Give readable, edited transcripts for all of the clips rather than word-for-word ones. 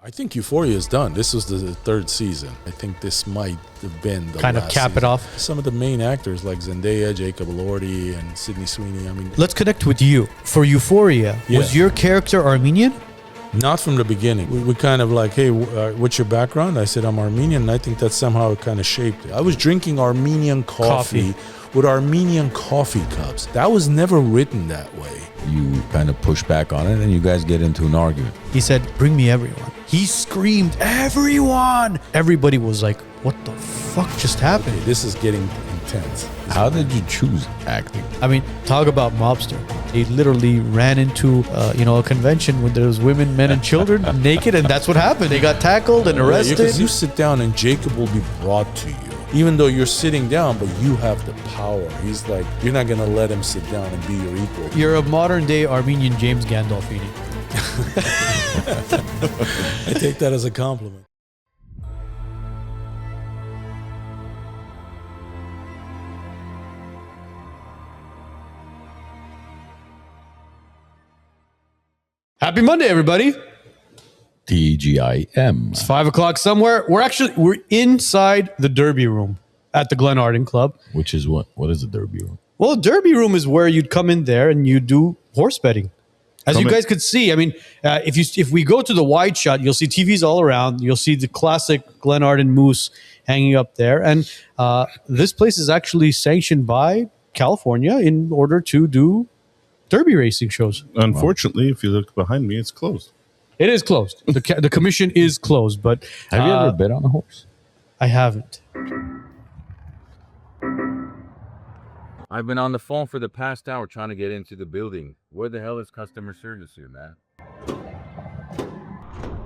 I think Euphoria is done. This was the third season. I think this might have been the kind of last cap season. it off. Some of the main actors like Zendaya, Jacob Elordi, and Sydney Sweeney. I mean, Let's connect with you. For Euphoria, was your character Armenian? not from the beginning. We kind of like, hey, what's your background? I said, I'm Armenian, and I think that somehow kind of shaped it. I was drinking Armenian coffee with Armenian coffee cups. That was never written that way. You kind of push back on it, and you guys get into an argument. He said, bring me everyone. He screamed, everyone! Everybody was like, what the fuck just happened? Okay, this is getting intense. How did you choose acting? I mean, talk about mobster. They literally ran into, a convention where there was women, men, and children naked, and that's what happened. They got tackled and arrested. Because you sit down and Jacob will be brought to you. Even though you're sitting down, but you have the power. He's like, you're not going to let him sit down and be your equal. You're a modern-day Armenian James Gandolfini. I take that as a compliment. Happy Monday, everybody. TGIM. It's 5 o'clock somewhere. We're inside the Derby Room at the Glen Arden Club. Which is what? What is a derby room? Well, Derby Room is where you'd come in there and you do horse betting. As you guys could see, I mean, if we go to the wide shot, you'll see TVs all around. You'll see the classic Glen Arden Moose hanging up there. And this place is actually sanctioned by California in order to do Derby racing shows. Unfortunately, if you look behind me, it's closed. It is closed. The commission is closed, but Have you ever bet on a horse? I haven't. I've been on the phone for the past hour trying to get into the building. Where the hell is customer service here, man?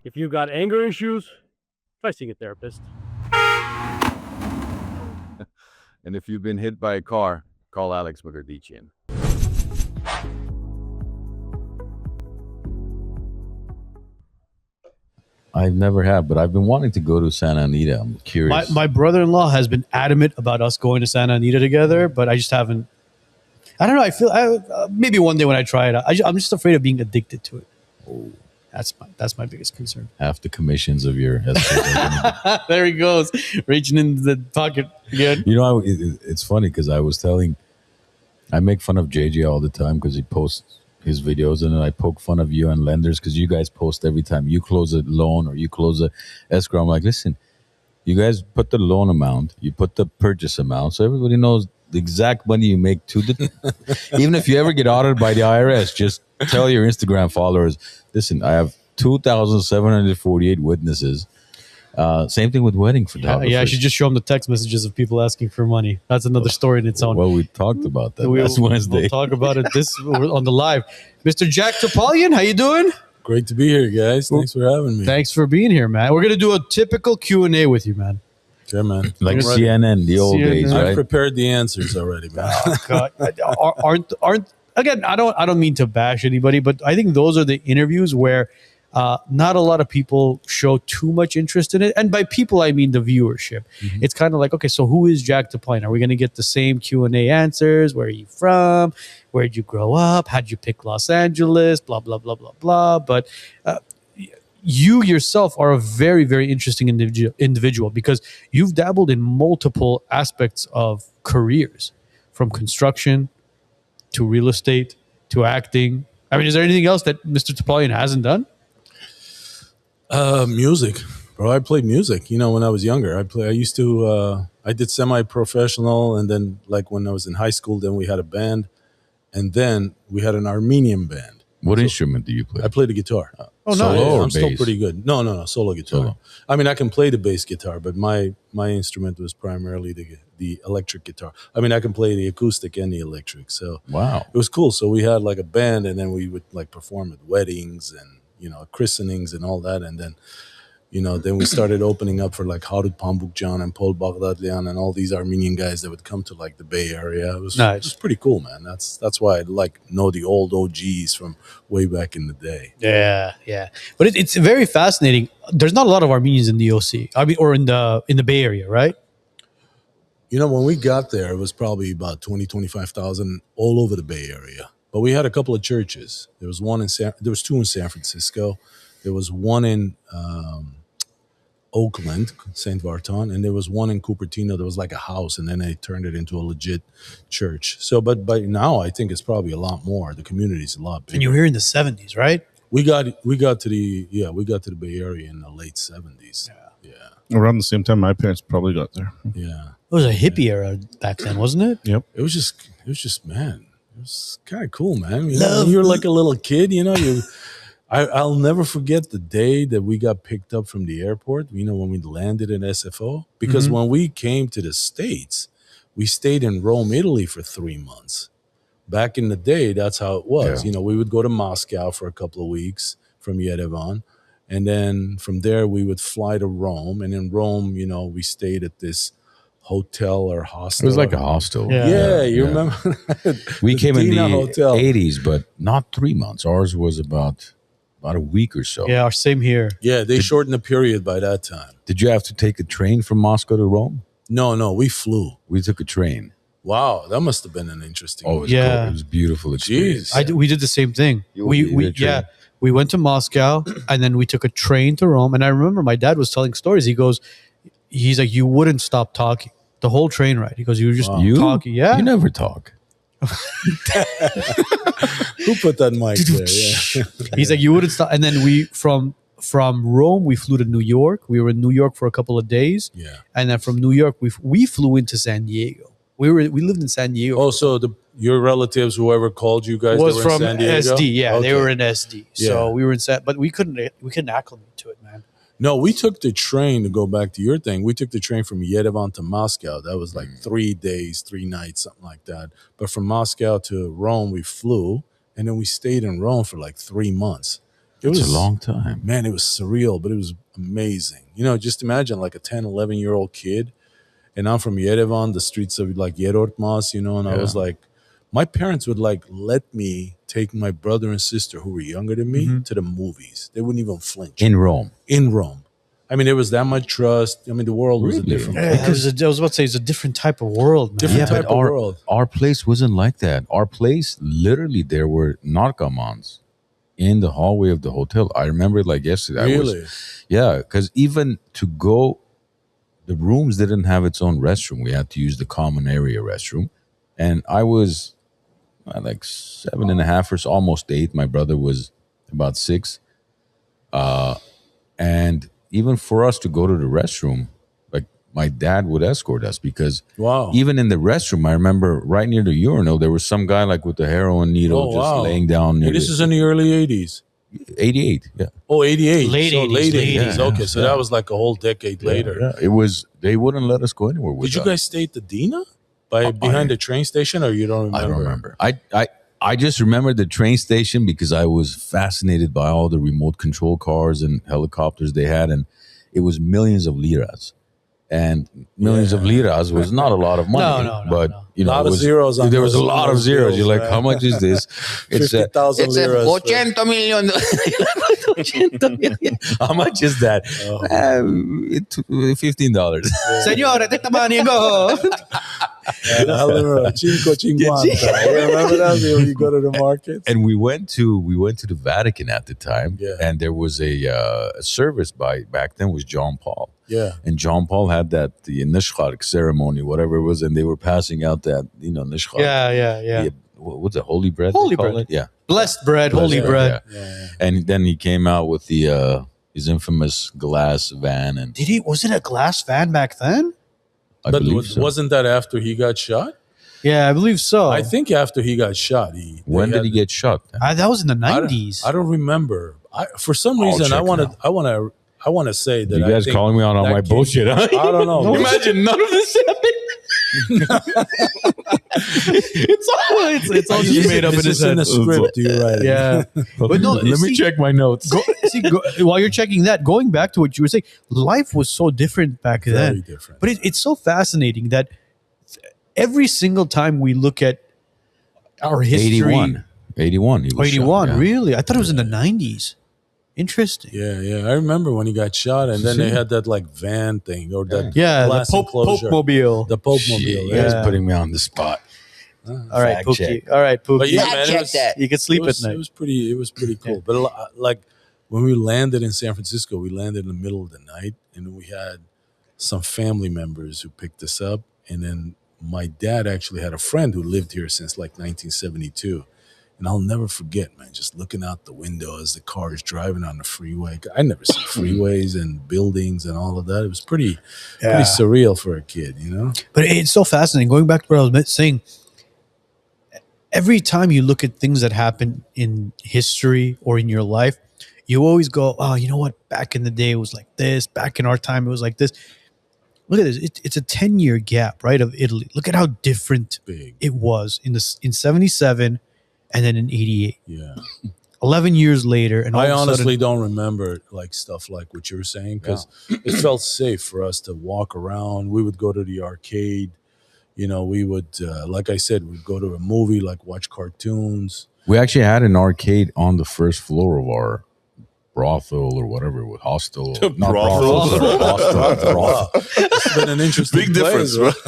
If you've got anger issues, try seeing a therapist. And if you've been hit by a car, call Alex Magardichian. I've never had, but I've been wanting to go to Santa Anita. I'm curious. My brother-in-law has been adamant about us going to Santa Anita together, but I just haven't. I don't know. I feel maybe one day when I try it, I'm just afraid of being addicted to it. Oh, that's my biggest concern. Half the commissions of your escort. There he goes, reaching into the pocket again. You know, it's funny because I make fun of JJ all the time because he posts his videos, and then I poke fun of you and lenders because you guys post every time you close a loan or you close a escrow. I'm like, listen, you guys put the loan amount, you put the purchase amount, so everybody knows the exact money you make to the. Even if you ever get audited by the IRS, just tell your Instagram followers, listen, I have 2,748 witnesses. Same thing with wedding photographers. Yeah, I should just show them the text messages of people asking for money. That's another story in its own. Well, we talked about that last Wednesday. We'll talk about it on the live. Mr. Jack Topalian, how you doing? Great to be here, guys. Thanks for having me. Thanks for being here, man. We're going to do a typical Q&A with you, man. Yeah, man. Like CNN, the old days, I've right? prepared the answers already, man. God. Aren't again, I don't mean to bash anybody, but I think those are the interviews where not a lot of people show too much interest in it. And by people, I mean the viewership. Mm-hmm. It's kind of like, okay, so who is Jack Topalian? Are we going to get the same Q&A answers? Where are you from? Where did you grow up? How did you pick Los Angeles? Blah, blah, blah, blah, blah. But you yourself are a very, very interesting individual because you've dabbled in multiple aspects of careers, from construction to real estate to acting. I mean, is there anything else that Mr. Topalian hasn't done? Music, bro. I played music. You know, when I was younger, I did semi-professional, and then like when I was in high school, then we had a band, and then we had an Armenian band. What instrument do you play? I play the guitar. Solo or I'm still bass? pretty good. No, solo guitar. Solo. I mean, I can play the bass guitar, but my instrument was primarily the electric guitar. I mean, I can play the acoustic and the electric. So Wow. it was cool. So we had like a band, and then we would like perform at weddings and, you know, christenings and all that. And then, you know, then we started opening up for like Harut Pambukjan and Paul Baghdadlian and all these Armenian guys that would come to like the Bay Area. It was just pretty cool, man. That's why I like know the old OGs from way back in the day. Yeah. But it's very fascinating. There's not a lot of Armenians in the OC. I mean, or in the Bay Area, right? You know, when we got there, it was probably about 25,000 all over the Bay Area. But we had a couple of churches. There was two in San Francisco. There was one in Oakland, St. Vartan, and there was one in Cupertino that was like a house, and then they turned it into a legit church. So, but by now, I think it's probably a lot more. The community's a lot bigger. And you were here in the 70s, right? We got to the Bay Area in the late 70s. Yeah. Around the same time my parents probably got there. Yeah. It was a hippie era back then, wasn't it? Yep. It was just man, it was kind of cool, man. You know, when you're like a little kid, you know, I'll never forget the day that we got picked up from the airport, you know, when we landed in SFO, because when we came to the States, we stayed in Rome, Italy for 3 months. Back in the day, that's how it was. Yeah. You know, we would go to Moscow for a couple of weeks from Yerevan, and then from there we would fly to Rome, and in Rome, you know, we stayed at this hotel or hostel. It was like a hostel. Yeah. You remember? We came in the Dina Hotel. 80s, but not 3 months. Ours was about a week or so. Yeah, same here. Yeah, they shortened the period by that time. Did you have to take a train from Moscow to Rome? No, we flew. We took a train. Wow, that must have been an interesting. Oh, it was Yeah. cool. It was a beautiful experience. Jeez. We did the same thing. You did a train? We went to Moscow and then we took a train to Rome. And I remember my dad was telling stories. He's like, you wouldn't stop talking the whole train ride. He goes, you were just talking. Yeah. You never talk. Who put that mic there? Yeah. He's like, you wouldn't stop. And then we from Rome, we flew to New York. We were in New York for a couple of days. Yeah. And then from New York, we flew into San Diego. We lived in San Diego. Oh, so your relatives, whoever called you guys, was that were from in San Diego? SD. Yeah, they Okay. were in SD. So we were in but we couldn't acclimate to it, man. No, we took the train to go back to your thing. We took the train from Yerevan to Moscow. That was like 3 days, 3 nights, something like that. But from Moscow to Rome, we flew, and then we stayed in Rome for like 3 months. It It's was a long time. Man, it was surreal, but it was amazing. You know, just imagine like a 10, 11-year-old kid, and I'm from Yerevan, the streets of like Yerortmas, you know, and I was like, my parents would like let me take my brother and sister who were younger than me to the movies. They wouldn't even flinch. In Rome. In Rome. I mean, there was that much trust. I mean, the world was a Really? different Yeah, place. I was about to say it's a different type of world, man. Different type but of world. our place wasn't like that. Our place, literally, there were narcomans in the hallway of the hotel. I remember it like yesterday. Really? Because even to go, the rooms didn't have its own restroom. We had to use the common area restroom. And I was like 7.5 or so, almost 8. My brother was about 6. And even for us to go to the restroom, like my dad would escort us because Wow. even in the restroom, I remember right near the urinal, there was some guy like with a heroin needle just laying down near And this the- is in the early 80s. 88. Yeah. Oh, 88. Late so 80s, late late 80s. 80s. Okay, so that was like a whole decade later. Yeah. It was, they wouldn't let us go anywhere with Did you us. guys stay at the Dina? Behind the train station, or you don't remember? I don't remember. I just remember the train station because I was fascinated by all the remote control cars and helicopters they had, and it was millions of liras. And millions of liras was not a lot of money, No, but no. you know, Lot it of was, zeros on there was a those- lot on of those zeros. bills, You're like, man. how much is this? It's 50,000 liras. 800 million. 800 million. How much is that? $15. Senora, te tamani go. Cinco cinquanta. Remember that when you go to the market? And we went to the Vatican at the time, Yeah. and there was a service back then was John Paul. Yeah. And John Paul had the Nishchark ceremony, whatever it was, and they were passing out that, Nishchark. Yeah. What's it? Holy bread? Holy they call bread. it? Yeah. Blessed bread, holy Blessed bread. Yeah. And then he came out with his infamous glass van, and Was it a glass van back then? I But believe so. wasn't that after he got shot? Yeah, I believe so. I think after he got shot. When did he get shot? That was in the I don't- 90s. I don't remember. For some I'll reason, check it out. I want to say that You guys I think calling me on all that my came- bullshit, huh? I don't know. Imagine none of this happened. it's all just made up in This his is in head. the script. You're right. Yeah. But no, Let me see- check my notes. While you're checking that, going back to what you were saying, life was so different back Very then. different. But it's so fascinating that every single time we look at our history, 81. 81. He was 81, shot, yeah. really? I thought it was in the 90s. Interesting. Yeah. I remember when he got shot, and then they had that like van thing or that Yeah, the glass Pope enclosure. Mobile. The Pope Shit, mobile. you Yeah. guys Yeah. putting me on the spot. All right, Fact Pookie. check. All right, Pookie. But yeah, man, it was, You can sleep it was, at night. It was pretty cool. But like when we landed in San Francisco, we landed in the middle of the night, and we had some family members who picked us up. And then my dad actually had a friend who lived here since like 1972. And I'll never forget, man, just looking out the window as the car is driving on the freeway. I never seen freeways and buildings and all of that. It was pretty surreal for a kid, you know? But it's so fascinating. Going back to what I was saying, every time you look at things that happen in history or in your life, you always go, oh, you know what? Back in the day, it was like this. Back in our time, it was like this. Look at this. It's a 10-year gap, right, of Italy. Look at how different it was in 77 and then in 88. Yeah. 11 years later. And I honestly don't remember like stuff like what you were saying, because it felt safe for us to walk around. We would go to the arcade. You know, we would, like I said, we'd go to a movie, like watch cartoons. We actually had an arcade on the first floor of our brothel or whatever, with hostel. Not brothel. Wow. It's been an interesting Big difference, place,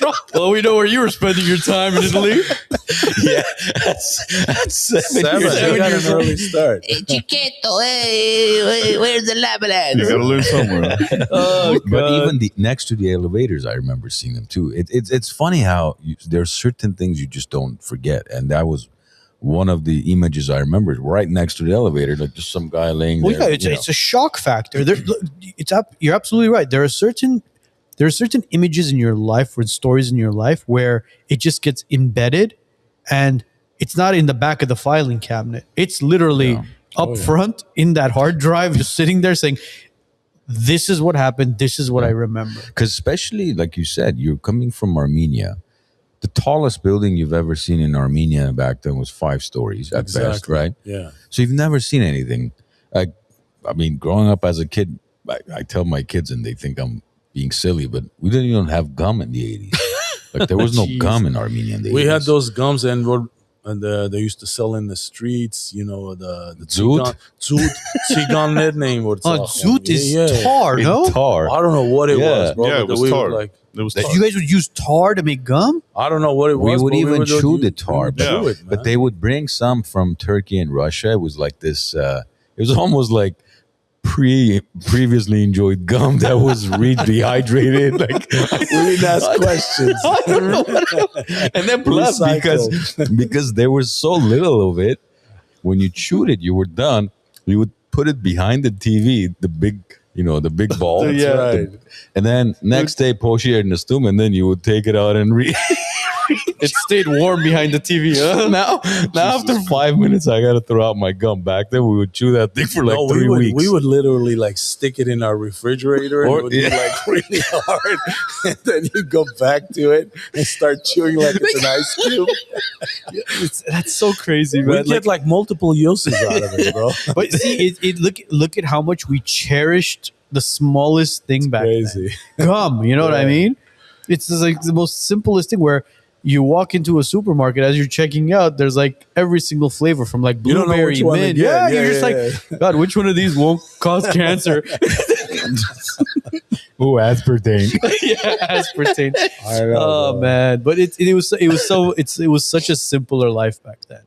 right? Well, we know where you were spending your time in Italy. Yeah, that's 7 years. We got an early start. Chiquito, where's the labyrinth? You gotta learn somewhere. But even next to the elevators, I remember seeing them too. It's funny how there's certain things you just don't forget, and that was one of the images I remember. Right next to the elevator, like just some guy laying there. Yeah, it's a shock factor. You're absolutely right. There are certain images in your life or stories in your life where it just gets embedded, and it's not in the back of the filing cabinet. It's literally up front in that hard drive, just sitting there saying, this is what happened. This is what I remember. Because especially, like you said, you're coming from Armenia. The tallest building you've ever seen in Armenia back then was 5 stories at best, right? Yeah. So you've never seen anything. I mean, growing up as a kid, I tell my kids and they think I'm being silly, but we didn't even have gum in the 80s. Like there was no gum in Armenia in the 80s. We had those gums, and they used to sell in the streets, you know, the Zoot? Tsigan name. Zoot is tar, no? Tar. I don't know what it was, bro. Yeah, it but was we tar. would, like, It was tar. You guys would use tar to make gum? I don't know what it We was. would but even chew the tar, we would chew it, but man. they would bring some from Turkey and Russia. It was like this. It was almost like previously enjoyed gum that was dehydrated. Like we didn't ask questions. And then plus because there was so little of it, when you chewed it, you were done. You would put it behind the TV, the big ball. That's right. And then next day, posh it in the stum, and then you would take it out and read. It stayed warm behind the TV. Huh? Now after 5 minutes, I got to throw out my gum. Back then, we would chew that thing for like 3 weeks. We would literally like stick it in our refrigerator, and it would be like really hard. And then you go back to it and start chewing like it's an ice cube. That's so crazy, We man. get like multiple uses out of it, bro. But see, look at how much we cherished the smallest thing back Crazy. then. Gum, you know what I mean? It's just like the most simplest thing where you walk into a supermarket as you're checking out, there's like every single flavor from like You don't know blueberry, which one to mint. get. Yeah, Yeah, you're just yeah, like, God, which one of these won't cause cancer? Oh, aspartame. Yeah, aspartame. I know, Oh bro. man, but it was such a simpler life back then.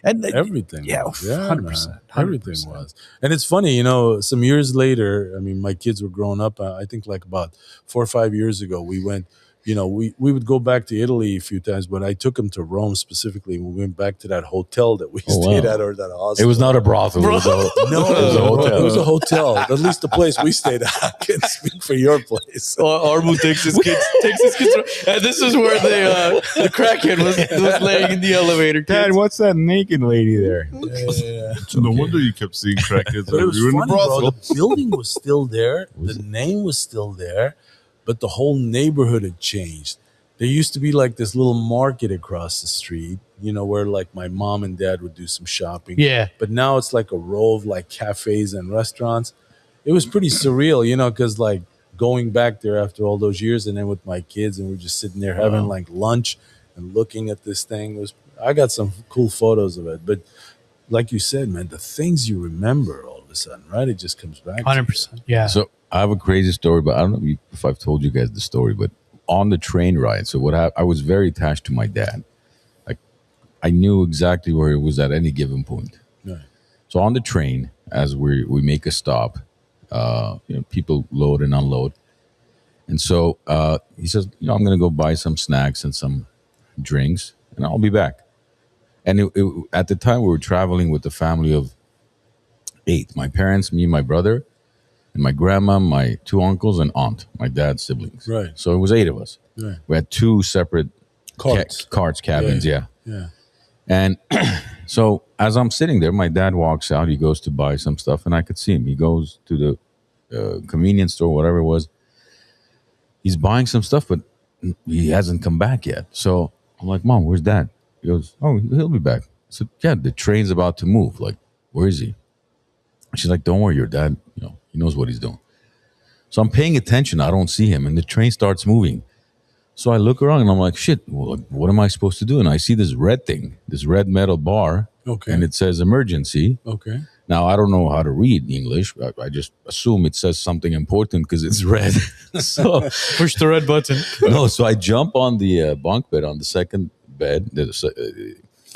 And Everything. Yeah, was. 100%, Man. Everything was. And it's funny, you know, some years later, I mean, my kids were growing up. I think like about 4 or 5 years ago, we went, you know, we would go back to Italy a few times, but I took them to Rome specifically. We went back to that hotel that we stayed at, or that hostel. It was not a brothel. It was a hotel. It was a hotel. At least the place we stayed at. I can't speak for your place. Armu takes his kids, and this is where the crackhead was laying in the elevator. Dad, what's that naked lady there? Yeah. No wonder you kept seeing crackheads But it was everywhere in the funny, bro. brothel. The building was still there. The name was still there, but the whole neighborhood had changed. There used to be like this little market across the street, you know, where like my mom and dad would do some shopping. Yeah. But now it's like a row of like cafes and restaurants. It was pretty surreal, you know, because like going back there after all those years, and then with my kids, and we're just sitting there having like lunch and looking at this thing. I got some cool photos of it. But like you said, man, the things you remember all of a sudden, right? It just comes back. 100%. Yeah. So I have a crazy story, but I don't know if I've told you guys the story, but on the train ride, so what I was very attached to my dad. Like I knew exactly where he was at any given point. Right. So on the train, as we make a stop. People load and unload, and so he says, I'm going to go buy some snacks and some drinks, and I'll be back. And at the time, we were traveling with a family of 8: my parents, me, my brother, and my grandma, my 2 uncles, and aunt, my dad's siblings. Right. So it was 8 of us. Right. We had 2 separate Carts. cabins. Yeah. And so as I'm sitting there, my dad walks out. He goes to buy some stuff, and I could see him. He goes to the convenience store, whatever it was. He's buying some stuff, but he hasn't come back yet. So I'm like, Mom, where's Dad? He goes, oh, he'll be back. I said, yeah, the train's about to move. Like, where is he? She's like, don't worry, your dad, he knows what he's doing. So I'm paying attention. I don't see him, and the train starts moving. So I look around, and I'm like, shit, well, what am I supposed to do? And I see this red thing, this red metal bar, and it says emergency. Okay. Now, I don't know how to read English. I just assume it says something important because it's red. So Push the red button. no, so I jump on the bunk bed, on the second bed,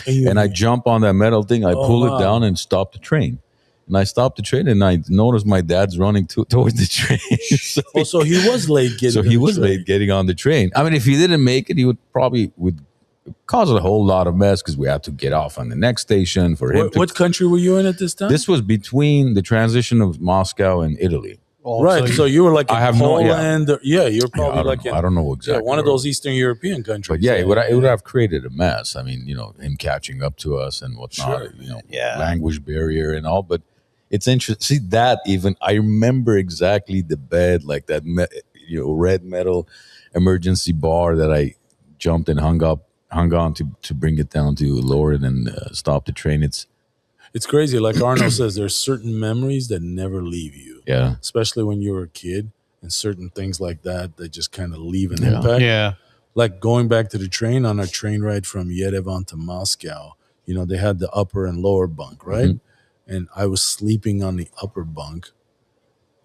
and I jump on that metal thing. I pull it down and stop the train. And I stopped the train, and I noticed my dad's running towards the train. So he was late getting on the train. I mean, if he didn't make it, he would cause a whole lot of mess because we had to get off on the next station for him. What country were you in at this time? This was between the transition of Moscow and Italy. Right. So you were like in I have Poland. You're probably I don't know exactly. one of those Eastern European countries. But yeah, it would have created a mess. I mean, him catching up to us and whatnot. Language barrier and all. But it's interesting. See that even I remember exactly the bed, like that, red metal emergency bar that I jumped and hung on to bring it down to lower it and stop the train. It's crazy. Like Arno says, there's certain memories that never leave you. Yeah. Especially when you were a kid, and certain things like that just kind of leave an impact. Yeah. Like going back to the train, on a train ride from Yerevan to Moscow, they had the upper and lower bunk, right? Mm-hmm. And I was sleeping on the upper bunk,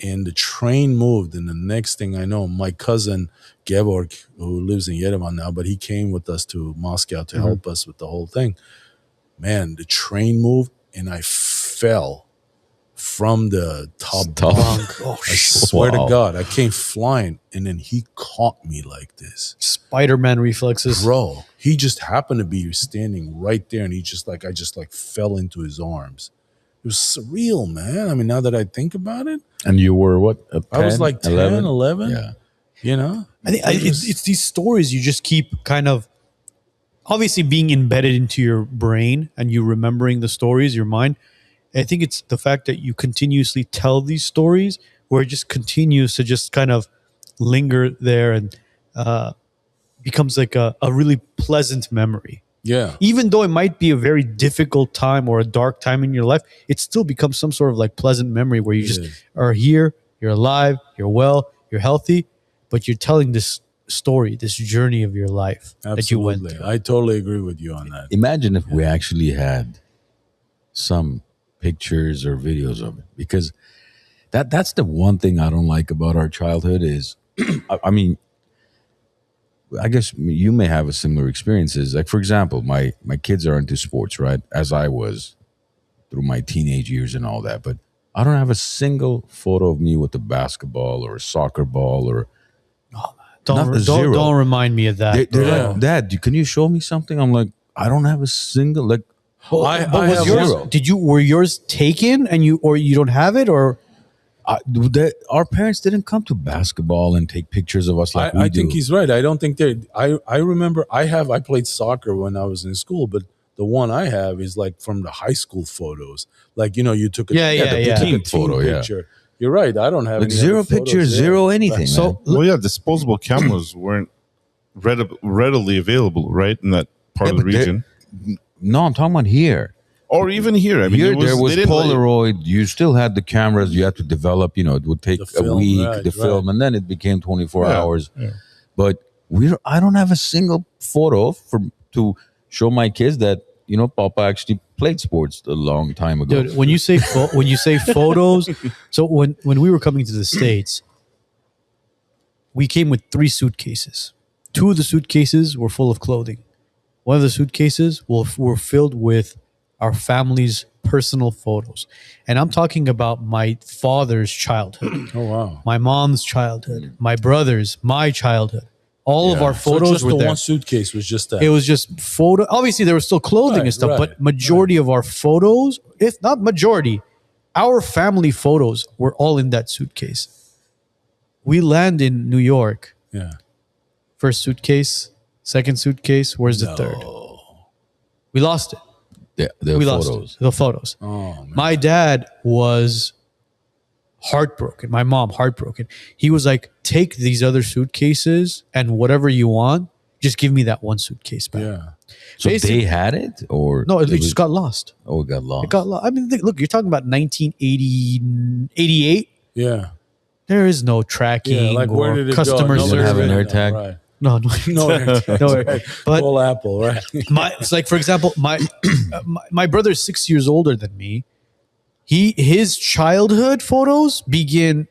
and the train moved. And the next thing I know, my cousin Georg, who lives in Yerevan now, but he came with us to Moscow to help us with the whole thing. Man, the train moved, and I fell from the top bunk. I swear to God, I came flying, and then he caught me like this. Spider-Man reflexes. Bro, he just happened to be standing right there, and I just fell into his arms. It was surreal, man. I mean, now that I think about it. And you were what? 10, I was like 10, 11. Yeah. I think it's these stories you just keep kind of obviously being embedded into your brain and you remembering the stories, your mind. I think it's the fact that you continuously tell these stories where it just continues to just kind of linger there and becomes like a really pleasant memory. Yeah. Even though it might be a very difficult time or a dark time in your life, it still becomes some sort of like pleasant memory where you just are here, you're alive, you're well, you're healthy, but you're telling this story, this journey of your life that you went through. I totally agree with you on that. Imagine if we actually had some pictures or videos of it, because that's the one thing I don't like about our childhood is, I mean, I guess you may have a similar experiences. Like, for example, my kids are into sports, right? As I was through my teenage years and all that. But I don't have a single photo of me with a basketball or a soccer ball or don't remind me of that. They're like, Dad, can you show me something? I'm like, I don't have a single like. Were yours taken and you don't have it, or? Our parents didn't come to basketball and take pictures of us like we do. I think he's right. I don't think they. I remember I played soccer when I was in school, but the one I have is like from the high school photos. Like you took a team photo picture. Yeah. You're right. I don't have like zero pictures, zero anything. So disposable cameras weren't readily available, right, in that part of the region. No, I'm talking about here. Or even here. I mean, there was Polaroid. You still had the cameras. You had to develop. It would take a week, the film, and then it became 24 hours. Yeah. But I don't have a single photo to show my kids that, Papa actually played sports a long time ago. Dude, when you say photos, so when we were coming to the States, we came with 3 suitcases. 2 of the suitcases were full of clothing. One of the suitcases were filled with our family's personal photos. And I'm talking about my father's childhood, Oh wow. my mom's childhood, my brother's, my childhood. All of our So photos just were the there. one suitcase was just that. It was just photo. Obviously, there was still clothing Right, and stuff, right, but majority of our photos, if not majority, our family photos were all in that suitcase. We land in New York. Yeah. First suitcase, second suitcase. Where's the third? We lost it. The We photos. lost it. The photos. Oh man. My dad was heartbroken. My mom heartbroken. He was like, "Take these other suitcases and whatever you want, just give me that one suitcase back." Yeah. So Basically- they had it, or No, it was- just got lost. Oh, it got lost. It got lost. I mean, look, you're talking about 1988. Yeah. There is no tracking Yeah. Like where or did it customer go? Nobody have an service. AirTag? Right. No, no, No AirTags, no. right. But Full Apple, right? it's like, for example, my brother's 6 years older than me. His childhood photos begin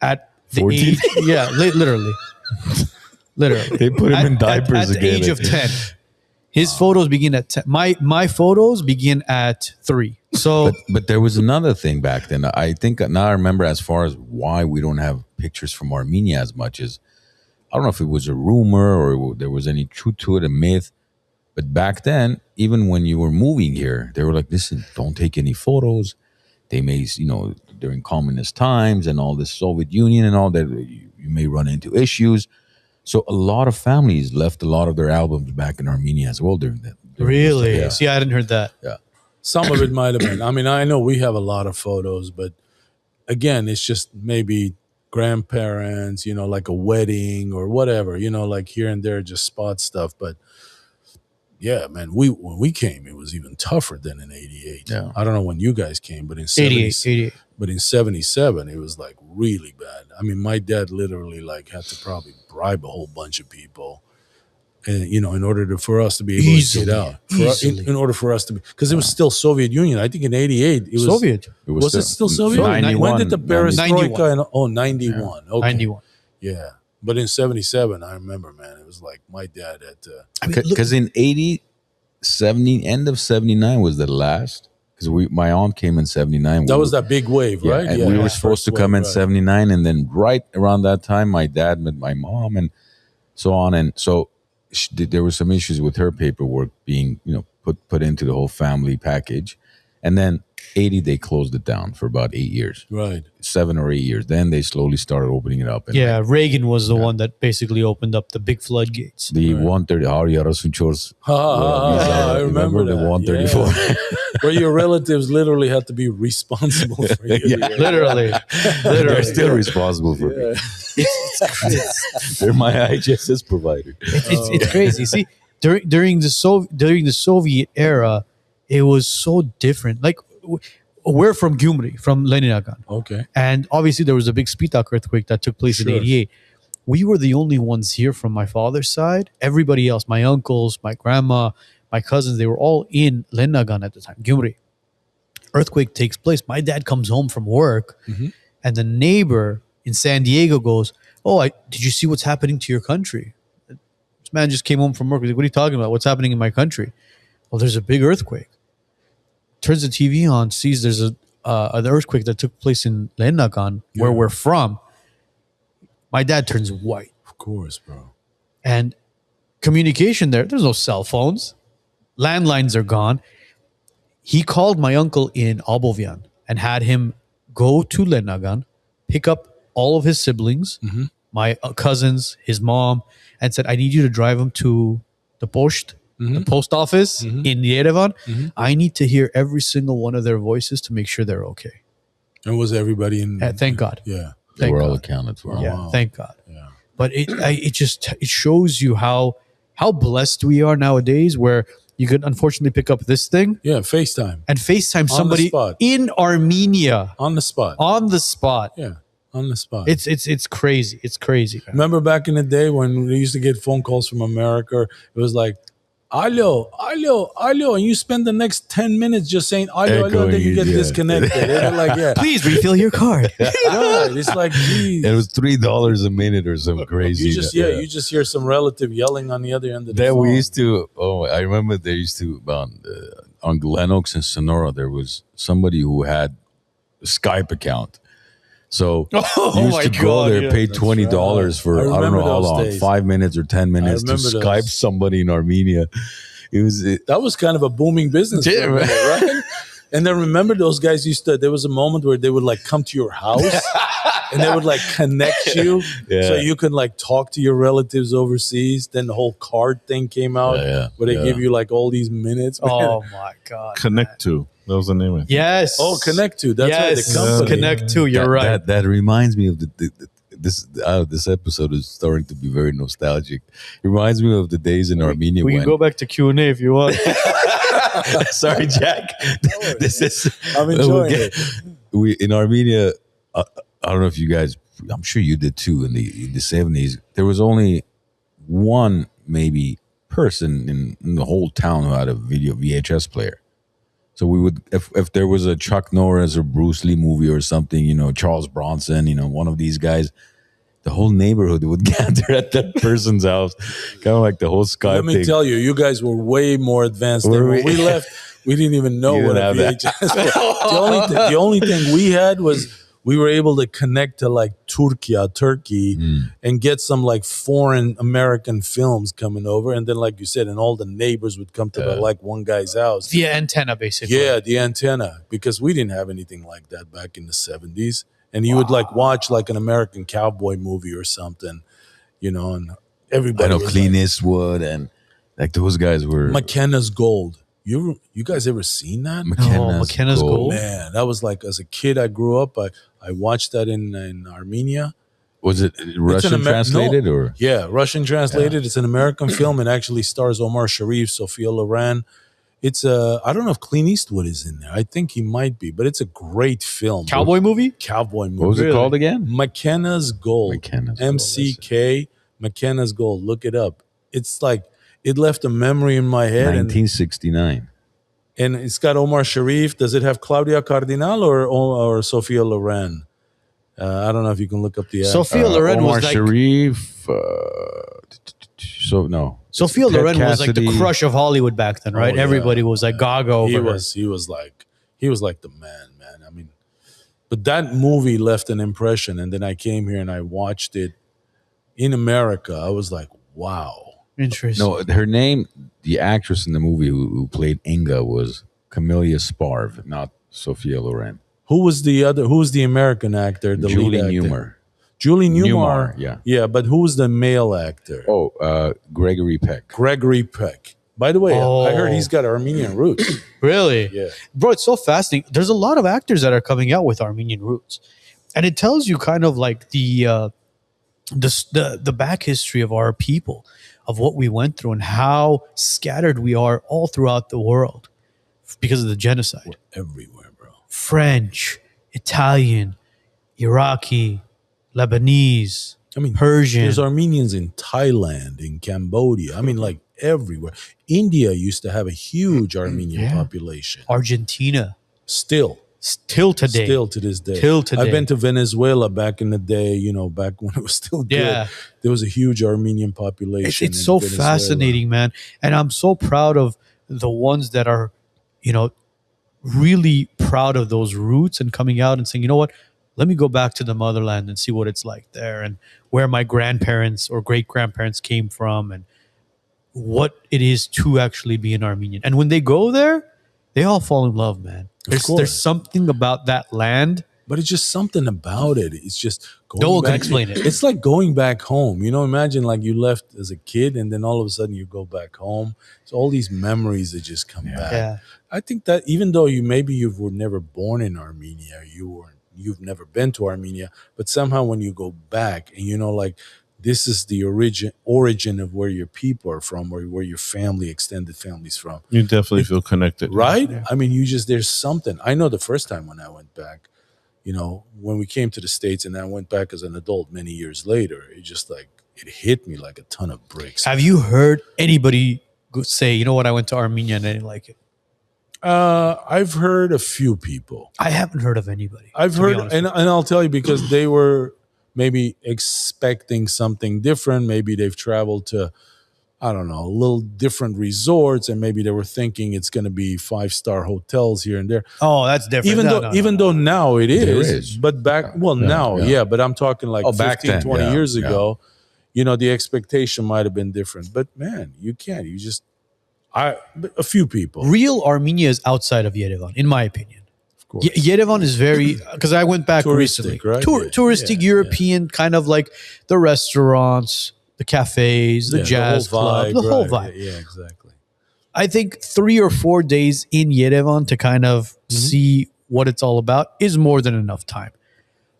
at the 14? age, yeah, literally. They put him in diapers at the again. age of 10. His photos begin at 10. My photos begin at 3. So But there was another thing back then. I think now I remember, as far as why we don't have pictures from Armenia as much as, I don't know if it was a rumor or there was any truth to it, a myth. But back then, even when you were moving here, they were like, listen, don't take any photos. They may, during communist times and all this Soviet Union and all that, you may run into issues. So a lot of families left a lot of their albums back in Armenia as well during that. really, Yeah. see, I hadn't heard that. Some of it might have been. I mean, I know we have a lot of photos, but again, it's just maybe grandparents, like a wedding or whatever, like here and there, just spot stuff. But yeah, man, when we came, it was even tougher than in 88. Yeah. I don't know when you guys came, but in 88. But in 77, it was like really bad. I mean, my dad literally like had to probably bribe a whole bunch of people. And, in order for us to be able Easily, to get out. easily. In order for us to be, because it was still Soviet Union. I think in 88, it was Soviet. Was it still Soviet? 91, When did the perestroika? 91. 91. Okay. 91. Yeah. But in 77, I remember, man, it was like my dad had to. I mean, look, Because in 80, 70, end of 79 was the last. Because my aunt came in 79. That was that big wave, Yeah, right? and we were supposed to come in 79, and then right around that time, my dad met my mom and so on. And so there were some issues with her paperwork being, put into the whole family package. And then 80, they closed it down for about 8 years, Right. 7 or 8 years. Then they slowly started opening it up. And yeah, Reagan was the one that basically opened up the big floodgates. the 130, I remember the that. 134. Yeah. Where your relatives literally had to be responsible for you. Yeah. Literally. They're still responsible for me. They're my IHSS provider. It's crazy. See, during the Soviet era, it was so different. Like we're from Gyumri, from Leninagan, Okay. and obviously there was a big Spitak earthquake that took place in Sure. '88. We were the only ones here from my father's side. Everybody else, my uncles, my grandma, my cousins, they were all in Leninagan at the time. Gyumri. Earthquake takes place. My dad comes home from work, and the neighbor in San Diego goes, "Oh, did you see what's happening to your country? This man just came home from work. He's like, what are you talking about? What's happening in my country?" "Well, there's a big earthquake." Turns the TV on, sees there's an earthquake that took place in Leninagan, where we're from. My dad turns white. Of course, bro. And communication there's no cell phones. Landlines are gone. He called my uncle in Abovian and had him go to Leninagan, pick up all of his siblings, my cousins, his mom, and said, "I need you to drive them to the post office in Yerevan. I need to hear every single one of their voices to make sure they're okay." And was everybody in? Thank God. Yeah. They Thank were all God. accounted for. Yeah, Wow. thank God. Yeah. But it shows you how blessed we are nowadays, where you could unfortunately pick up this thing Yeah. FaceTime and FaceTime the somebody spot. in Armenia on the spot. on the spot. Yeah. On the spot. It's crazy. It's crazy. man. Remember back in the day when we used to get phone calls from America? It was like, "Allo, allo, allo," and you spend the next 10 minutes just saying "allo, allo," and then you get Echoing, yeah. disconnected. They're like, yeah, Please refill your card. right. It's like, geez. It was $3 a minute or some crazy. You just hear some relative yelling on the other end of the That phone. we used to. Oh, I remember they used to on Glenox and Sonora, there was somebody who had a Skype account. So you used to go there, pay $20 for I don't know how long, days. 5 minutes or 10 minutes to Skype somebody in Armenia. That was kind of a booming business, right? And then remember those guys there was a moment where they would like come to your house and they would like connect you so you could like talk to your relatives overseas. Then the whole card thing came out where they give you like all these minutes. Man. Oh my God. Connect to. That was the name of it. Yes. Oh, Connect to. That's right. The company. Connect to. You're right. That reminds me of this episode is starting to be very nostalgic. It reminds me of the days in Armenia. We can go back to Q&A if you want. Sorry, Jack. I'm enjoying it. We in Armenia. I don't know if you guys. I'm sure you did too. In the 70s, there was only one maybe person in the whole town who had a VHS player. So we would, if there was a Chuck Norris or Bruce Lee movie or something, Charles Bronson, one of these guys, the whole neighborhood would gather at that person's house, kind of like the whole Skype Let me thing. tell you guys were way more advanced. When we left, we didn't even know what a VHS was. The only thing we had was we were able to connect to like Turkey and get some like foreign American films coming over. And then, like you said, and all the neighbors would come to the, like one guy's house. The antenna, basically. Yeah, the antenna, because we didn't have anything like that back in the 70s. And you would like watch like an American cowboy movie or something, and everybody. I know Clint Eastwood and like those guys were. McKenna's Gold. You guys ever seen that? McKenna's Gold. Man, that was like, as a kid, I grew up. I watched that in Armenia. Was it Russian translated or? Yeah, Russian translated. It's an American film. It actually stars Omar Sharif, Sophia Loren. It's I don't know if Clint Eastwood is in there. I think he might be, but it's a great film. Cowboy movie? Cowboy movie. What was it called again? McKenna's Gold. MCK. McKenna's Gold. Look it up. It's like, it left a memory in my head. 1969. And it's got Omar Sharif. Does it have Claudia Cardinal or Sophia Loren? I don't know if you can look up the Sophia Loren Omar was like Sharif. Sophia Loren was like the crush of Hollywood back then, right? Oh, yeah. Everybody was like gaga over her. He was like the man. I mean, but that movie left an impression. And then I came here and I watched it in America. I was like, wow. Interesting. No, her name, the actress in the movie who played Inga was Camelia Sparv, not Sophia Loren. Who was the American actor? The Julie lead actor? Newmar. Julie Newmar. Yeah, but who's the male actor? Oh, Gregory Peck. Gregory Peck. By the way, I heard he's got Armenian roots. Really? Yeah. Bro, it's so fascinating. There's a lot of actors that are coming out with Armenian roots. And it tells you kind of like the back history of our people, of what we went through and how scattered we are all throughout the world because of the genocide. We're everywhere, bro. French, Italian, Iraqi, Lebanese, Persian. There's Armenians in Thailand, in Cambodia. I mean, like everywhere. India used to have a huge Armenian population. Argentina. Still today. Still to this day. I've been to Venezuela back in the day, back when it was still good. Yeah. There was a huge Armenian population. It's so Venezuela. fascinating, man. And I'm so proud of the ones that are, really proud of those roots and coming out and saying, you know what, let me go back to the motherland and see what it's like there and where my grandparents or great-grandparents came from and what it is to actually be an Armenian. And when they go there, they all fall in love, man. There's something about that land. But it's just something about it. It's just going no one back. can explain it. It's like going back home. Imagine like you left as a kid and then all of a sudden you go back home. So all these memories that just come back. Yeah. I think that even though you were never born in Armenia, you've never been to Armenia, but somehow when you go back and like this is the origin of where your people are from, or where your extended family's from. You definitely feel connected. Right? Yeah. I mean, there's something. I know the first time when I went back, when we came to the States and I went back as an adult many years later, it just like, it hit me like a ton of bricks. Have you heard anybody say, you know what, I went to Armenia and I didn't like it? I've heard a few people. I haven't heard of anybody. I've heard, and I'll tell you, because they were maybe expecting something different. Maybe they've traveled to, I don't know, a little different resorts, and maybe they were thinking it's going to be 5-star hotels here and there. Oh, that's different. Even though now it is, is. but back now, but I'm talking like back 15, then, 20 years ago, the expectation might have been different. But man, you can't. You just a few people. Real Armenia is outside of Yerevan, in my opinion. Of course. Yerevan is very, because I went back recently. Touristic, right? Touristic, European, kind of like the restaurants, the cafes, the jazz club, the whole vibe. Yeah, exactly. I think 3 or 4 days in Yerevan to kind of see what it's all about is more than enough time.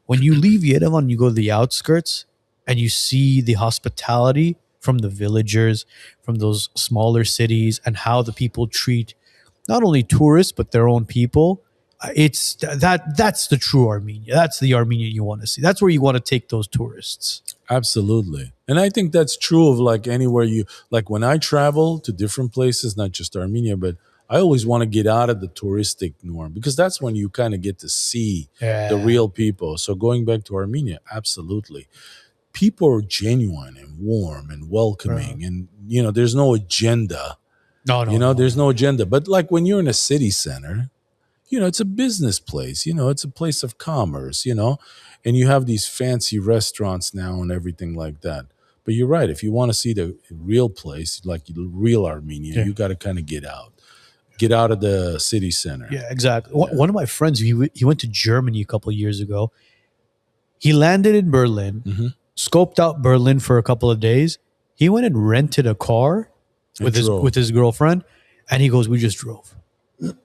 When you leave Yerevan, you go to the outskirts and you see the hospitality from the villagers, from those smaller cities, and how the people treat not only tourists but their own people. It's that's the true Armenia. That's the Armenia you want to see. That's where you want to take those tourists. Absolutely. And I think that's true of like anywhere like when I travel to different places, not just Armenia, but I always want to get out of the touristic norm, because that's when you kind of get to see the real people. So going back to Armenia, absolutely. People are genuine and warm and welcoming, and there's no agenda. No, there's no agenda. But like when you're in a city center, it's a business place, it's a place of commerce, and you have these fancy restaurants now and everything like that. But you're right. If you want to see the real place, like real Armenia, you got to kind of get out of the city center. Yeah, exactly. One of my friends, he went to Germany a couple of years ago. He landed in Berlin, scoped out Berlin for a couple of days. He went and rented a car with his girlfriend, and he goes, we just drove.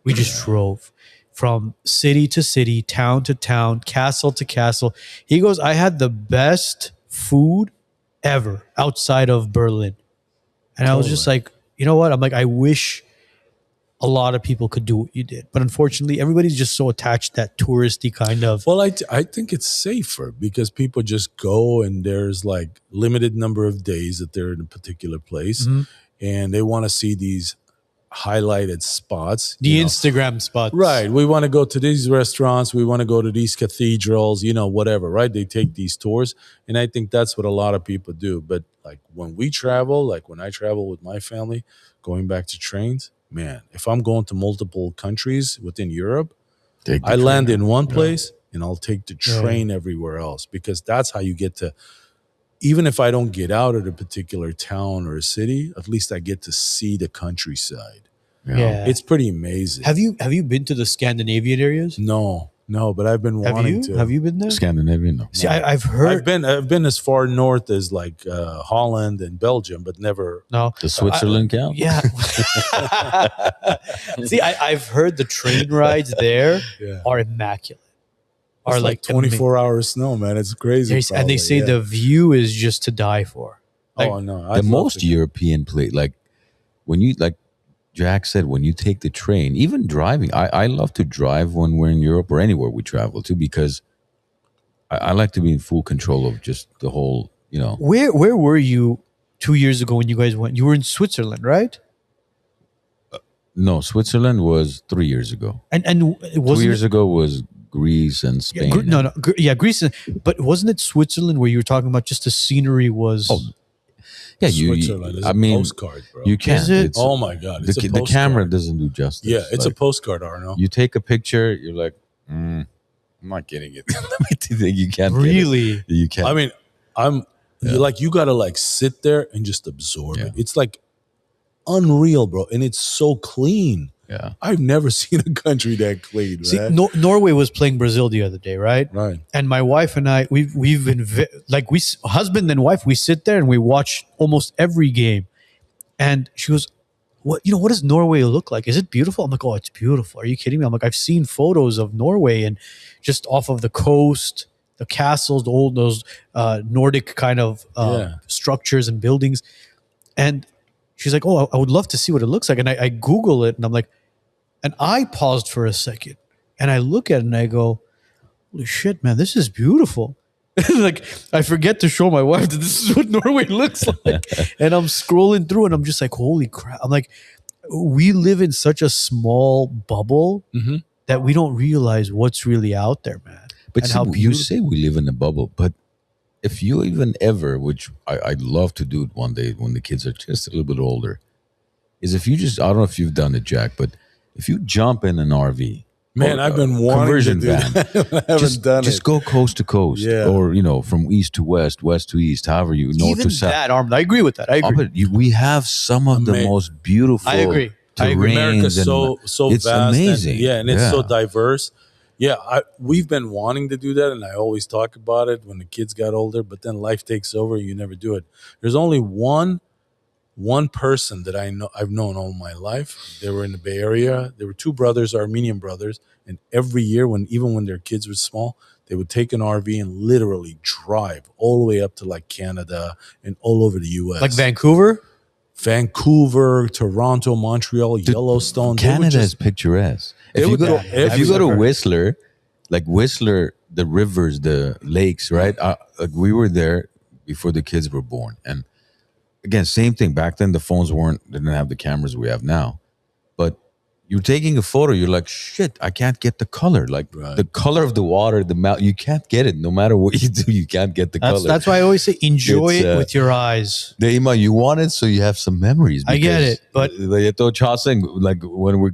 We just drove from city to city, town to town, castle to castle. He goes, I had the best food ever outside of Berlin. And I was just like, you know what? I'm like, I wish a lot of people could do what you did. But unfortunately, everybody's just so attached to that touristy kind of. Well, I think it's safer because people just go, and there's like limited number of days that they're in a particular place, and they want to see these highlighted spots, the Instagram spots, right? We want to go to these restaurants, we want to go to these cathedrals, whatever, right? They take these tours, and I think that's what a lot of people do. But like when we travel, like when I travel with my family, going back to trains, man, if I'm going to multiple countries within Europe, I land in one place and I'll take the train everywhere else, because that's how you get to. Even if I don't get out of a particular town or a city, at least I get to see the countryside. It's pretty amazing. Have you been to the Scandinavian areas? No, but I've been wanting to. Have you been there? Scandinavian, no. See, I've heard. I've been as far north as like Holland and Belgium, but never. No, the Switzerland count. Yeah. See, I've heard the train rides there are immaculate. Are like 24 hours snow, man. It's crazy. And they say the view is just to die for. Like, no. The most European place, like when you, like Jack said, when you take the train, even driving, I love to drive when we're in Europe or anywhere we travel to, because I like to be in full control of just the whole, Where were you 2 years ago when you guys went? You were in Switzerland, right? No, Switzerland was 3 years ago. And it wasn't 2 years ago was Greece and Spain. Greece. But wasn't it Switzerland where you were talking about just the scenery was? Yeah, Switzerland is a postcard, bro. You can't. Is it? Oh my God, it's the camera doesn't do justice. Yeah, it's a postcard, Arno. You take a picture, you're like, I'm not getting it. You can't. Really? You can't. I mean, you gotta like sit there and just absorb it. It's like unreal, bro, and it's so clean. Yeah, I've never seen a country that clean. See, right? Norway was playing Brazil the other day, right? Right. And my wife and I, we've been husband and wife. We sit there and we watch almost every game. And she goes, "What does Norway look like? Is it beautiful?" I'm like, "Oh, it's beautiful. Are you kidding me?" I'm like, "I've seen photos of Norway and just off of the coast, the castles, those Nordic kind of structures and buildings." And she's like, "Oh, I would love to see what it looks like." And I Google it, and I'm like, and I paused for a second, and I look at it, and I go, "Holy shit, man, this is beautiful." Like, I forget to show my wife that this is what Norway looks like. And I'm scrolling through, and I'm just like, holy crap. I'm like, we live in such a small bubble that we don't realize what's really out there, man. But see, you say we live in a bubble, but if you even ever, which I'd love to do it one day when the kids are just a little bit older, is if you just, I don't know if you've done it, Jack, but if you jump in an RV, Man, or I've been a wanting conversion to do van, that. I haven't done just it. go coast to coast, Yeah. or from east to west, west to east, however north Even to south. that, I agree with that. I Oh, agree. but we have some of the most beautiful. I agree. America's terrains so it's vast, amazing. and it's so diverse. Yeah, we've been wanting to do that, and I always talk about it when the kids got older. But then life takes over, and you never do it. There's only one person that I've known all my life. They were in the Bay Area. There were two brothers, Armenian brothers, and every year, even when their kids were small, they would take an RV and literally drive all the way up to like Canada and all over the U.S. Like Vancouver, Toronto, Montreal, Yellowstone. Canada is picturesque. If you go to Whistler, like Whistler, the rivers, the lakes, right? Like we were there before the kids were born, and again, same thing. Back then, the phones didn't have the cameras we have now, but you're taking a photo. You're like, shit, I can't get the color. Like the color of the water, the mouth, you can't get it. No matter what you do, you can't get the color. That's why I always say enjoy it with your eyes. You want it so you have some memories. I get it, but like when we're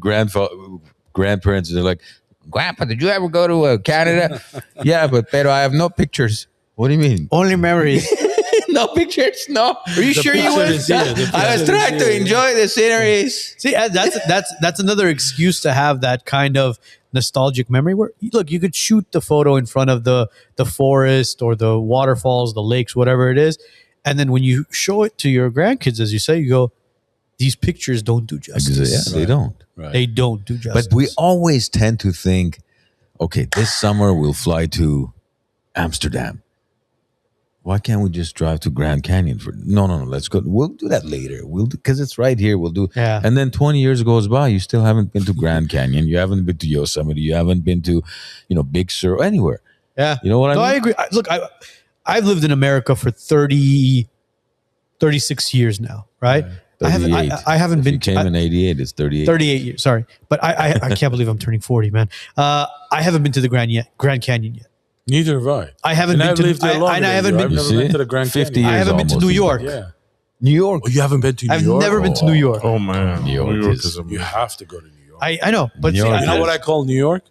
grandparents, they're like, Grandpa, did you ever go to Canada? Yeah, but I have no pictures. What do you mean? Only memories. No pictures. No. Are you sure you went? I was trying to enjoy the sceneries. See, that's another excuse to have that kind of nostalgic memory. Where look, you could shoot the photo in front of the forest or the waterfalls, the lakes, whatever it is, and then when you show it to your grandkids, as you say, you go, these pictures don't do justice. Yeah, they don't. Right. They don't do justice. But we always tend to think, okay, this summer we'll fly to Amsterdam. Why can't we just drive to Grand Canyon no, let's go. We'll do that later. Because it's right here. We'll do. Yeah. And then 20 years goes by, you still haven't been to Grand Canyon. You haven't been to Yosemite. You haven't been to, Big Sur, anywhere. Yeah. You know what I mean? I agree. Look, I've lived in America for 36 years now, right? 38. I haven't been. You came in 88. It's 38. 38 years. Sorry, but I can't believe I'm turning 40, man. I haven't been to the Grand Canyon yet. Neither have I. I haven't been to. I've never been to the Grand 50 Canyon. years I haven't been to New York. Yeah. New York. Oh, you haven't been to New I've York? never been to New York. Oh man, New York is amazing. You have to go to New York. I know, but New see, York You know what I call New York?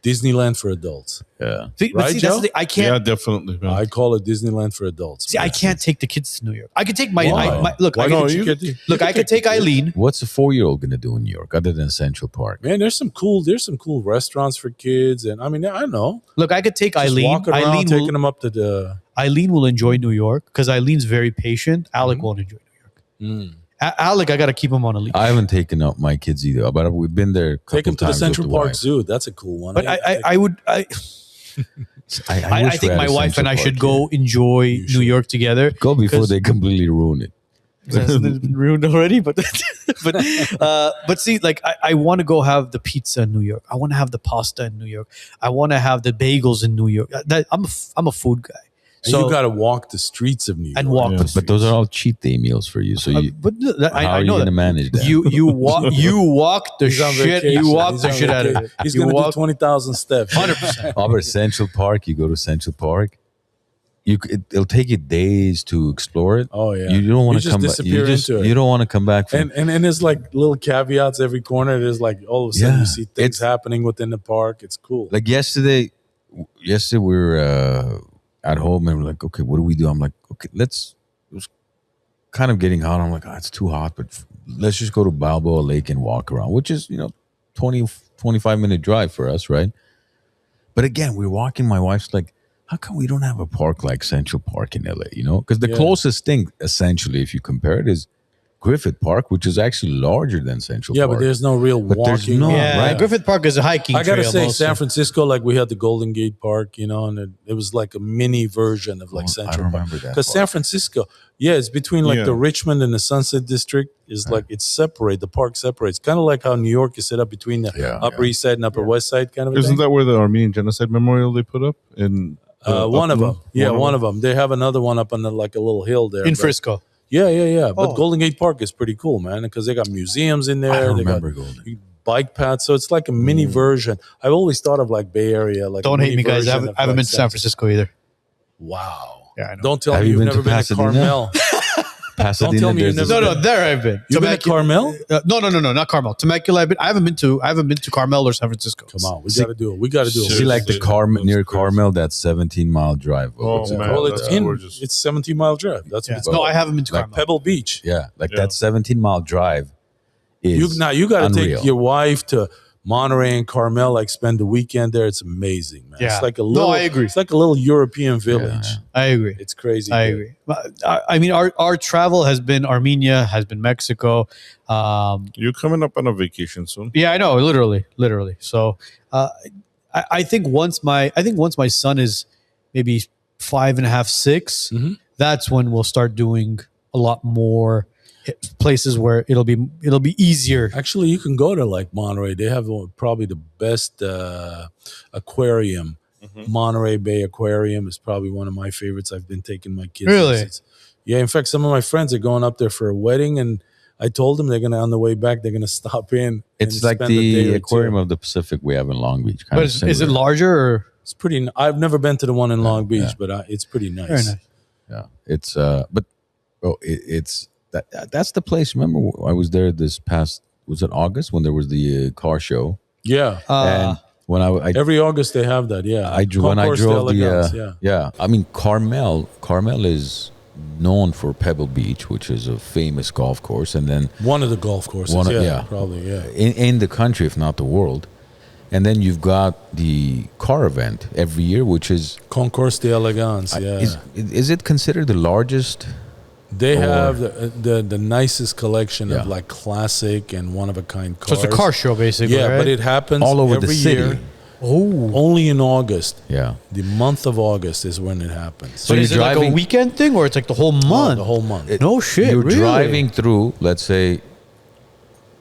Disneyland for adults. Yeah. but Right, see, that's Joe? the thing. I Yeah, can't. definitely. Man. I call it Disneyland for adults. See, I can't take the kids to New York. I could take my. Why? Look, Why I don't could, you? look. I could take Eileen. What's a 4-year-old going to do in New York other than Central Park? Man, there's some cool restaurants for kids, and I mean, I don't know. Look, I could take Just Eileen. walking around, Eileen taking will, them up to the. Eileen will enjoy New York because Eileen's very patient. Alec won't enjoy New York. Alec, I got to keep him on a leash. I haven't taken up my kids either, but we've been there a couple Take them to the times Central with the Park wife. Zoo. That's a cool one. But I would. I wish we think had my a wife and Central I should Park go enjoy You New should. York together. Go before 'Cause- they completely ruin it. It's been ruined already, but see, like I want to go have the pizza in New York. I want to have the pasta in New York. I want to have the bagels in New York. I'm a food guy. And you got to walk the streets of New York. And walk the But those are all cheat day meals for you. So you, how I are you know going to that. manage that? You walk the He's on shit. vacation. You walk He's the on shit out of vacation. it. He's You going to do walk 20,000 steps. 100%. Over Central Park, you go to Central Park. It'll take you days to explore it. Oh yeah, You don't want to just come back. disappear into it. You don't want to come back from. And there's like little caveats every corner. There's like all of a sudden Yeah, you see things it's- happening within the park. It's cool. Like yesterday we were at home and we're like, okay, what do we do? I'm like, okay, it was kind of getting hot. I'm like, it's too hot, but let's just go to Balboa Lake and walk around, which is 20, 25-minute drive for us, right? But again, we're walking. My wife's like, how come we don't have a park like Central Park in LA? Because the closest thing, essentially, if you compare it, is Griffith Park, which is actually larger than Central Park. But there's no real But there's walking. no- Yeah, right. Griffith Park is a hiking. I gotta trail say, mostly. San Francisco, like we had the Golden Gate Park, and it was like a mini version of like I Central don't Park. remember that Because San part. Francisco, it's between like Yeah. the Richmond and the Sunset District is like it's separate. The park separates, kind of like how New York is set up between the Upper East Side and Upper West Side, kind of. A Isn't thing. that where the Armenian genocide memorial they put up in? One of them? Upland? Yeah, one of them. They have another one up on like a little hill there in but- Frisco. Yeah. But Oh. Golden Gate Park is pretty cool, man, because they got museums in there. I don't they remember got Golden. bike paths, so it's like a mini version. I've always thought of like Bay Area, like Don't a hate mini me, guys. I version haven't of, like, been to San Francisco either. Wow. Yeah, I know. Don't tell Have me you you've been never to been to Pasadena? Carmel. Pasadena, Don't tell me there's you've this- never No, there I've been. You've been to Carmel? No, not Carmel. Temecula. I haven't been to Carmel or San Francisco. Come on, we got to do it. We got to do it. See, like the Seriously, Carmel that's near crazy. Carmel, that's 17-mile drive. Oh, What's it man. called? Well, it's That's in. gorgeous. It's 17-mile drive. That's what Yeah. it's No, called. I haven't been to Like Carmel. Pebble Beach. Yeah, like Yeah. that 17-mile drive is You got to unreal. take your wife to Monterey and Carmel. Like spend the weekend there. It's amazing, man. Yeah. It's like a No, little. I agree. It's like a little European village. yeah. I agree. It's crazy. I good. agree. I mean, our travel has been Armenia, has been Mexico. You're coming up on a vacation soon. Yeah, I know, literally. So, I think once my son is maybe 5.5, 6, Mhm. that's when we'll start doing a lot more places where it'll be easier. Actually, you can go to like Monterey. They have probably the best aquarium. Monterey Bay Aquarium is probably one of my favorites. I've been taking my kids. Really? Yeah. In fact, some of my friends are going up there for a wedding, and I told them they're gonna on the way back they're gonna stop in. It's and like spend a day the or two. aquarium of the Pacific we have in Long Beach. Kind But of is it similar. larger or It's pretty. I've never been to the one in Long Beach, yeah. but it's pretty nice. very nice? Yeah, it's but it's that's the place. Remember, I was there this past, was it August when there was the car show? Yeah. And when I Every August they have that. Yeah. when I Concours drove d'Elegance, yeah. I mean, Carmel is known for Pebble Beach, which is a famous golf course, and then One of the golf courses. One of- yeah, yeah. Probably. Yeah. in the country, if not the world. And then you've got the car event every year, which is Concours d'Elegance. Yeah. is it considered the largest? They Or- have the nicest collection Yeah. of like classic and one of a kind cars. So it's a car show, basically. Yeah, right? but it happens All over every the city. year. oh, Only in August. Yeah. The month of August is when it happens. So but is you're it like a driving- weekend thing or it's like the whole month? The whole month. No shit. You're really? driving through, let's say,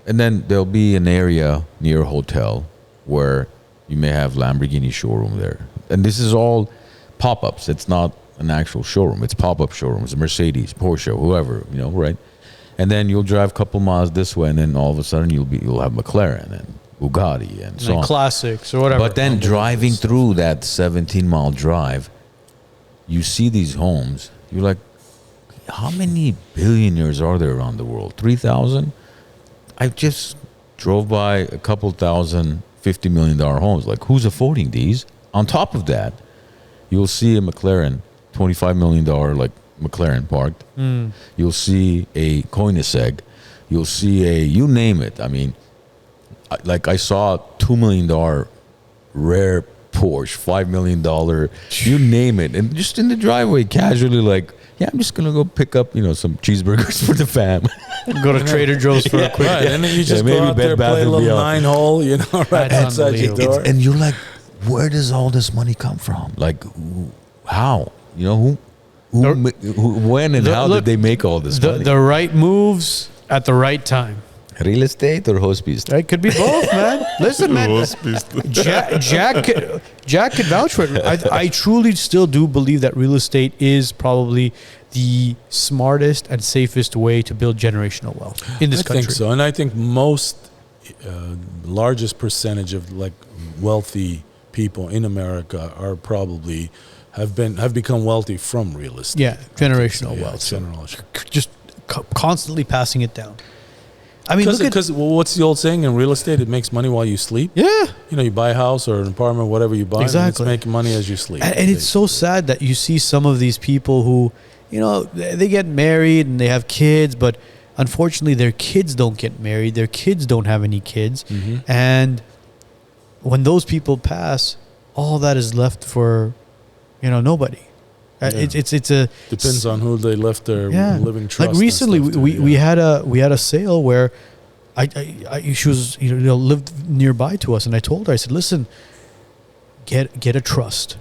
and then there'll be an area near a hotel where you may have Lamborghini showroom there. And this is all pop-ups. It's not an actual showroom. It's pop-up showrooms, Mercedes, Porsche, whoever, right? And then you'll drive a couple miles this way, and then all of a sudden you'll have McLaren and Bugatti and so Like on. classics or whatever. But then driving through that 17-mile drive, you see these homes. You're like, how many billionaires are there around the world? 3,000? I just drove by a couple thousand $50 million homes. Like, who's affording these? On top of that, you'll see a McLaren, $25 million like McLaren parked. You'll see a Koenigsegg. You'll see you name it. I mean, I saw $2 million rare Porsche, $5 million, you name it. And just in the driveway, casually like, yeah, I'm just going to go pick up, some cheeseburgers for the fam. go to Trader Joe's for a quick. Right, and then you just maybe go out Bed there, Bath play a and little Beyond. 9-hole, right That's outside your unbelievable. door. And you're like, where does all this money come from? Like, how? Who when and how Look, did they make all this money? The right moves at the right time. Real estate or hospice? It could be both, man. Listen, man. Jack could vouch for it. I truly still do believe that real estate is probably the smartest and safest way to build generational wealth in this I country. think so, and I think most largest percentage of like wealthy people in America are probably have become wealthy from real estate. Yeah, generational Yeah, wealth. So generational. just constantly passing it down. I mean, look at Because what's the old saying in real estate? It makes money while you sleep. yeah. You buy a house or an apartment, whatever you buy, and Exactly. it's making money as you sleep. And it's so sad that you see some of these people who, they get married and they have kids, but unfortunately their kids don't get married. Their kids don't have any kids. Mhm. And when those people pass, all that is left for, nobody. Yeah. It's a Depends on who they left their living trust. Like and recently, stuff to, we had a sale where she was lived nearby to us, and I told her, I said, listen, get a trust,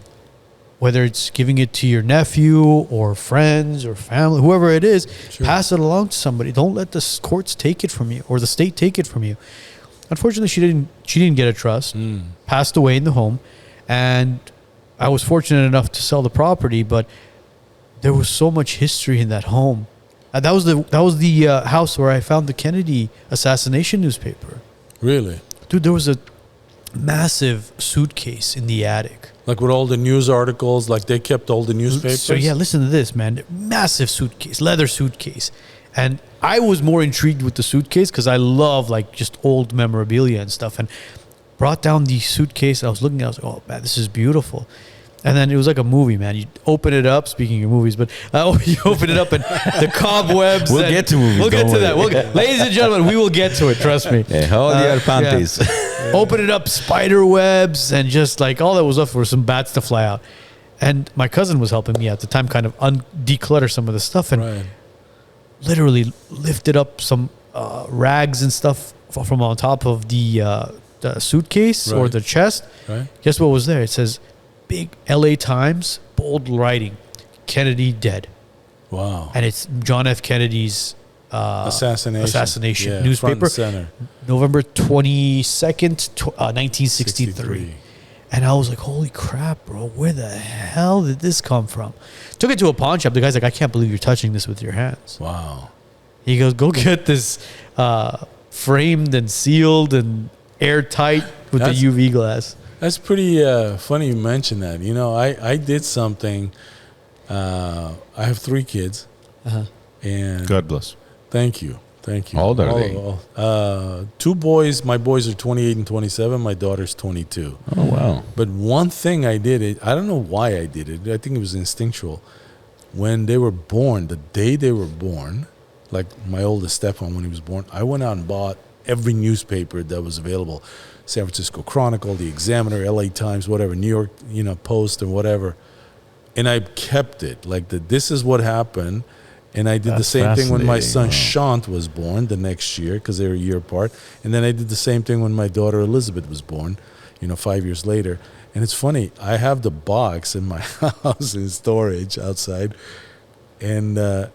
whether it's giving it to your nephew or friends or family, whoever it is, Sure. pass it along to somebody. Don't let the courts take it from you or the state take it from you. Unfortunately, she didn't get a trust. Passed away in the home, and I was fortunate enough to sell the property, but there was so much history in that home. That was the house where I found the Kennedy assassination newspaper. Really? Dude, there was a massive suitcase in the attic Like with all the news articles, like they kept all the newspapers. So yeah, listen to this, man. Massive suitcase, leather suitcase. And I was more intrigued with the suitcase because I love like just old memorabilia and stuff. And brought down the suitcase. I was looking at it, I was like, oh man, this is beautiful. And then it was like a movie, man. You open it up, speaking of movies, but you open it up and the cobwebs. We'll get to movies. We'll get to that. Ladies and gentlemen, we will get to it. Trust me. Hey, how are your panties? Yeah. Open it up, spider webs, and just like all that was left were some bats to fly out. And my cousin was helping me at the time kind of declutter some of the stuff and literally lifted up some rags and stuff from on top of the suitcase or the chest. Right. Guess what was there? It says, big LA Times, bold writing, Kennedy dead. Wow. And it's John F. Kennedy's assassination newspaper. November 22nd, 1963. And I was like, holy crap, bro, where the hell did this come from? Took it to a pawn shop. The guy's like, I can't believe you're touching this with your hands. Wow. He goes, go get this framed and sealed and airtight with the UV glass. That's pretty funny you mention that. You know, I did something. I have 3 kids. And God bless. Thank you. How old are they? 2 boys. My boys are 28 and 27. My daughter's 22. Oh, wow. But one thing I did, I don't know why I did it. I think it was instinctual. When they were born, the day they were born, like my oldest Stefan, when he was born, I went out and bought every newspaper that was available. San Francisco Chronicle, the Examiner, LA Times, whatever, New York, Post and whatever. And I kept it. Like, this is what happened. And I did the same thing when my son Shant was born the next year because they were a year apart. And then I did the same thing when my daughter Elizabeth was born, 5 years later. And it's funny, I have the box in my house in storage outside. And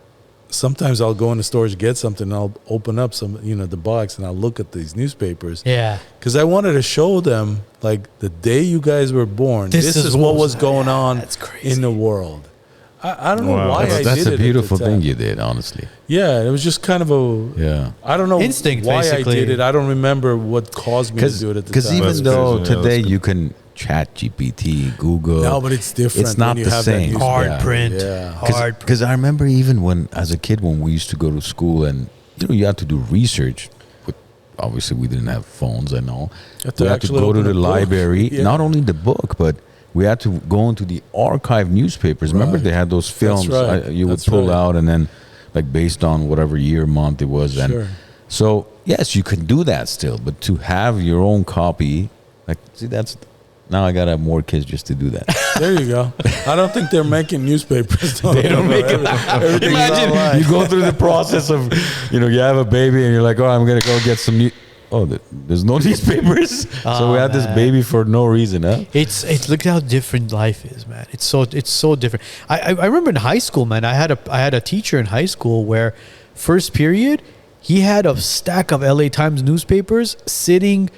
sometimes I'll go in the storage, get something, and I'll open up the box, and I'll look at these newspapers. Yeah. Because I wanted to show them, like, the day you guys were born, this is what was going on in the world. I don't know why I did it. That's a beautiful thing you did, honestly. Yeah, it was just kind of I don't know instinct, why basically. I did it. I don't remember what caused me to do it at the time. Because even though today you can chat GPT, Google. No, but it's different. It's not the same. Hard print. Yeah. Hard print. Because I remember even as a kid when we used to go to school and you had to do research. Obviously, we didn't have phones and all. We had to go to the library. Not only the book, but we had to go into the archive newspapers. Remember, they had those films you would pull out, and then, like, based on whatever year, month it was. And so, yes, you can do that still, but to have your own copy, like, see, that's now I gotta have more kids just to do that. There you go. I don't think they're making newspapers. They don't make it. Imagine you go through the process of, you have a baby and you're like, oh, I'm gonna go get some new. Oh, there's no newspapers. So we had this baby for no reason, huh? It's look at how different life is, man. It's so different. I remember in high school, man. I had a teacher in high school where first period he had a stack of LA Times newspapers sitting.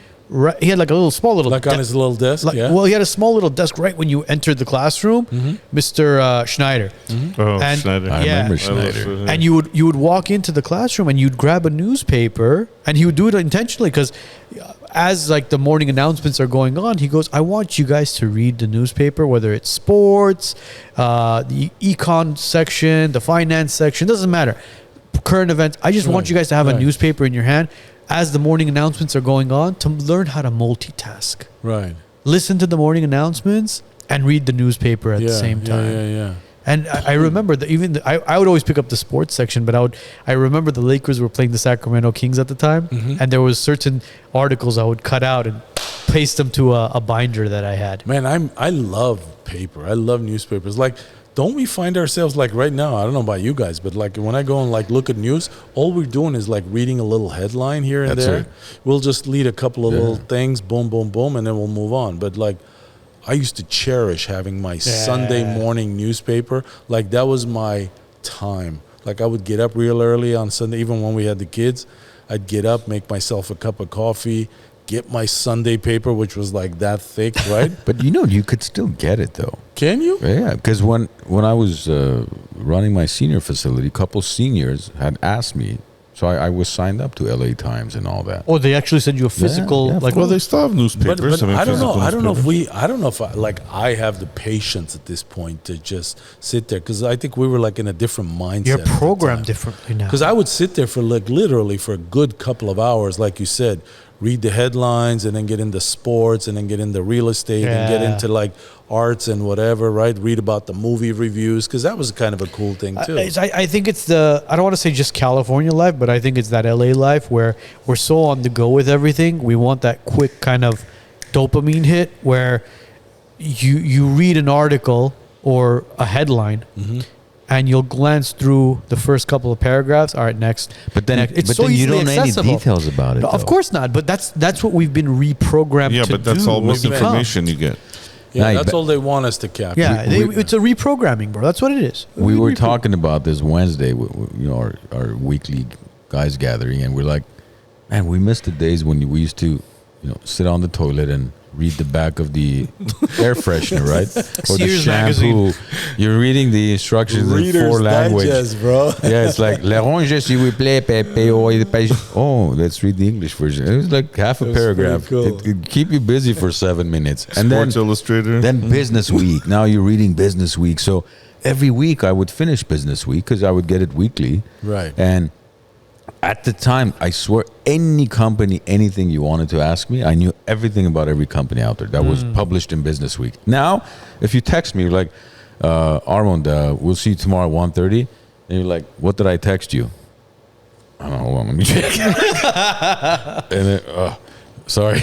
He had like a small little on his little desk. Well, he had a small little desk right when you entered the classroom, Mr. Schneider. Oh, Schneider! I remember Schneider. And you would walk into the classroom and you'd grab a newspaper, and he would do it intentionally because as like the morning announcements are going on, he goes, "I want you guys to read the newspaper, whether it's sports, the econ section, the finance section, doesn't matter, current events. I just want you guys to have a newspaper in your hand." As the morning announcements are going on, to learn how to multitask. Right. Listen to the morning announcements and read the newspaper at the same time. Yeah. And I remember that I would always pick up the sports section, but I remember the Lakers were playing the Sacramento Kings at the time, and there was certain articles I would cut out and paste them to a binder that I had. Man, I love paper. I love newspapers. Like, don't we find ourselves like right now? I don't know about you guys, but like when I go and like look at news, all we're doing is like reading a little headline here and there. We'll just lead a couple of little things, boom, boom, boom, and then we'll move on. But like, I used to cherish having my Sunday morning newspaper. Like, that was my time. Like, I would get up real early on Sunday, even when we had the kids. I'd get up, make myself a cup of coffee, get my Sunday paper, which was like that thick, right? But you could still get it though. Can you? Yeah, because when I was running my senior facility, a couple seniors had asked me, So I was signed up to LA Times and all that. Oh, they actually send you a physical, yeah, like, Well, they still have newspapers. But I don't know. physical I don't know if newspapers. I don't know if I have the patience at this point to just sit there, because I think we were like in a different mindset. you're programmed differently now. Because I would sit there for like literally for a good couple of hours, like you said, read the headlines and then get into sports and then get into real estate and get Yeah. into like arts and whatever, right? Read about the movie reviews, because that was kind of a cool thing too. I think it's I don't want to say just California life, but I think it's that LA life where we're so on the go with everything. We want that quick kind of dopamine hit where you read an article or a headline and you'll glance through the first couple of paragraphs. All right, next. But then, next. It's but so then you easily don't know any accessible. details about it. No, of though. course not, but that's what we've been reprogrammed Yeah, to but that's do. all We've become. misinformation you get. Yeah, Nice, that's but- all they want us to capture. Yeah, it's a reprogramming, bro. That's what it is. We were talking about this Wednesday, you know, our weekly guys gathering, and we're like, man, we miss the days when we used to, you know, sit on the toilet and read the back of the air freshener, right? Or the Sears shampoo. magazine. You're reading the instructions in Reader's 4 languages. Digest, bro. Yeah, it's like l'orange s'il vous plaît, oh, let's read the English version. It was like half a That's paragraph. pretty cool. It could keep you busy for 7 minutes, and then Sports Illustrator. then Business Week. Now you're reading Business Week. So every week I would finish Business Week because I would get it weekly. Right. And at the time, I swear, any company, anything you wanted to ask me, I knew everything about every company out there that was published in Business Week. Now, if you text me, you're like, Armand, we'll see you tomorrow at 1:30. And you're like, what did I text you? I don't know. Hold on, let me check. And then, sorry.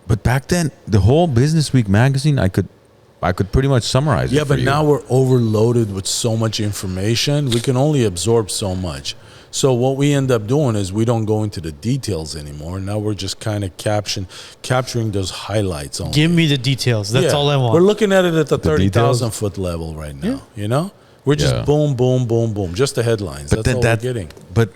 But back then, the whole Business Week magazine, I could pretty much summarize it. Yeah, for but you. now we're overloaded with so much information. We can only absorb so much. So what we end up doing is we don't go into the details anymore. Now we're just kind of capturing those highlights only. Give me the details. That's Yeah. all I want. We're looking at it at the details? 30,000 foot level right now. You know, we're just Yeah. boom, boom, boom, boom, just the headlines. But That's all we're getting. But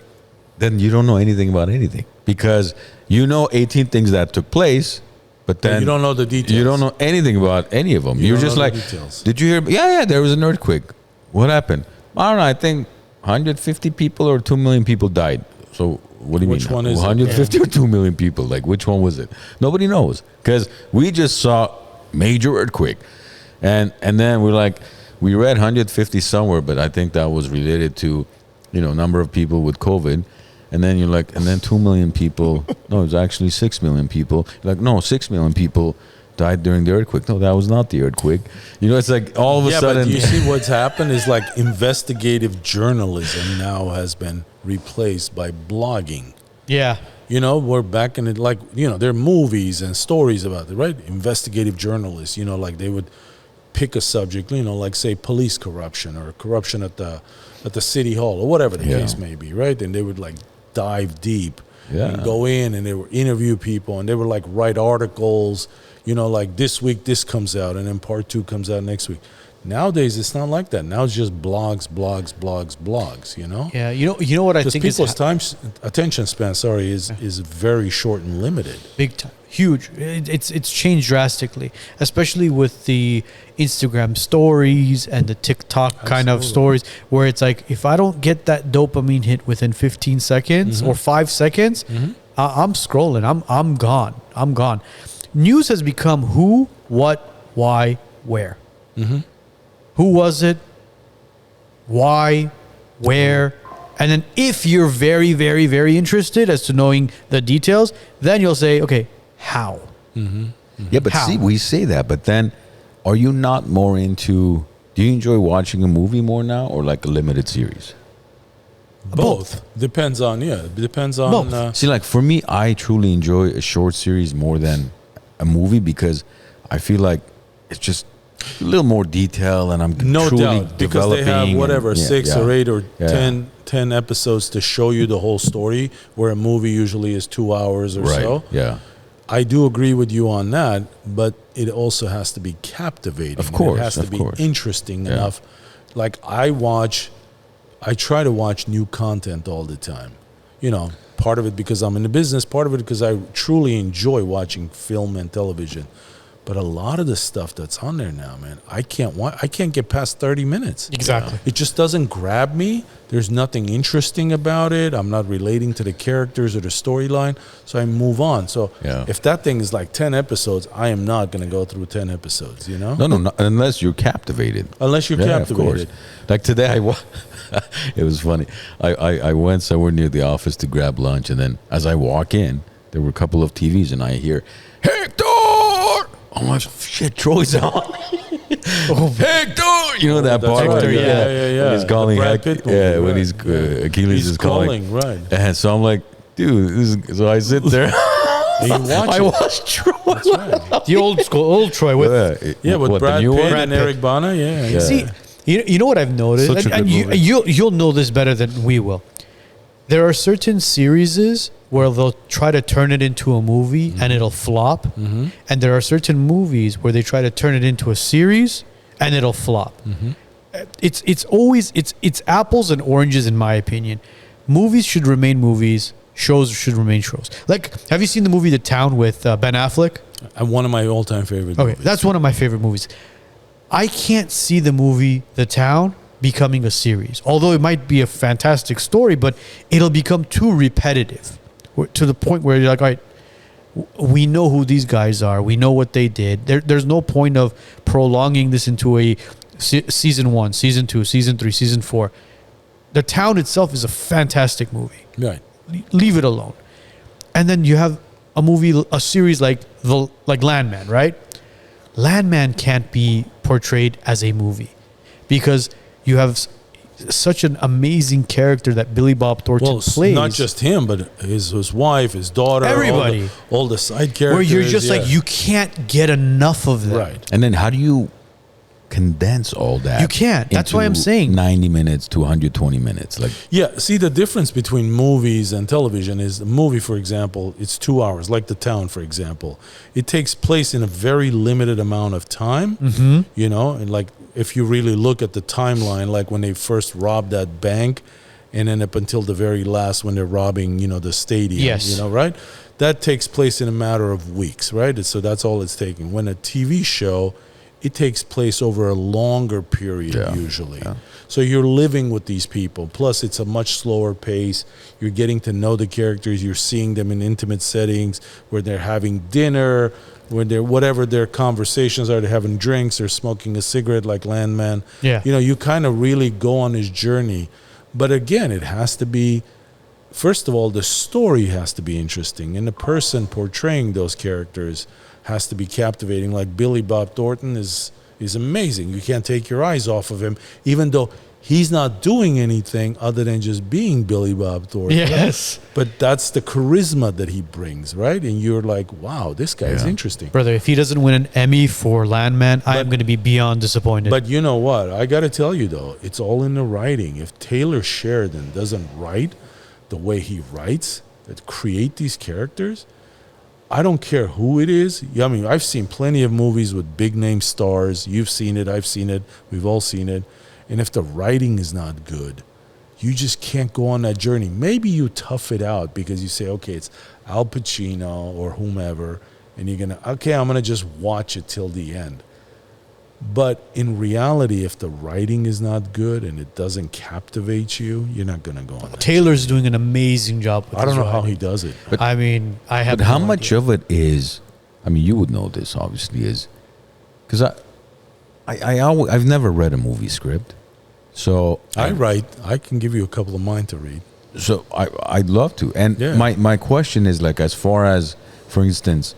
then you don't know anything about anything because you know 18 things that took place, but then you don't know the details. You don't know anything about any of them. You You're don't just know the like, details. did you hear? Yeah, there was an earthquake. What happened? I don't know. I think 150 people or 2 million people died. So what do you Which mean? one is it? 150 or 2 million people? Like which one was it? Nobody knows because we just saw major earthquake, and then we're like, we read 150 somewhere, but I think that was related to, you know, number of people with COVID. And then you're like, and then 2 million people. No, it was actually 6 million people. You're like, no, 6 million people died during the earthquake. No, that was not the earthquake. You know, it's like all of a Yeah, sudden. but you see what's happened is like investigative journalism now has been replaced by blogging. yeah. You know, we're back in it, like, you know, there are movies and stories about it, right? Investigative journalists, you know, like they would pick a subject, you know, like say police corruption or corruption at the city hall or whatever the Yeah. case may be, right? And they would like dive deep Yeah. and go in and they would interview people and they would like write articles, you know, like this week this comes out and then part 2 comes out next week. Nowadays it's not like that. Now it's just blogs, you know? Yeah. You know what I Because think is people's attention span, is very short and limited. big time, huge. It's changed drastically, especially with the Instagram stories and the TikTok kind of Absolutely. stories, where it's like if I don't get that dopamine hit within 15 seconds or 5 seconds, I'm scrolling. I'm gone. I'm gone. News has become who, what, why, where. Who was it? Why? Where? And then if you're very, very, very interested as to knowing the details, then you'll say, okay, how? Yeah, but How? see, we say that, but then are you not more into, do you enjoy watching a movie more now or like a limited series? Both. Depends on, it depends on. Both. See, like for me, I truly enjoy a short series more than a movie because I feel like it's just a little more detail and I'm No truly doubt, because they have developing whatever, and- 6 or 8 or Yeah. 10 episodes to show you the whole story, where a movie usually is 2 hours or Right, so. yeah. I do agree with you on that, but it also has to be captivating. Of course, It has to of be course. interesting Yeah. enough. Like I try to watch new content all the time. You know, part of it because I'm in the business, part of it because I truly enjoy watching film and television. But a lot of the stuff that's on there now, man, I can't get past 30 minutes. Exactly. It just doesn't grab me. There's nothing interesting about it. I'm not relating to the characters or the storyline, so I move on. So if that thing is like 10 episodes, I am not going to go through 10 episodes, you know? No, unless you're captivated. Unless you're captivated. Of course. Like today, it was funny. I went somewhere near the office to grab lunch, and then as I walk in, there were a couple of TVs, and I hear, Hector! Oh my shit, Troy's on. Hector! You know that part? Right. When he's calling Hector. when he's Achilles is calling. Right. And so I'm like, dude, so I sit there. I watch Troy. That's right. The old Troy with with Brad Pitt and Eric Bana. Yeah. See, you know what I've noticed, and you'll know this better than we will. There are certain series where they'll try to turn it into a movie and it'll flop, and there are certain movies where they try to turn it into a series and it'll flop. It's always apples and oranges in my opinion. Movies should remain movies. Shows should remain shows. Like, have you seen the movie The Town with Ben Affleck? One of my all-time favorite movies. Okay, that's one of my favorite movies. I can't see the movie The Town becoming a series. Although it might be a fantastic story, but it'll become too repetitive to the point where you're like, all right, we know who these guys are. We know what they did. There's no point of prolonging this into a season 1, season 2, season 3, season 4. The Town itself is a fantastic movie. Right. Leave it alone. And then you have a series like Landman, right? Landman can't be portrayed as a movie because you have such an amazing character that Billy Bob Thornton plays. Not just him, but his wife, his daughter, everybody, all the side characters. Where you're just like, you can't get enough of them. Right. And then how do you condense all that? You can't. That's why I'm saying 90 minutes to 120 minutes. Like, see, the difference between movies and television is the movie, for example, it's 2 hours, like The Town, for example. It takes place in a very limited amount of time, you know, and like if you really look at the timeline, like when they first robbed that bank and then up until the very last when they're robbing, you know, the stadium, you know, right? That takes place in a matter of weeks, right? So that's all it's taking. When a TV show, it takes place over a longer period usually. Yeah. So you're living with these people. Plus, it's a much slower pace. You're getting to know the characters. You're seeing them in intimate settings where they're having dinner, where they're whatever their conversations are. They're having drinks or smoking a cigarette like Landman. Yeah. You know, you kind of really go on his journey. But again, it has to be, first of all, the story has to be interesting. And the person portraying those characters has to be captivating. Like Billy Bob Thornton is amazing. You can't take your eyes off of him, even though he's not doing anything other than just being Billy Bob Thornton. Yes. But that's the charisma that he brings, right? And you're like, wow, this guy is interesting. Brother, if he doesn't win an Emmy for Landman, I'm going to be beyond disappointed. But you know what? I got to tell you, though, it's all in the writing. If Taylor Sheridan doesn't write the way he writes, that create these characters, I don't care who it is. I mean, I've seen plenty of movies with big name stars. You've seen it. I've seen it. We've all seen it. And if the writing is not good, you just can't go on that journey. Maybe you tough it out because you say, okay, it's Al Pacino or whomever, and you're going to, okay, I'm going to just watch it till the end. But in reality, if the writing is not good and it doesn't captivate you, you're not going to go on that. Taylor's doing an amazing job with I don't know writing. how he does it. But I mean, I have. But how much of it is? I mean, you would know this obviously is because I've never read a movie script, so I can give you a couple of mine to read. So I'd love to. And my question is like, as far as, for instance,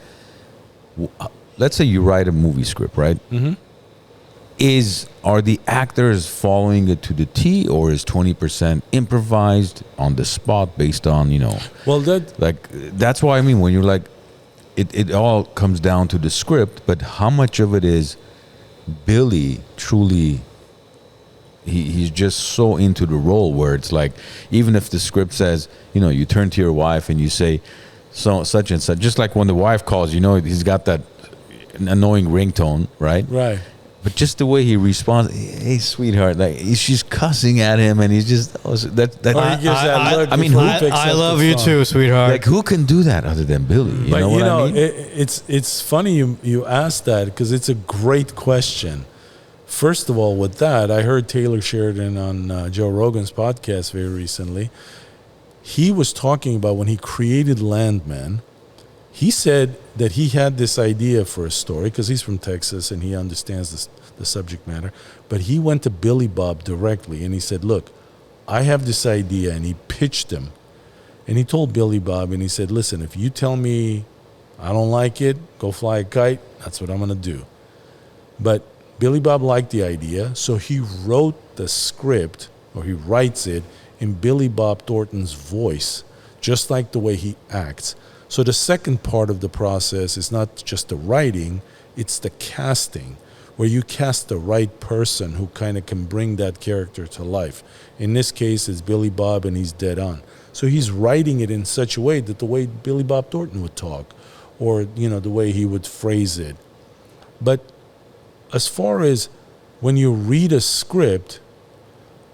let's say you write a movie script, right? Mm-hmm. Are the actors following it to the T, or is 20% improvised on the spot based on, you know? Well, that's why I mean, when you're like, it all comes down to the script, but how much of it is Billy truly? He's just so into the role where it's like, even if the script says, you know, you turn to your wife and you say, so such and such, just like when the wife calls, you know, he's got that annoying ringtone, right? Right. But just the way he responds, hey, sweetheart, like she's cussing at him, and he's just Or he gives that look I mean, before he picks I up the love you phone. too, sweetheart. like who can do that other than Billy? You But know what I mean? it's funny you asked that because it's a great question. First of all, with that, I heard Taylor Sheridan on Joe Rogan's podcast very recently. He was talking about when he created Landman. He said that he had this idea for a story because he's from Texas and he understands the subject matter. But he went to Billy Bob directly and he said, look, I have this idea. And he pitched him. And he told Billy Bob and he said, listen, if you tell me I don't like it, go fly a kite, that's what I'm going to do. But Billy Bob liked the idea, so he wrote the script, or he writes it, in Billy Bob Thornton's voice, just like the way he acts. So the second part of the process is not just the writing, it's the casting, where you cast the right person who kind of can bring that character to life. In this case, it's Billy Bob, and he's dead on. So he's writing it in such a way that the way Billy Bob Thornton would talk, or, the way he would phrase it. But as far as when you read a script,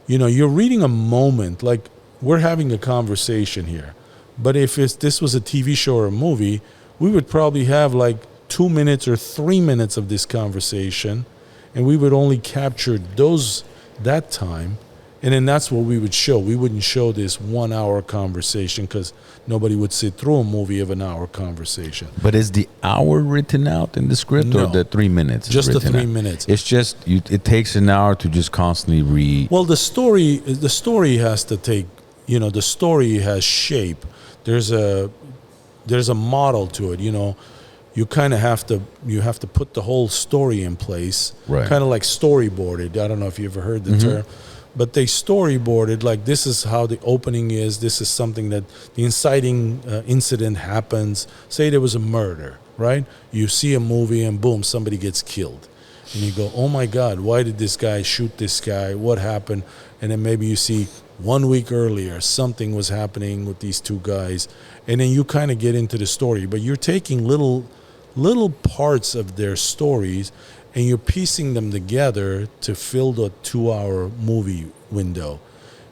you're reading a moment, like we're having a conversation here. But if this was a TV show or a movie, we would probably have like 2 minutes or 3 minutes of this conversation, and we would only capture that time, and then that's what we would show. We wouldn't show this 1 hour conversation because nobody would sit through a movie of an hour conversation. But is the hour written out in the script or the 3 minutes? Just the written 3 out? minutes. It's just it takes an hour to just constantly read. Well, the story has to take, the story has shape. There's a model to it, You kind of have to put the whole story in place, Right. Kind of like storyboarded. I don't know if you ever heard the term, but they storyboarded like this is how the opening is. This is something that the inciting incident happens. Say there was a murder, right? You see a movie and boom, somebody gets killed, and you go, oh my God, why did this guy shoot this guy? What happened? And then maybe you see 1 week earlier something was happening with these two guys, and then you kind of get into the story. But you're taking little parts of their stories and you're piecing them together to fill the 2 hour movie window,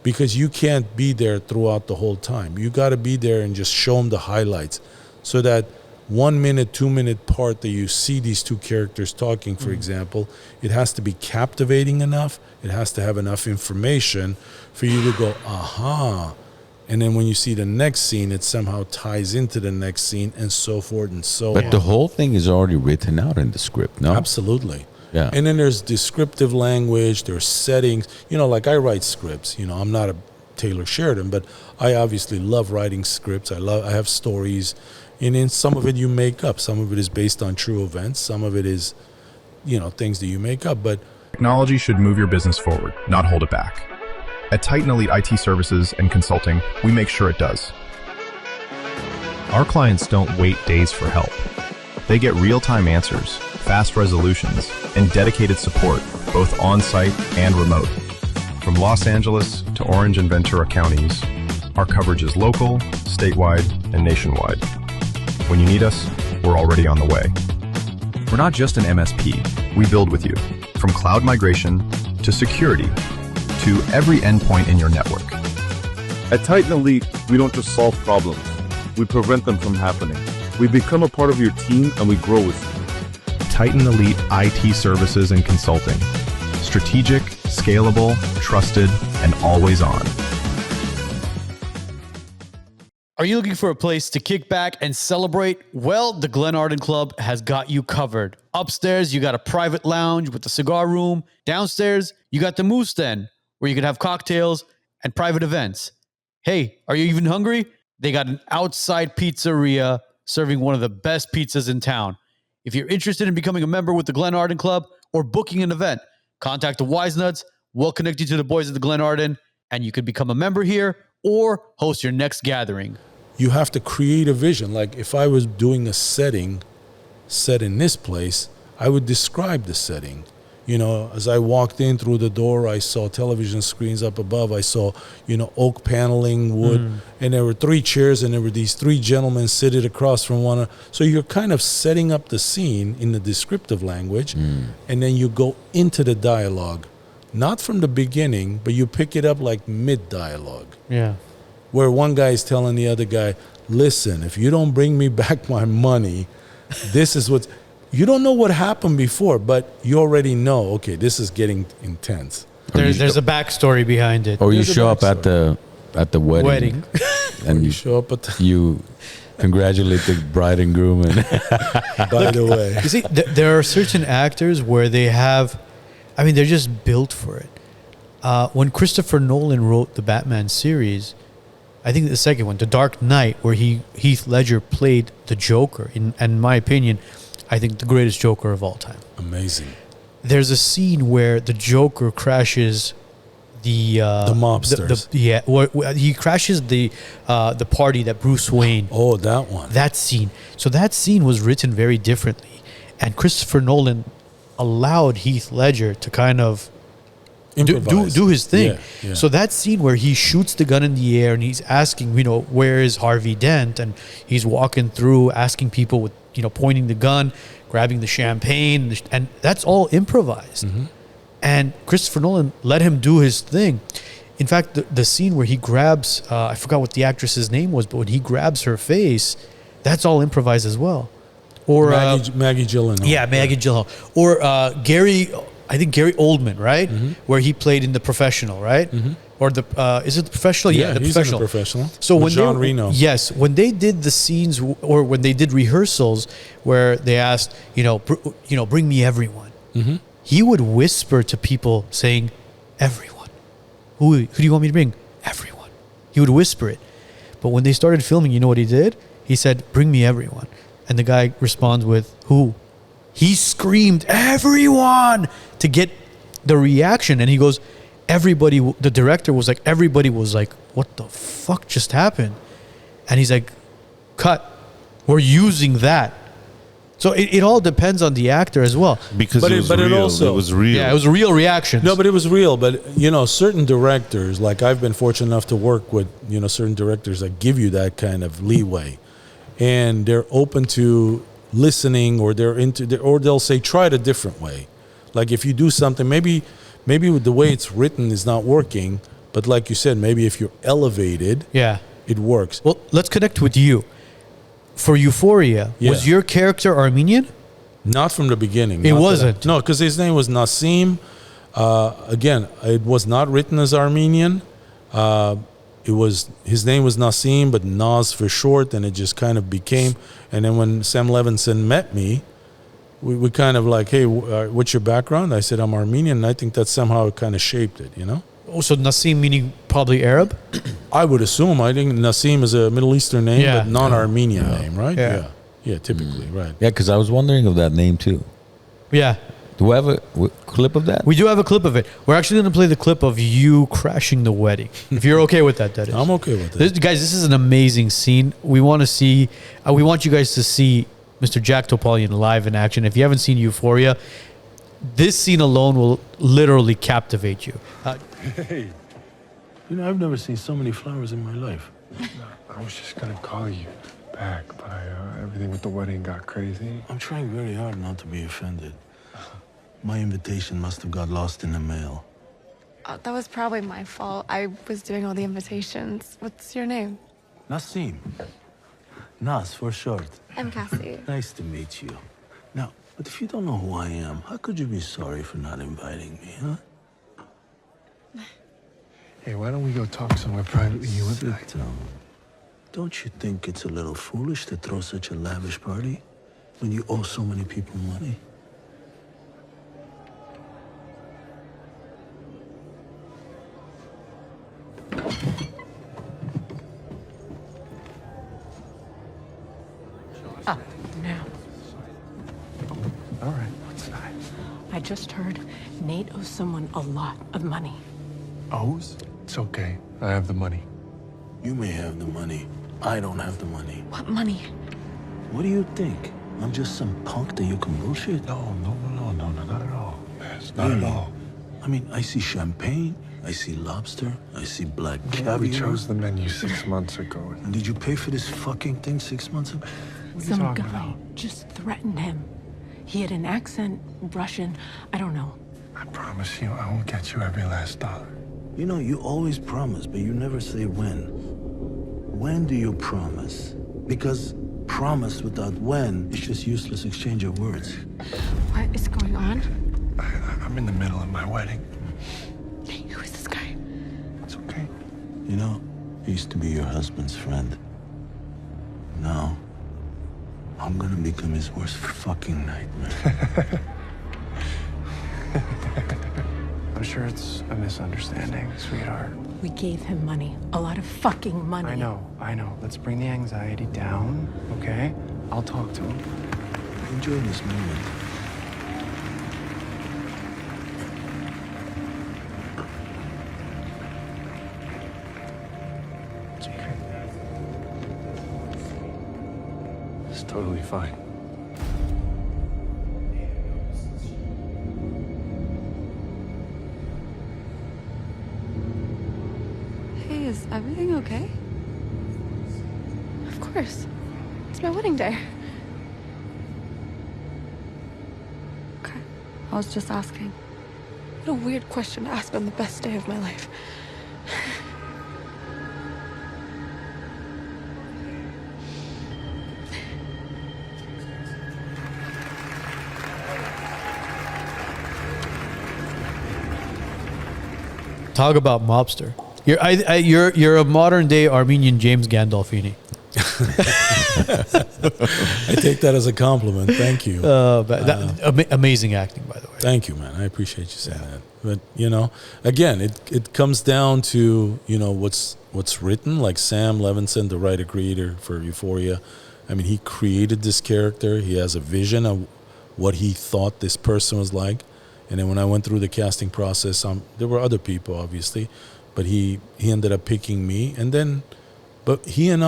because you can't be there throughout the whole time. You got to be there and just show them the highlights, so that 1 minute, 2 minute part that you see these two characters talking, for example, it has to be captivating enough. It has to have enough information for you to go, aha. And then when you see the next scene, it somehow ties into the next scene, and so forth and so on. But the whole thing is already written out in the script, no? Absolutely. Yeah. And then there's descriptive language, there's settings. Like I write scripts. I'm not a Taylor Sheridan, but I obviously love writing scripts. I have stories. And in some of it you make up. Some of it is based on true events. Some of it is, things that you make up. But technology should move your business forward, not hold it back. At Titan Elite IT Services and Consulting, we make sure it does. Our clients don't wait days for help. They get real-time answers, fast resolutions, and dedicated support, both on-site and remote. From Los Angeles to Orange and Ventura counties, our coverage is local, statewide, and nationwide. When you need us, we're already on the way. We're not just an MSP. We build with you, from cloud migration to security, to every endpoint in your network. At Titan Elite, we don't just solve problems, we prevent them from happening. We become a part of your team and we grow with you. Titan Elite IT Services and Consulting. Strategic, scalable, trusted, and always on. Are you looking for a place to kick back and celebrate? Well, the Glen Arden Club has got you covered. Upstairs, you got a private lounge with a cigar room. Downstairs, you got the Moose Den, where you can have cocktails and private events. Hey, are you even hungry? They got an outside pizzeria serving one of the best pizzas in town. If you're interested in becoming a member with the Glen Arden Club or booking an event, contact the WiseNuts. We'll connect you to the boys at the Glen Arden, and you could become a member here or host your next gathering. You have to create a vision. Like if I was doing a setting set in this place, I would describe the setting. You know, as I walked in through the door, I saw television screens up above. I saw, you know, oak paneling, wood, and there were 3 chairs, and there were these 3 gentlemen seated across from one another. So you're kind of setting up the scene in the descriptive language, and then you go into the dialogue, not from the beginning, but you pick it up like mid-dialogue. Yeah. Where one guy is telling the other guy, listen, if you don't bring me back my money, this is what's... You don't know what happened before, but you already know, okay, this is getting intense. There's a backstory behind it. Or you There's a show up at the wedding. And you show up at the... You congratulate the bride and groom. And By the way. You see, there are certain actors where they have, I mean, they're just built for it. When Christopher Nolan wrote the Batman series, I think the second one, The Dark Knight, where Heath Ledger played the Joker, in my opinion, I think the greatest Joker of all time. Amazing. There's a scene where the Joker crashes the mobsters. He crashes the party that Bruce Wayne. Oh, that one. That scene. So that scene was written very differently, and Christopher Nolan allowed Heath Ledger to kind of do his thing. Yeah, yeah. So that scene where he shoots the gun in the air and he's asking, you know, where is Harvey Dent? And he's walking through asking people with, you know, pointing the gun, grabbing the champagne, and that's all improvised. And Christopher Nolan let him do his thing. In fact, the scene where he grabs, I forgot what the actress's name was, but when he grabs her face, that's all improvised as well. Or Maggie Gyllenhaal. Yeah, Maggie Gyllenhaal. Or Gary Oldman, right? Where he played in The Professional, right? Or is it The Professional? Yeah, The he's Professional. in The Professional. So when John Reno. Yes, when they did the scenes or when they did rehearsals where they asked, bring me everyone. He would whisper to people saying, everyone. Who do you want me to bring? Everyone. He would whisper it. But when they started filming, you know what he did? He said, bring me everyone. And the guy responds with, who? He screamed, everyone, to get the reaction. And he goes, everybody, the director was like, everybody was like, what the fuck just happened? And he's like, cut. We're using that. So it all depends on the actor as well. Because But it it- was but it real. also- it was real. Yeah, it was a real reaction. No, but it was real. But, you know, certain directors, like I've been fortunate enough to work with, you know, certain directors that give you that kind of leeway. And they're open to listening, or or they'll say, try it a different way. Like if you do something, maybe with the way it's written is not working, but like you said, maybe if you're elevated, Yeah. it works. Well, let's connect with you. For Euphoria, was Yeah. your character Armenian? Not from the beginning. It Not that wasn't? No, because his name was Nassim. Again, it was not written as Armenian. His name was Nassim, but Nas for short, and it just kind of became. And then when Sam Levinson met me, we kind of like, hey, what's your background? I said, I'm Armenian, and I think that somehow kind of shaped it, you know? Oh, so Nassim meaning probably Arab? I would assume. I think Nassim is a Middle Eastern name, Yeah. but non-Armenian name, right? Yeah. Yeah, typically, right. yeah, because I was wondering of that name too. Yeah. Do I have a clip of that? We do have a clip of it. We're actually going to play the clip of you crashing the wedding. If you're okay with that, that is. I'm okay with it. Guys, this is an amazing scene. We want to see, we want you guys to see Mr. Jack Topalian live in action. If you haven't seen Euphoria, this scene alone will literally captivate you. Hey, you know, I've never seen so many flowers in my life. I was just gonna call you back, but everything with the wedding got crazy. I'm trying very hard not to be offended. My invitation must have got lost in the mail. That was probably my fault. I was doing all the invitations. What's your name? Nassim. Nas for short. I'm Cassie. Nice to meet you. Now, but if you don't know who I am, how could you be sorry for not inviting me, huh? Hey, why don't we go talk somewhere privately, you and I? Don't you think it's a little foolish to throw such a lavish party when you owe so many people money? Up now. All right, what's that? I just heard Nate owes someone a lot of money. Owes? It's okay. I have the money. You may have the money. I don't have the money. What money? What do you think? I'm just some punk that you can bullshit? No, not at all. Yes. promise. Not at all. I mean, I see champagne, I see lobster, I see black Yeah, we caviar. chose the menu 6 months ago. And did you pay for this fucking thing 6 months ago? What are you Some talking guy about? just threatened him. He had an accent, Russian, I don't know. I promise you, I will get you every last dollar. You know, you always promise, but you never say when. When do you promise? Because promise without when is just useless exchange of words. What is going on? I'm in the middle of my wedding. Hey, who is this guy? It's okay. You know, I used to be your husband's friend. Now, I'm gonna become his worst fucking nightmare. I'm sure it's a misunderstanding, sweetheart. We gave him money. A lot of fucking money. I know. Let's bring the anxiety down, okay? I'll talk to him. Enjoy this moment. It's okay. It's totally fine. Hey, is everything okay? Of course. It's my wedding day. Okay. I was just asking. What a weird question to ask on the best day of my life. Talk about mobster. You're a modern day Armenian James Gandolfini. I take that as a compliment. Thank you. Amazing acting, by the way. Thank you, man. I appreciate you saying that. But you know, again, it comes down to what's written. Like Sam Levinson, the writer creator for Euphoria. I mean, he created this character. He has a vision of what he thought this person was like. And then when I went through the casting process, there were other people, obviously, but he ended up picking me. And then, but he and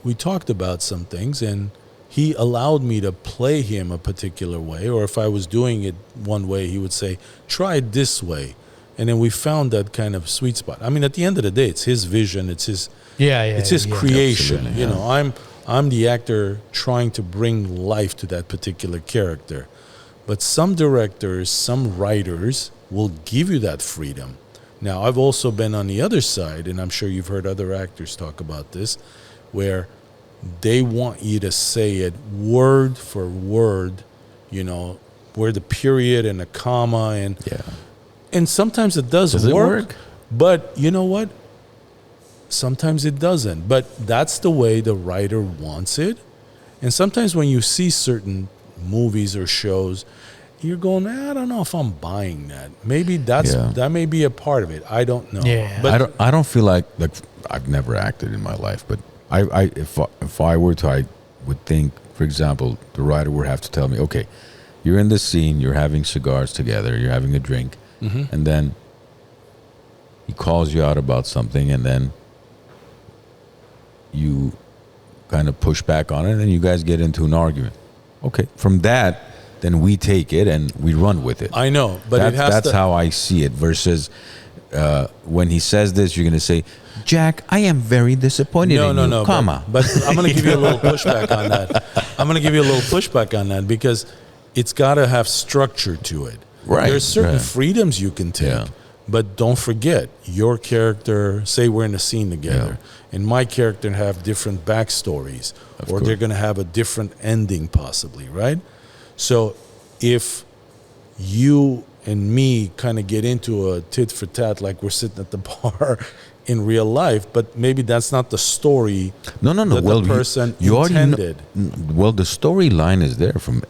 we talked about some things, and he allowed me to play him a particular way. Or if I was doing it one way, he would say, try it this way. And then we found that kind of sweet spot. I mean, at the end of the day, it's his vision. It's his creation. You know, I'm the actor trying to bring life to that particular character. But some directors, some writers will give you that freedom. Now, I've also been on the other side, and I'm sure you've heard other actors talk about this, where they want you to say it word for word, you know, where the period and the comma and sometimes it does work. But you know what? Sometimes it doesn't. But that's the way the writer wants it. And sometimes when you see certain movies or shows, you're going, I don't know if I'm buying that. Maybe that may be a part of it. I don't know. Yeah. But I don't feel like I've never acted in my life, but if I were to, I would think, for example, the writer would have to tell me, okay, you're in this scene, you're having cigars together, you're having a drink, and then he calls you out about something, and then you kind of push back on it, and you guys get into an argument. Okay, from that, then we take it and we run with it. I know, but that's how I see it. Versus when he says this, you're going to say, Jack, I am very disappointed in you, comma. But I'm going to give you a little pushback on that. Because it's got to have structure to it. Right. There's certain freedoms you can take. But don't forget, your character, say we're in a scene together, and my character have different backstories, or they're going to have a different ending possibly, right? So if you and me kind of get into a tit for tat, like we're sitting at the bar in real life, but maybe that's not the story that the person intended. Well, the storyline is there from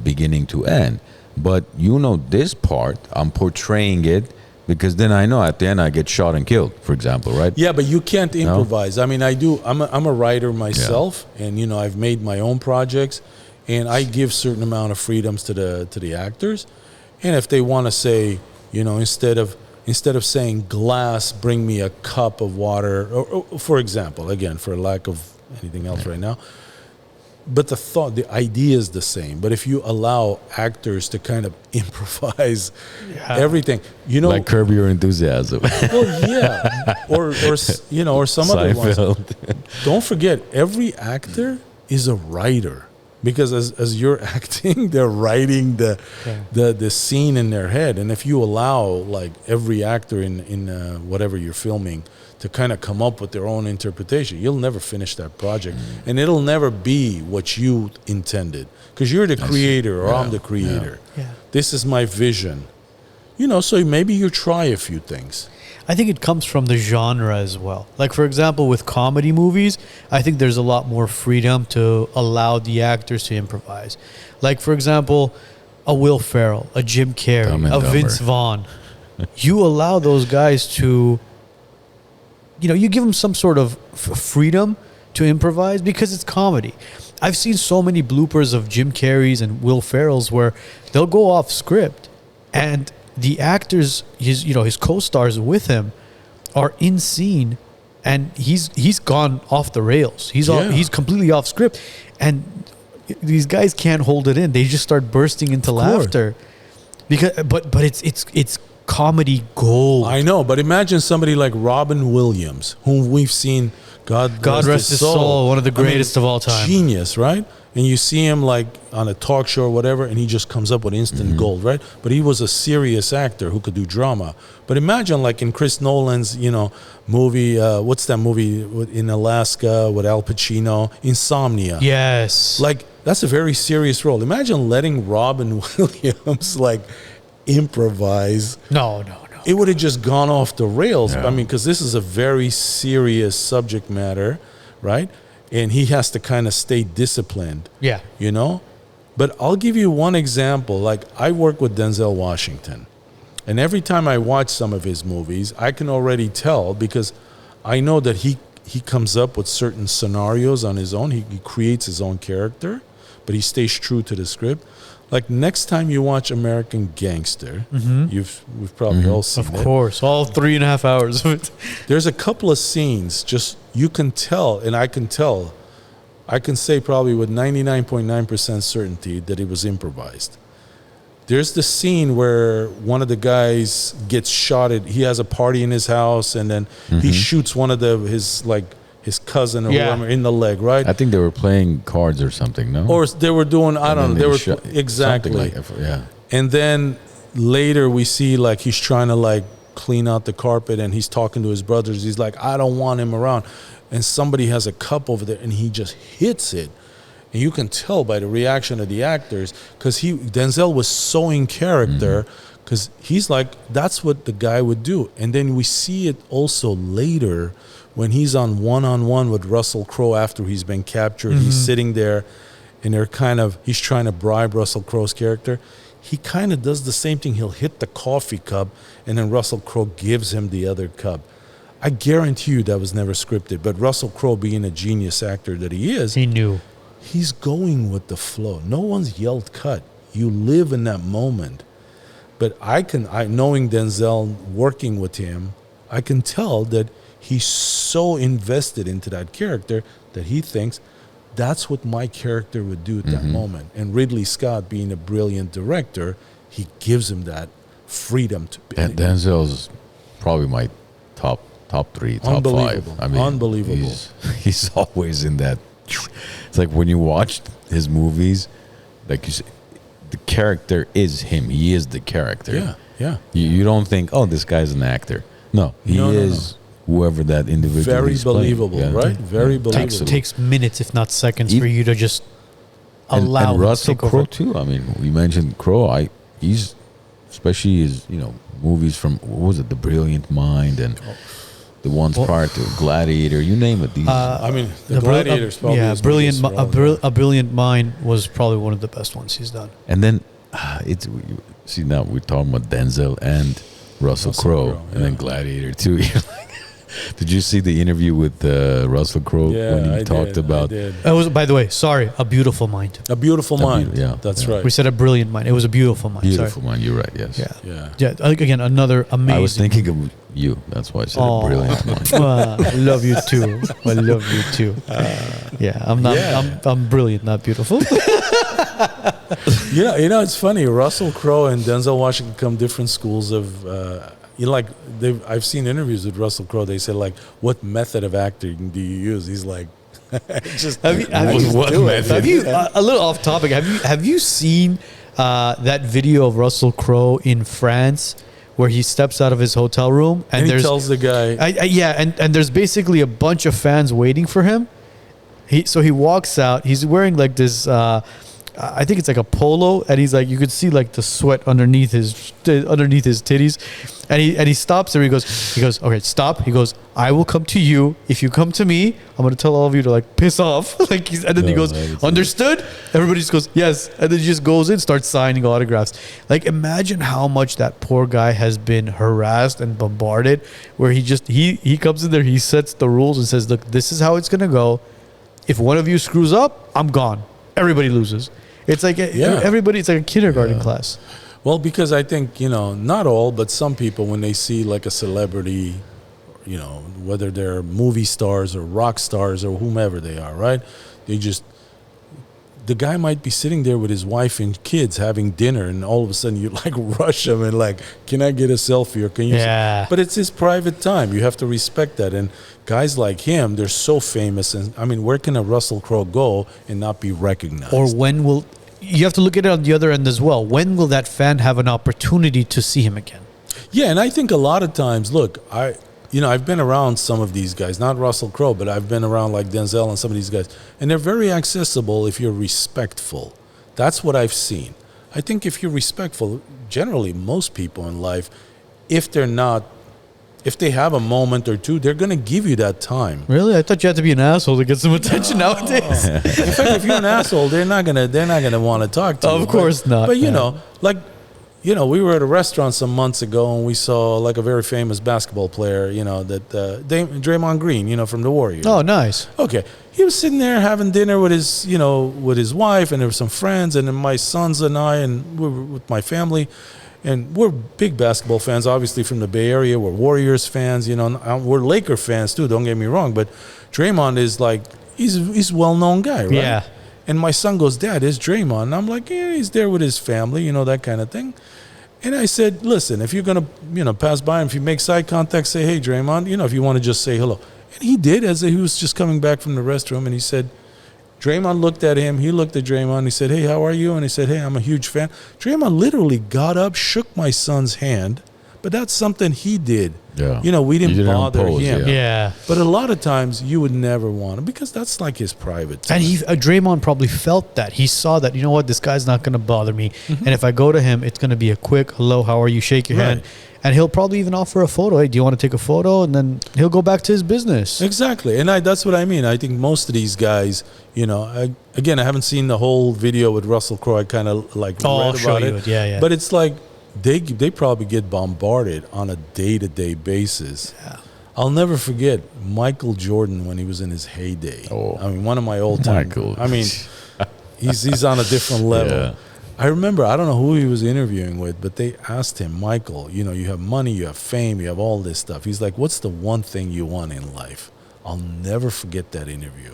beginning to end. But you know this part, I'm portraying it, because then I know at the end I get shot and killed, for example, right? Yeah, but you can't improvise. I mean, I'm a writer myself, and you know, I've made my own projects, and I give certain amount of freedoms to the actors. And if they want to say, you know, instead of saying glass, bring me a cup of water, or for example, again, for lack of anything else right now, but the idea is the same. But if you allow actors to kind of improvise everything, you know, like Curb Your Enthusiasm. well, yeah, or you know, or some other ones. Don't forget, every actor is a writer. Because as you're acting, they're writing the scene in their head, and if you allow like every actor in whatever you're filming to kind of come up with their own interpretation, you'll never finish that project, and it'll never be what you intended. Because you're the creator, or I'm the creator. Yeah. This is my vision. You know, so maybe you try a few things. I think it comes from the genre as well. Like, for example, with comedy movies, I think there's a lot more freedom to allow the actors to improvise. Like, for example, a Will Ferrell, a Jim Carrey, a Vince Vaughn. You allow those guys to, you know, you give them some sort of freedom to improvise because it's comedy. I've seen so many bloopers of Jim Carrey's and Will Ferrell's where they'll go off script and the actors, his co-stars with him, are in scene, and he's gone off the rails. He's completely off script, and these guys can't hold it in. They just start bursting into laughter, but it's comedy gold. I know, but imagine somebody like Robin Williams, whom we've seen. God rest his soul, one of the greatest of all time. Genius, right? And you see him like on a talk show or whatever, and he just comes up with instant gold, right? But he was a serious actor who could do drama. But imagine like in Chris Nolan's, movie, what's that movie in Alaska with Al Pacino? Insomnia. Yes. Like, that's a very serious role. Imagine letting Robin Williams like improvise. No. It would have just gone off the rails. Yeah. I mean, because this is a very serious subject matter, right? And he has to kind of stay disciplined. Yeah. But I'll give you one example. Like, I work with Denzel Washington. And every time I watch some of his movies, I can already tell, because I know that he comes up with certain scenarios on his own. He creates his own character, but he stays true to the script. Like, next time you watch American Gangster, we've probably all seen it. Of course, all 3.5 hours of it. There's a couple of scenes, just you can tell, and I can tell. I can say probably with 99.9% certainty that it was improvised. There's the scene where one of the guys gets shot at. He has a party in his house, and then he shoots one of his cousin or whoever in the leg, right? I think they were playing cards or something, no? Or they were doing, I don't know. They were exactly. And then later we see like he's trying to like clean out the carpet, and he's talking to his brothers. He's like, I don't want him around. And somebody has a cup over there, and he just hits it. And you can tell by the reaction of the actors, because Denzel was so in character, because he's like, that's what the guy would do. And then we see it also later when he's on one-on-one with Russell Crowe after he's been captured. He's sitting there, and he's trying to bribe Russell Crowe's character. He kind of does the same thing. He'll hit the coffee cup, and then Russell Crowe gives him the other cup. I guarantee you that was never scripted. But Russell Crowe, being a genius actor that he is, he knew. He's going with the flow. No one's yelled cut. You live in that moment. But knowing Denzel, working with him, I can tell that he's so invested into that character that he thinks that's what my character would do at that moment. And Ridley Scott, being a brilliant director, he gives him that freedom to be. And Denzel's probably my top 3, top 5. I mean, unbelievable. He's always in that. It's like when you watch his movies, like you say, the character is him. He is the character. Yeah. You don't think, oh, this guy's an actor. No, he is whoever that individual is. Very believable, right? Very believable. Takes minutes, if not seconds, for you to just allow and Russell Crowe too. I mean, we mentioned Crowe. He's especially his movies from, what was it, The Brilliant Mind, and the ones prior to Gladiator, you name it. These, the Gladiator's probably A Brilliant Mind was probably one of the best ones he's done. And then now we're talking about Denzel and Russell Crowe, and then Gladiator too. Did you see the interview with Russell Crowe when he talked about? It was, by the way, sorry, a beautiful mind. A beautiful mind. Yeah, that's right. We said a brilliant mind. It was a beautiful mind. Beautiful mind. You're right. Yes. Yeah. Again, another amazing. I was thinking of you. That's why I said a brilliant mind. I love you too. I love you too. I'm not. I'm brilliant, not beautiful. You know, it's funny. Russell Crowe and Denzel Washington come different schools of. I've seen interviews with Russell Crowe. They say like, "What method of acting do you use?" He's like, "Just have you a little off topic? Have you seen that video of Russell Crowe in France where he steps out of his hotel room and he tells the guy, and there's basically a bunch of fans waiting for him. So he walks out. He's wearing like this. I think it's like a polo, and he's like, you could see like the sweat underneath his titties, and he stops there. He goes, okay, stop. He goes, I will come to you. If you come to me, I'm gonna tell all of you to like piss off. And then he goes, understood. Everybody just goes, yes, and then he just goes in, starts signing autographs. Like, imagine how much that poor guy has been harassed and bombarded. Where he comes in there, he sets the rules and says, look, this is how it's gonna go. If one of you screws up, I'm gone. Everybody loses. It's like everybody. It's like a kindergarten class. Well, because I think, not all, but some people, when they see like a celebrity, whether they're movie stars or rock stars or whomever they are, right? The guy might be sitting there with his wife and kids having dinner, and all of a sudden you like rush him and like, can I get a selfie or can you? Yeah. But it's his private time. You have to respect that. And guys like him, they're so famous. And I mean, where can a Russell Crowe go and not be recognized? Or you have to look at it on the other end as well. When will that fan have an opportunity to see him again? Yeah, and I think a lot of times, look, I've been around some of these guys, not Russell Crowe, but I've been around like Denzel and some of these guys, and they're very accessible if you're respectful. That's what I've seen. I think if you're respectful, generally most people in life, if they have a moment or two, they're going to give you that time. Really? I thought you had to be an asshole to get some attention nowadays. In fact, if you're an asshole, they're not going to want to talk to you. Of course not. But we were at a restaurant some months ago and we saw like a very famous basketball player, Draymond Green, from the Warriors. Oh, nice. Okay. He was sitting there having dinner with his wife, and there were some friends, and then my sons and I, and we were with my family. And we're big basketball fans, obviously, from the Bay Area. We're Warriors fans, we're Laker fans too, don't get me wrong. But Draymond is like, he's a well-known guy, right? Yeah. And my son goes, Dad, is Draymond? And I'm like, yeah, he's there with his family, that kind of thing. And I said, listen, if you're going to, pass by him, if you make side contact, say, hey, Draymond, if you want to just say hello. And he did, as he was just coming back from the restroom, and he said, Draymond looked at him. He looked at Draymond. He said, hey, how are you? And he said, hey, I'm a huge fan. Draymond literally got up, shook my son's hand. But that's something he did. Yeah. We didn't bother him. Yeah. But a lot of times you would never want him because that's like his private time. And Draymond probably felt that. He saw that, this guy's not going to bother me. Mm-hmm. And if I go to him, it's going to be a quick, hello, how are you, shake your hand. And he'll probably even offer a photo. Hey, do you want to take a photo? And then he'll go back to his business. Exactly. And that's what I mean. I think most of these guys, I haven't seen the whole video with Russell Crowe. I kind of read about it. Yeah. But it's like they probably get bombarded on a day-to-day basis. Yeah. I'll never forget Michael Jordan when he was in his heyday. Oh. I mean, one of my old-time. Michael. I mean, he's on a different level. Yeah. I remember, I don't know who he was interviewing with, but they asked him, Michael, you have money, you have fame, you have all this stuff. He's like, what's the one thing you want in life? I'll never forget that interview.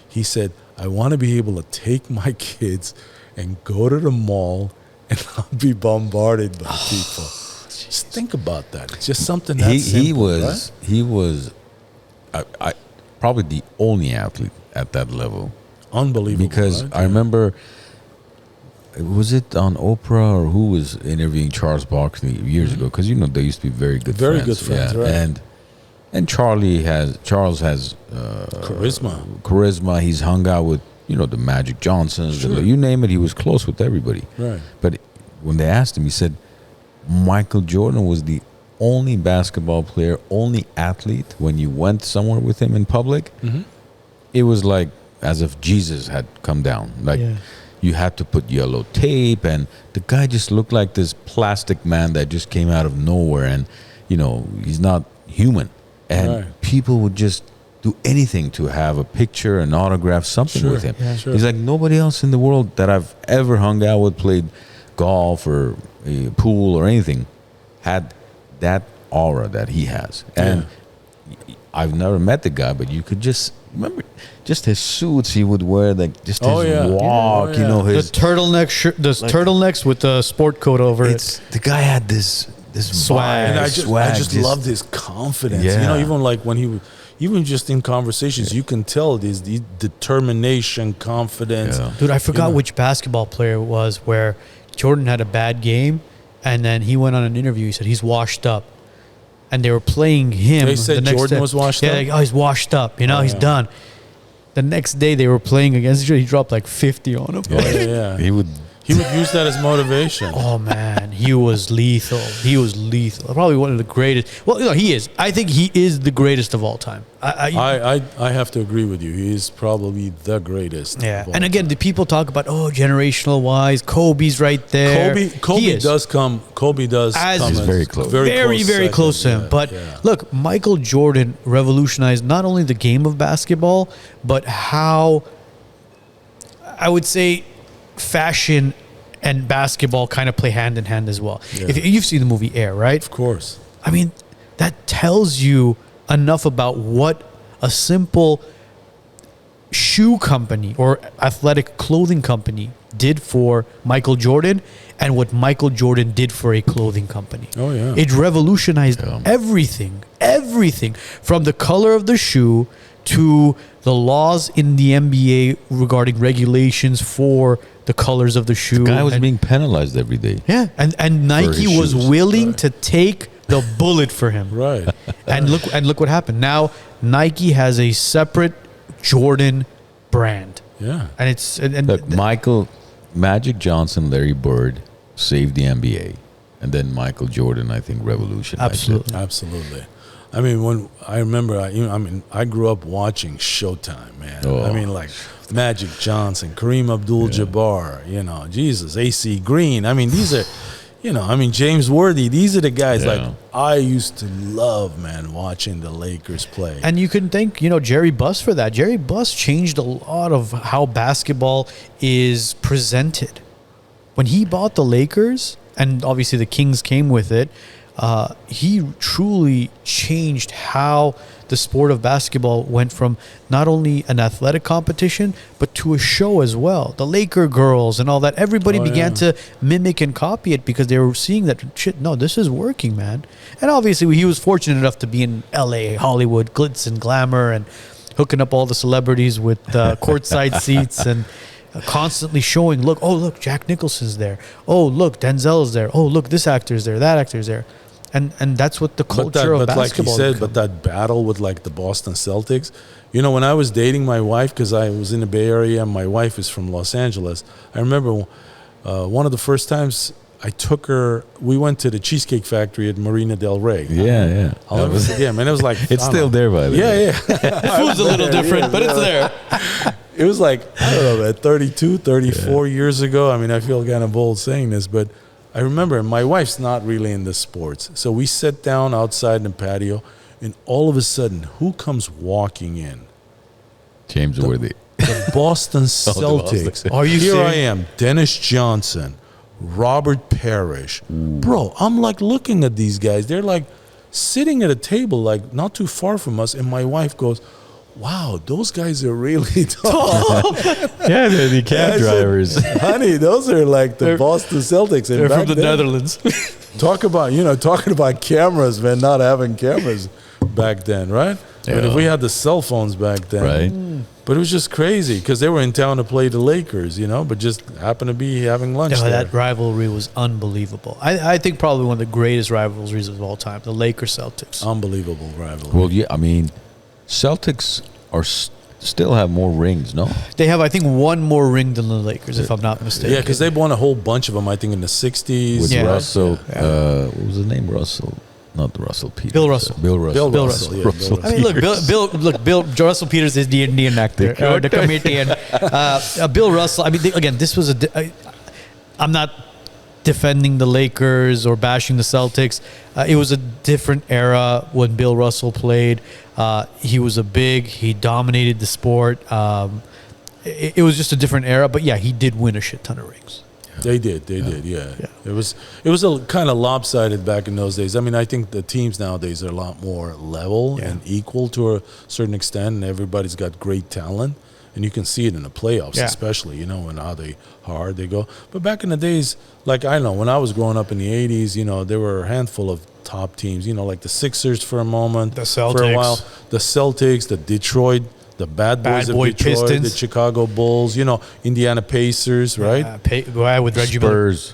He said, I want to be able to take my kids and go to the mall and not be bombarded by people. Just think about that. It's just something that he was probably the only athlete at that level. Unbelievable. Because right? I remember, was it on Oprah or who was interviewing Charles Barkley years ago? Because they used to be very good friends. Right. And Charles has charisma. He's hung out with the Magic Johnsons. Sure. You name it, he was close with everybody. Right. But when they asked him, he said Michael Jordan was the only basketball player, only athlete. When you went somewhere with him in public, it was like as if Jesus had come down. You had to put yellow tape, and the guy just looked like this plastic man that just came out of nowhere, and he's not human. And people would just do anything to have a picture, an autograph, something with him. Yeah, sure. He's like, nobody else in the world that I've ever hung out with, played golf or pool or anything, had that aura that he has. And I've never met the guy, but you could just remember just his suits he would wear, like just his walk, you know, his the turtleneck shirt, the turtlenex with the sport coat over it. The guy had this swag. And I just loved his confidence. You know, even like when he would, even just in conversations, you can tell there's the determination, confidence. Dude, I forgot which basketball player it was where Jordan had a bad game, and then he went on an interview. He said he's washed up. And they were playing him. They said the next Jordan day. was washed up? Yeah, like, oh, he's washed up. You know, he's done. The next day they were playing against each other. He dropped like 50 on him. Yeah. He would use that as motivation. Oh, man. He was lethal. He was lethal. Probably one of the greatest. Well, you know, he is. I think he is the greatest of all time. I have to agree with you. He is probably the greatest. Yeah. of all And again, time. the people talk about, generational wise. Kobe's right there. Kobe does come. Kobe does come. He's very close. Very close to him. But look, Michael Jordan revolutionized not only the game of basketball, but how, I would say, fashion and basketball kind of play hand in hand as well. Yeah. If you've seen the movie Air, right? Of course. I mean, that tells you enough about what a simple shoe company or athletic clothing company did for Michael Jordan and what Michael Jordan did for a clothing company. Oh, yeah. It revolutionized everything from the color of the shoe to the laws in the NBA regarding regulations for the colors of the shoe. The guy was being penalized every day. Yeah, and Nike was willing to take the bullet for him. Right. And look what happened. Now Nike has a separate Jordan brand. Yeah. And it's Look, Magic Johnson, Larry Bird saved the NBA, and then Michael Jordan, I think, revolutionized it. Absolutely. I mean, when I remember, I grew up watching Showtime, man. Oh. I mean, like Magic Johnson, Kareem Abdul-Jabbar, you know, Jesus, AC Green. I mean, these are, you know, I mean, James Worthy. These are the guys like I used to love, man, watching the Lakers play. And you can thank, Jerry Buss for that. Jerry Buss changed a lot of how basketball is presented. When he bought the Lakers, and obviously the Kings came with it, he truly changed how the sport of basketball went from not only an athletic competition, but to a show as well. The Laker girls and all that, everybody began to mimic and copy it because they were seeing that, shit, no, this is working, man. And obviously he was fortunate enough to be in LA, Hollywood, glitz and glamour, and hooking up all the celebrities with courtside seats and constantly showing, look, Jack Nicholson's there. Oh, look, Denzel's there. Oh, look, this actor's there, that actor's there. And that's what the culture of basketball. Like you said, but that battle with like the Boston Celtics, when I was dating my wife, because I was in the Bay Area, and my wife is from Los Angeles. I remember one of the first times I took her. We went to the Cheesecake Factory at Marina Del Rey. Yeah. I'll never forget, man. It was like it's still there, by the way. Yeah. The food's a little different, but it's there. It was like, I don't know, man, 32, 34 years ago. I mean, I feel kind of bold saying this, but I remember my wife's not really into sports. So we sat down outside in the patio, and all of a sudden, who comes walking in? James Worthy. The Boston Celtics. Are you Here serious? I am, Dennis Johnson, Robert Parrish. Bro, I'm like looking at these guys. They're like sitting at a table like not too far from us, and my wife goes, wow, those guys are really tall. Yeah, they're the cab drivers. Honey, those are like the Boston Celtics. And They're from the then, Netherlands. talking about cameras, man, not having cameras back then, right? Yeah. But if we had the cell phones back then. Right. But it was just crazy because they were in town to play the Lakers, but just happened to be having lunch there. That rivalry was unbelievable. I think probably one of the greatest rivalries of all time, the Lakers-Celtics. Unbelievable rivalry. Well, yeah, I mean, Celtics still have more rings, no? They have, I think, one more ring than the Lakers, if I'm not mistaken. Yeah, because they won a whole bunch of them, I think, in the 60s. With Yeah. Russell. Yeah. What was his name? Russell. Not Russell Peters. Bill Russell. Bill Russell. Bill Russell. Yeah, Russell Bill I mean, look, Bill Russell Peters is the Indian actor, the comedian. Bill Russell. I mean, again, this was I'm not defending the Lakers or bashing the Celtics. It was a different era when Bill Russell played. He was he dominated the sport. It was just a different era. But yeah, he did win a shit ton of rings. They did. Yeah. It was a kind of lopsided back in those days. I mean, I think the teams nowadays are a lot more level and equal to a certain extent, and everybody's got great talent. And you can see it in the playoffs, especially, you know, and how hard they go. But back in the days, like, I don't know, when I was growing up in the 80s, you know, there were a handful of top teams, you know, like the Sixers for a moment. The Celtics. For a while. The Celtics, the Detroit, the Bad Boys of Detroit, Pistons. the Chicago Bulls, you know, Indiana Pacers, right? With Reggie Spurs.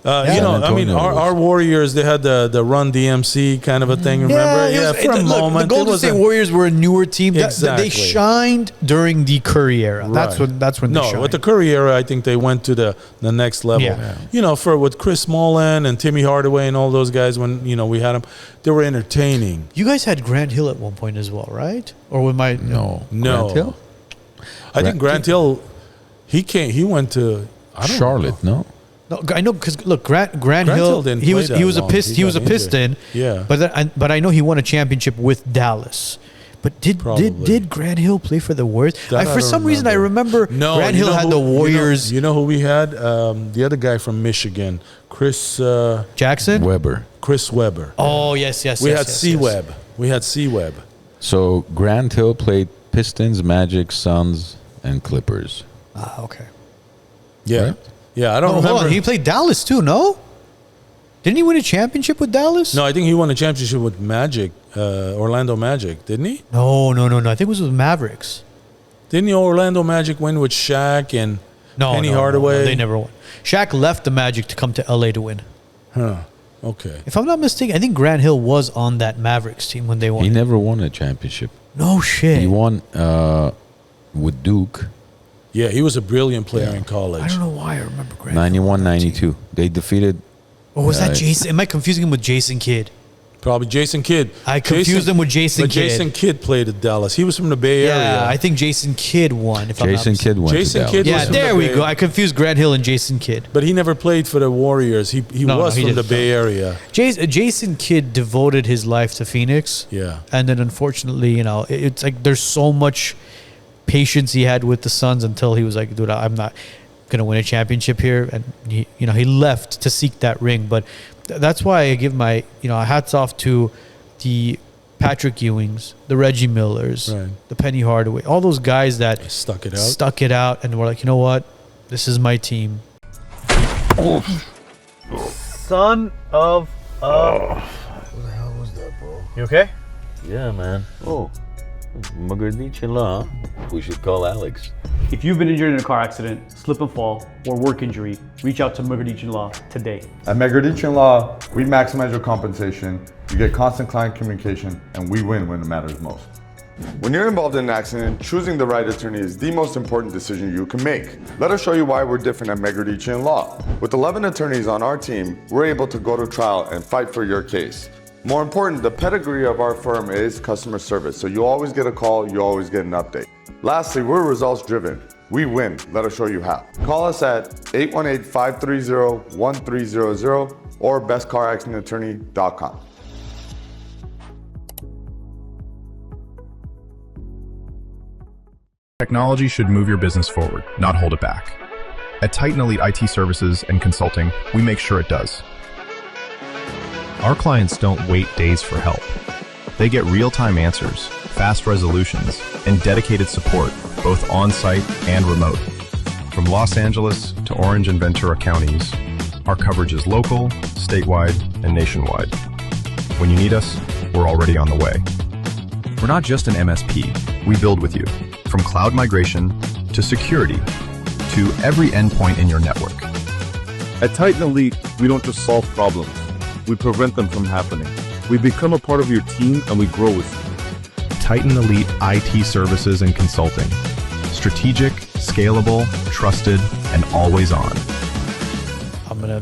You know, I mean, our Warriors, they had the Run DMC kind of a thing, remember? Yeah, for a moment. The Golden State Warriors were a newer team. Exactly. They shined during the Curry era. Right. That's when they shined. No, with the Curry era, I think they went to the next level. Yeah. You know, with Chris Smalling and Timmy Hardaway and all those guys, when, you know, we had them, they were entertaining. You guys had Grant Hill at one point as well, right? Or with my... No. Grant Hill? I think Grant Hill, he went to... Charlotte, no? No, I know, because look, Grant Hill didn't he play was that he was long. a Piston. He was a Piston. Yeah. But I know he won a championship with Dallas. But did Grant Hill play for the Warriors? For some reason, I remember Grant Hill had the Warriors. You know who we had? The other guy from Michigan, Chris Jackson? Weber. Chris Webber. Oh, yes. We had C-Web. We had C-Web. So Grant Hill played Pistons, Magic, Suns, and Clippers. Okay. Yeah. Right? Yeah, I don't Hold remember. on. He played Dallas too, no? Didn't he win a championship with Dallas? No, I think he won a championship with Magic, Orlando Magic, didn't he? No. I think it was with Mavericks. Didn't the Orlando Magic win with Shaq and Penny Hardaway? No, they never won. Shaq left the Magic to come to LA to win. Huh. Okay. If I'm not mistaken, I think Grant Hill was on that Mavericks team when they won. He never won a championship. No shit. He won with Duke. Yeah, he was a brilliant player in college. I don't know why I remember Grant 91, 92. They defeated... Or was that Jason? Am I confusing him with Jason Kidd? Probably Jason Kidd. I confused him with Jason Kidd. Jason Kidd played at Dallas. He was from the Bay Area. Yeah, I think Jason Kidd won. Jason Kidd won. Jason Kidd was from there we Bay. go. I confused Grant Hill and Jason Kidd. But he never played for the Warriors. He was from the Bay Area. Jason Kidd devoted his life to Phoenix. Yeah. And then unfortunately, you know, it's like there's so much patience he had with the Suns until he was like, dude, I'm not going to win a championship here. And, he left to seek that ring. But that's why I give my, hats off to the Patrick Ewings, the Reggie Millers, the Penny Hardaway, all those guys that stuck it out and were like, you know what? This is my team. Son of a... What the hell was that, bro? You okay? Yeah, man. Oh. We should call Alex. If you've been injured in a car accident, slip and fall, or work injury, reach out to Emigrating Law today. At Emigrating Law, we maximize your compensation, you get constant client communication, and we win when it matters most. When you're involved in an accident, choosing the right attorney is the most important decision you can make. Let us show you why we're different at Emigrating Law. With 11 attorneys on our team, we're able to go to trial and fight for your case. More important, the pedigree of our firm is customer service, so you always get a call, you always get an update. Lastly, we're results driven. We win. Let us show you how. Call us at 818-530-1300 or bestcaraccidentattorney.com. Technology should move your business forward, not hold it back. At Titan Elite IT Services and Consulting, we make sure it does. Our clients don't wait days for help. They get real-time answers, fast resolutions, and dedicated support, both on-site and remote. From Los Angeles to Orange and Ventura counties, our coverage is local, statewide, and nationwide. When you need us, we're already on the way. We're not just an MSP. We build with you, from cloud migration to security to every endpoint in your network. At Titan Elite, we don't just solve problems. We prevent them from happening. We become a part of your team and we grow with you. Titan Elite IT Services and Consulting. Strategic, scalable, trusted, and always on. I'm going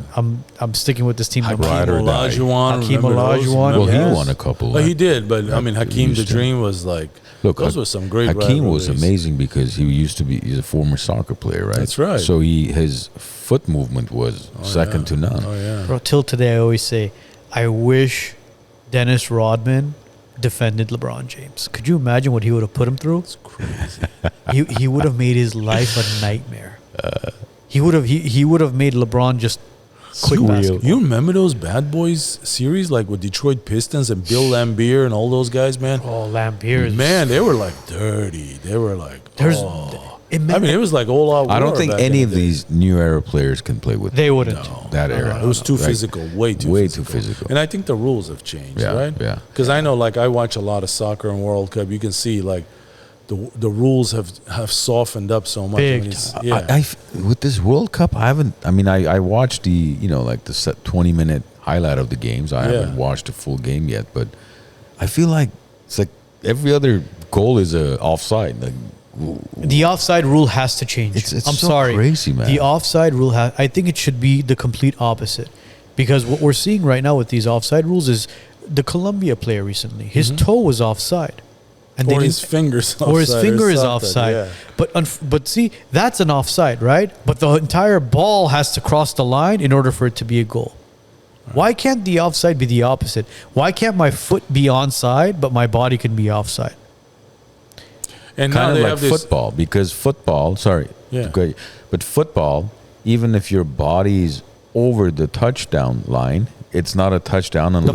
I'm sticking with this team. Hakeem Ride or die. Olajuwon. Hakeem remember those? Olajuwon. Well, Yes. he won a couple. Well, he did, but I mean, Hakeem used the to. Dream was like. Look, those were some great. Hakeem was rivalries. amazing because he's a former soccer player, right? That's right. So his foot movement was second to none. Oh yeah. Bro, till today, I always say, I wish Dennis Rodman defended LeBron James. Could you imagine what he would have put him through? It's crazy. He would have made his life a nightmare. He would have made LeBron just quit basketball. You remember those Bad Boys series, like with Detroit Pistons and Bill Laimbeer and all those guys, man? Oh, Laimbeer. Man, they were like dirty. They were like, I mean, it was like all out. I don't war think back any in of the day. these new era players can play with. They wouldn't. That era. It was too Like, physical, way too physical. And I think the rules have changed, Yeah, right? yeah. Because I know, like, I watch a lot of soccer and World Cup. You can see, like, the rules have softened up so much. Big I mean, it's- time. yeah. With this World Cup, I watched the 20-minute highlight of the games. I haven't watched a full game yet, but I feel like it's like every other goal is a offside. Like, The offside rule has to change. It's I'm so sorry. crazy, man. The offside rule I think it should be the complete opposite. Because what we're seeing right now with these offside rules is the Colombia player recently, his toe was offside. And Or they his didn't- finger's or his offside finger or is something, offside. yeah. But see, that's an offside, right? But the entire ball has to cross the line in order for it to be a goal. Why can't the offside be the opposite? Why can't my foot be onside, but my body can be offside? And now kind of they like have this. football, because football, Yeah. okay, but football, even if your body's over the touchdown line, it's not a touchdown unless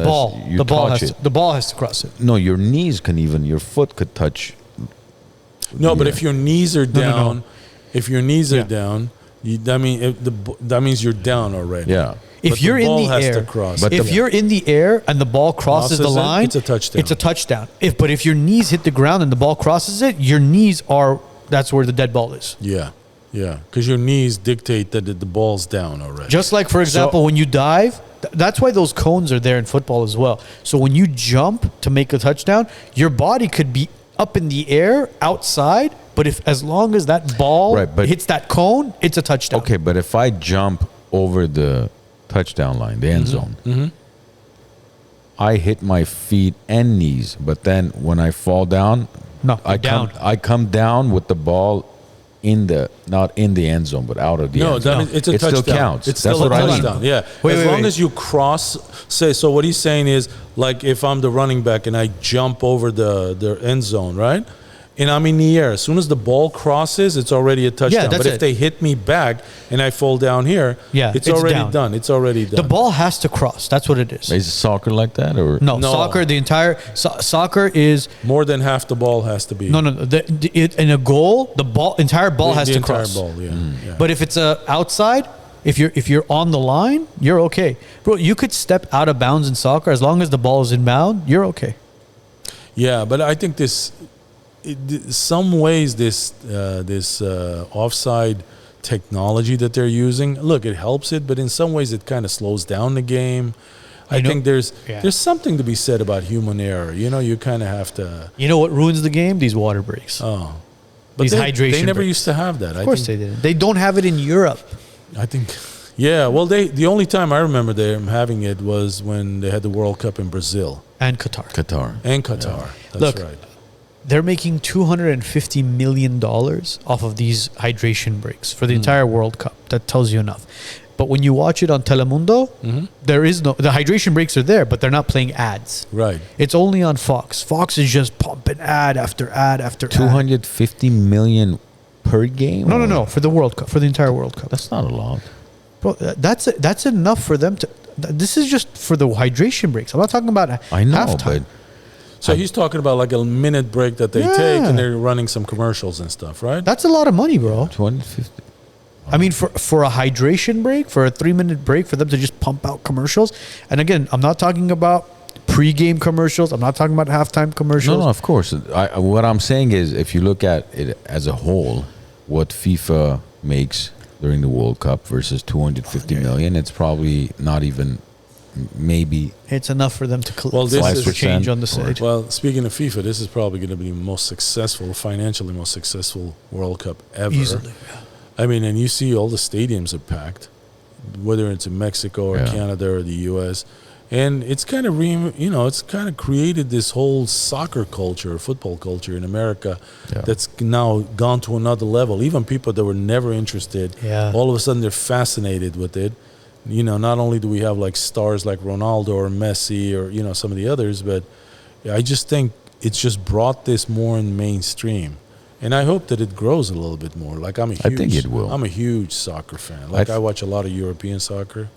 you touch it. The ball has to cross it. No, your knees can even, your foot could touch. No, but Yeah. if your knees are No, no, down, no. if your knees are Yeah. down, that means you're down already. Yeah. If But you're the ball in the has air, to cross. But if you're in the air and the ball crosses the Crosses it, line, it's a touchdown. It's a touchdown. But if your knees hit the ground and the ball crosses it, your knees are that's where the dead ball is. Yeah, because your knees dictate that the ball's down already. Just like, for example, when you dive, that's why those cones are there in football as well. So when you jump to make a touchdown, your body could be up in the air outside, but as long as that ball hits that cone, it's a touchdown. Okay, but if I jump over the touchdown line, the end zone, I hit my feet and knees, but then when I fall down, I come down with the ball not in the end zone, but out of the end zone. No, it's a it touchdown. still counts. It's That's still what a I mean. touchdown. Yeah, Wait, as long as you cross. So what he's saying is, like, if I'm the running back and I jump over the end zone, right? And I'm in the air. As soon as the ball crosses, it's already a touchdown. that's but if it. they hit me back and I fall down here, it's already down. done. It's already done. The ball has to cross. That's what it is. Is soccer like that, or No, soccer. The entire soccer is more than half the ball has to be. no. In a goal, the entire ball has the to entire cross. ball. Yeah. Yeah. But if it's outside, if you're on the line, you're okay, bro. You could step out of bounds in soccer as long as the ball is inbound. You're okay. Yeah, but I think some ways this offside technology that they're using, look, it helps it, but in some ways it kind of slows down the game. I think there's something to be said about human error. You kind of have to. You know what ruins the game? These water breaks. Oh, but these hydration. They never breaks. used to have that. Of course they didn't. They don't have it in Europe. I think. Yeah, well, the only time I remember them having it was when they had the World Cup in Brazil and Qatar. Yeah. That's Look, right. They're making $250 million off of these hydration breaks for the entire World Cup. That tells you enough. But when you watch it on Telemundo, there is the hydration breaks are there, but they're not playing ads. Right. It's only on Fox. Fox is just pumping ad after ad after ad. 250 million per game? No. For the World Cup, for the entire World Cup. That's not a lot. Bro, that's enough for them to. This is just for the hydration breaks. I'm not talking about I know, halftime. but So he's talking about like a minute break that they take, and they're running some commercials and stuff, right? That's a lot of money, bro. 250. I mean, for a hydration break, for a 3-minute break, for them to just pump out commercials. And again, I'm not talking about pre-game commercials. I'm not talking about halftime commercials. No, of course. What I'm saying is, if you look at it as a whole, what FIFA makes during the World Cup versus 250 million, it's probably not even, maybe. It's enough for them to this is change on the stage. Well, speaking of FIFA, this is probably going to be the most successful, financially most successful World Cup ever. Easily, yeah. I mean, and you see all the stadiums are packed. whether it's in Mexico or Yeah. Canada or the U.S. And it's kind of it's kind of created this whole soccer culture, football culture in America that's now gone to another level. Even people that were never interested, all of a sudden they're fascinated with it. You know, not only do we have like stars like Ronaldo or Messi or, you know, some of the others, but I just think it's just brought this more in mainstream. And I hope that it grows a little bit more. Like I think it will. I'm a huge soccer fan. Like I watch a lot of European soccer.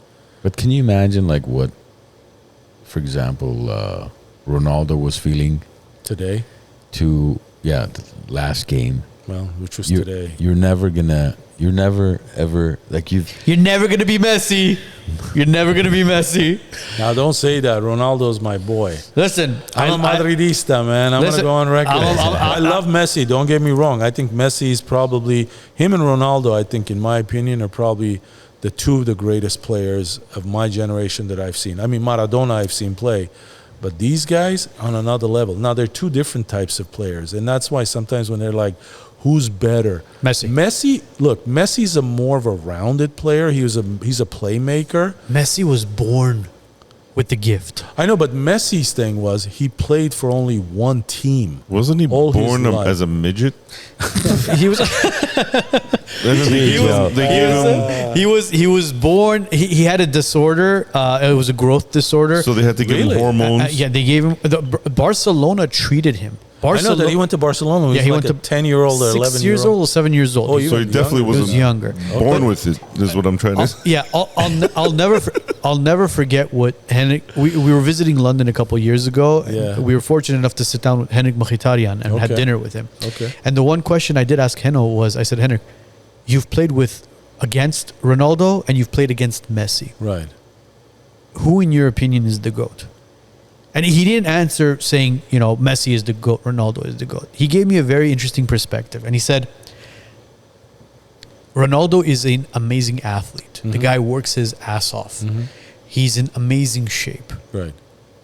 But can you imagine like what, for example, Ronaldo was feeling today to the last game? Well, which was today. You're never ever like You're never gonna be Messi. You're never gonna be Messi. Now don't say that. Ronaldo's my boy. Listen, I'm a Madridista, man. I'm gonna go on record. I love Messi. Don't get me wrong. I think Messi is probably him and Ronaldo. I think, in my opinion, are probably the two of the greatest players of my generation that I've seen. I mean, Maradona I've seen play, but these guys on another level. Now they're two different types of players, and that's why sometimes when they're like, who's better? Messi, look, Messi's a more of a rounded player. He's a playmaker. Messi was born with the gift. I know, but Messi's thing was he played for only one team. Wasn't he born as a midget? He was. He was born. He had a disorder. It was a growth disorder. So they had to give him hormones. They gave him. Barcelona treated him. I know that he went to Barcelona. He was like a 10-year-old or 11-year-old. 6 years old or 7 years old. So he definitely wasn't younger. Born with it. Is what I'm trying to say. Yeah, I'll never forget what Henrik. We were visiting London a couple of years ago. And we were fortunate enough to sit down with Henrik Mkhitaryan and had dinner with him. Okay. And the one question I did ask Heno was, I said, Henrik, you've played against Ronaldo and you've played against Messi. Right. Who, in your opinion, is the GOAT? And he didn't answer saying, Messi is the GOAT, Ronaldo is the GOAT. He gave me a very interesting perspective. And he said, Ronaldo is an amazing athlete. Mm-hmm. The guy works his ass off. Mm-hmm. He's in amazing shape. Right.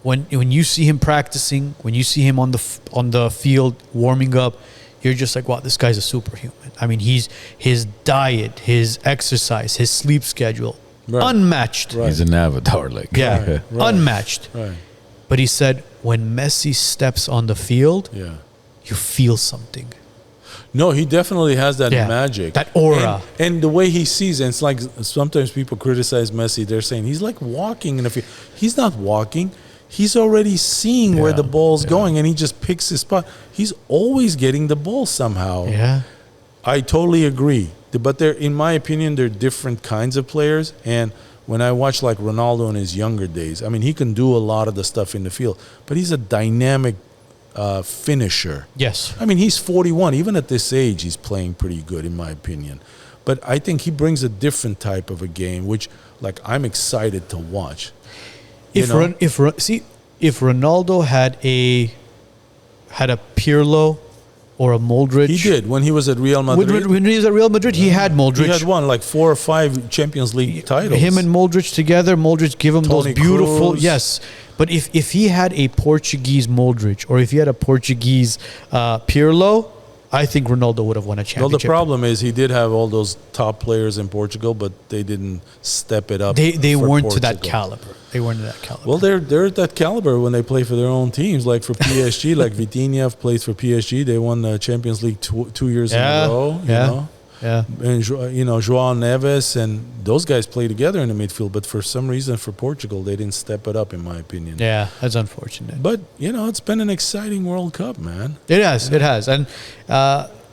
When you see him practicing, when you see him on the field warming up, you're just like, wow, this guy's a superhuman. I mean, his diet, his exercise, his sleep schedule, unmatched. Right. He's an avatar, unmatched. Right. But he said, when Messi steps on the field, you feel something. No, he definitely has that magic. That aura. And the way he sees it, it's like sometimes people criticize Messi. They're saying he's like walking in a field. He's not walking. He's already seeing where the ball's going, and he just picks his spot. He's always getting the ball somehow. Yeah. I totally agree. But in my opinion, they're different kinds of players. And when I watch like Ronaldo in his younger days, I mean, he can do a lot of the stuff in the field, but he's a dynamic finisher. Yes. I mean, he's 41. Even at this age, he's playing pretty good, in my opinion. But I think he brings a different type of a game, which, like, I'm excited to watch. If Ronaldo had a Pirlo or a Modric. He did when he was at Real Madrid. When he was at Real Madrid, he had Modric. He had won like 4 or 5 Champions League titles. Him and Modric together, Modric give him Toni those beautiful... Kroos. Yes. But if he had a Portuguese Modric or if he had a Portuguese Pirlo, I think Ronaldo would have won a championship. Well, the problem is he did have all those top players in Portugal, but they didn't step it up. They weren't Portugal. to that caliber. They weren't to that caliber. Well, they're at that caliber when they play for their own teams. Like for PSG, like Vitinha plays for PSG. They won the Champions League 2 years in a row. You know? Yeah. And, Joao Neves and those guys play together in the midfield. But for some reason, for Portugal, they didn't step it up, in my opinion. Yeah, that's unfortunate. But, it's been an exciting World Cup, man. It has. It has. And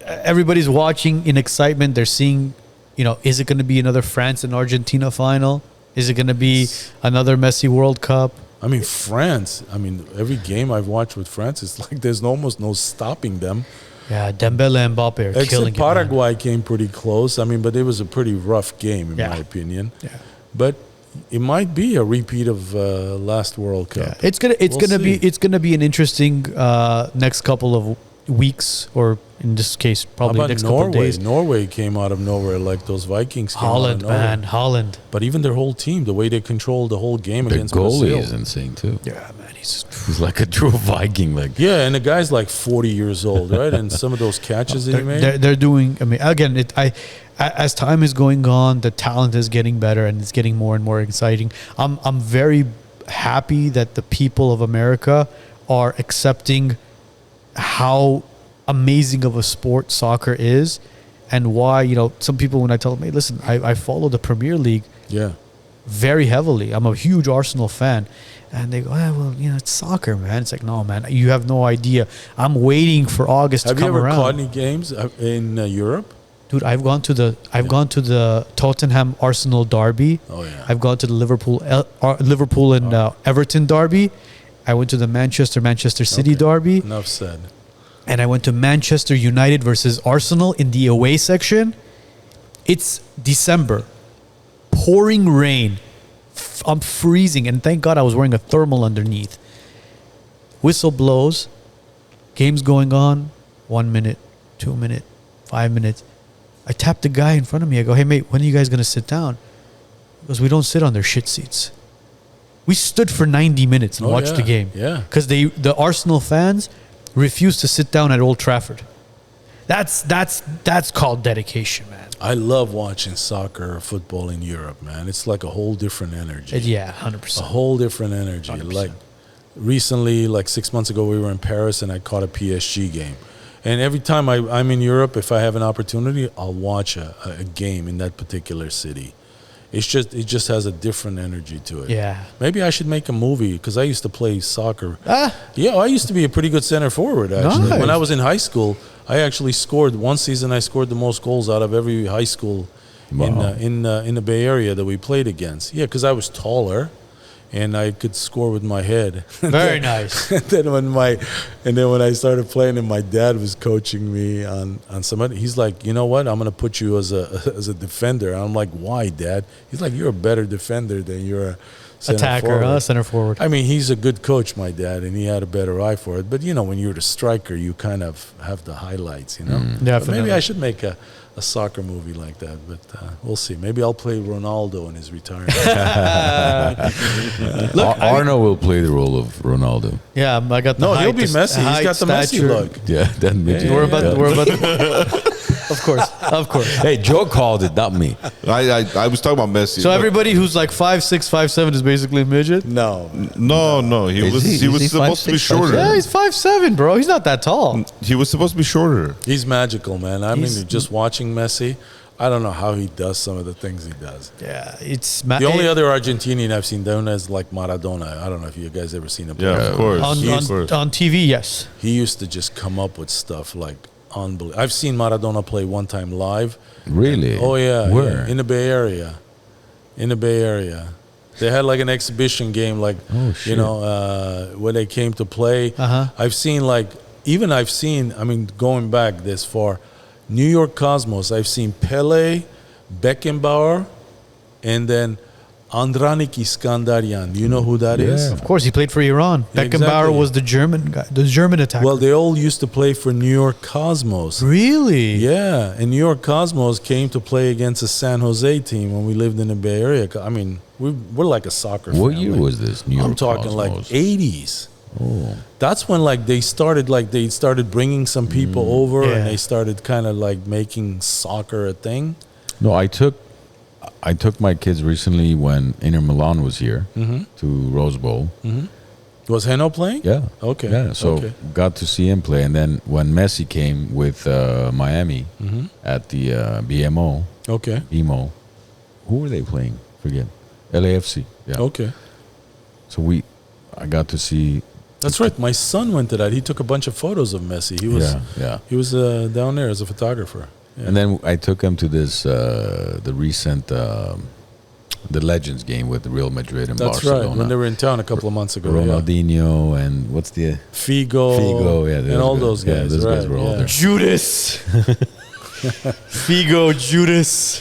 everybody's watching in excitement. They're seeing, is it going to be another France and Argentina final? Is it going to be another Messi World Cup? I mean, France. Every game I've watched with France, it's like there's almost no stopping them. Yeah, Dembele and Mbappe are killing it. Paraguay came pretty close. But it was a pretty rough game, in my opinion. Yeah. But it might be a repeat of last World Cup. Yeah. It's gonna be an interesting next couple weeks, or in this case, How probably about next couple of Norway? days. Norway came out of nowhere, like those Vikings. Came Holland, out of nowhere. man, Holland. But even their whole team, the way they controlled the whole game Their against goalie Brazil. is insane too. Yeah, man, He's like a true Viking. Like Yeah, and the guy's like 40 years old, right? And some of those catches that he made. they're doing. I mean, again, as time is going on, the talent is getting better and it's getting more and more exciting. I'm very happy that the people of America are accepting how amazing of a sport soccer is, and why, you know, some people, when I tell them, hey, listen, I follow the Premier League Yeah. very heavily. I'm a huge Arsenal fan. And they go, well, you know, it's soccer, man. It's like, no, man, you have no idea. I'm waiting for August Have to you come ever around. caught any games in Europe? Dude, I've gone to the Tottenham Arsenal derby. Oh, yeah. I've gone to the Liverpool and Everton derby. I went to the Manchester City derby. Enough said. And I went to Manchester United versus Arsenal in the away section. It's December. Pouring rain. I'm freezing, and thank God I was wearing a thermal underneath. Whistle blows. Game's going on. 1 minute, 2 minutes, 5 minutes. I tap the guy in front of me. I go, hey, mate, when are you guys going to sit down? He goes, we don't sit on their shit seats. We stood for 90 minutes and watched the game. Yeah. Because the Arsenal fans refused to sit down at Old Trafford. That's called dedication, man. I love watching soccer or football in Europe, man. It's like a whole different energy. Yeah, 100%. A whole different energy. 100%. Like recently, like 6 months ago, we were in Paris and I caught a PSG game. And every time I'm in Europe, if I have an opportunity, I'll watch a game in that particular city. It just has a different energy to it. Yeah. Maybe I should make a movie, because I used to play soccer. Yeah, I used to be a pretty good center forward, actually. Nice. When I was in high school, I actually scored. One season, I scored the most goals out of every high school in the Bay Area that we played against. Yeah, because I was taller, and I could score with my head. Very nice. And then when I started playing, and my dad was coaching me on somebody, he's like, you know what? I'm gonna put you as a defender. And I'm like, why, Dad? He's like, you're a better defender than you're a Center forward. I mean, he's a good coach, my dad, and he had a better eye for it. But you know, when you're the striker, you kind of have the highlights, you know. But maybe I should make a soccer movie like that, but we'll see. Maybe I'll play Ronaldo in his retirement. Look, Arno will play the role of Ronaldo. Yeah, I got the he'll be Messi. He's got the Messi look. Yeah, that midget. We're about Of course. Hey, Joe called it, not me. I was talking about Messi. So everybody who's like 5'6", 5'7" is basically a midget? No. He was supposed to be shorter. Yeah, he's 5'7", bro. He's not that tall. He was supposed to be shorter. He's magical, man. I mean, just watching Messi, I don't know how he does some of the things he does. Yeah, it's... The only other Argentinian I've seen down is like Maradona. I don't know if you guys ever seen him play. Yeah, of course. On TV, yes. He used to just come up with stuff like unbelievable. I've seen Maradona play one time live. Really? Oh, yeah. Where? Yeah. In the Bay Area. They had like an exhibition game, like, you know, when they came to play. I've seen going back this far, New York Cosmos, I've seen Pele, Beckenbauer, and then Andranik Iskandarian. Do you know who that is? Of course, he played for Iran. Yeah, Beckenbauer exactly. was the German guy, the German attacker. Well, they all used to play for New York Cosmos. Really? Yeah, and New York Cosmos came to play against a San Jose team when we lived in the Bay Area. I mean, we're like a soccer What family. year was this, New York I'm talking Cosmos? like 80s. Oh. That's when they started bringing some people over, and they started kind of like making soccer a thing. No, I took my kids recently when Inter Milan was here to Rose Bowl. Was Heno playing? Yeah. Okay. Yeah, so got to see him play. And then when Messi came with Miami at the BMO. Okay. BMO. Who were they playing? Forget. LAFC. Yeah. Okay. So I got to see. That's right. My son went to that. He took a bunch of photos of Messi. He was He was down there as a photographer. Yeah. And then I took him to this the recent the Legends game with Real Madrid and Barcelona. That's right. When they were in town a couple of months ago. Ronaldinho and what's the Figo, yeah, and all those guys. Those guys were all there. Judas. Figo, Judas.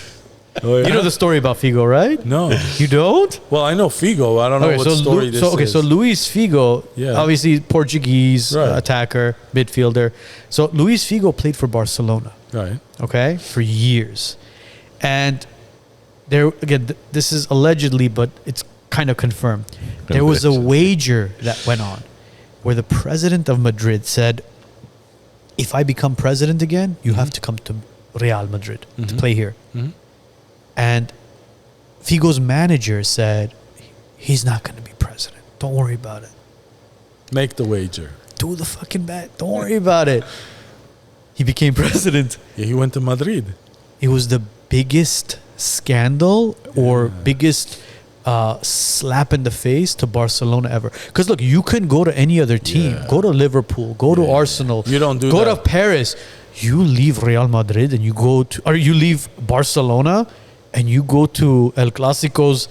Oh, yeah? You know the story about Figo, right? No. You don't? Well, I know Figo. I don't know what story this is. So Luis Figo, Yeah. obviously Portuguese Right. attacker, midfielder. So Luis Figo played for Barcelona, Right. okay, for years. And there, again, this is allegedly, but it's kind of confirmed. There was a wager that went on where the president of Madrid said, if I become president again, you have to come to Real Madrid to play here. And Figo's manager said, he's not going to be president. Don't worry about it. Make the wager. Do the fucking bet. Don't worry about it. He became president. Yeah, he went to Madrid. It was the biggest scandal or biggest slap in the face to Barcelona ever. Because look, you can go to any other team. Go to Liverpool. Go to Arsenal. You don't do go that. to Paris. You leave Real Madrid and you go to, or you leave Barcelona and you go to El Clasico's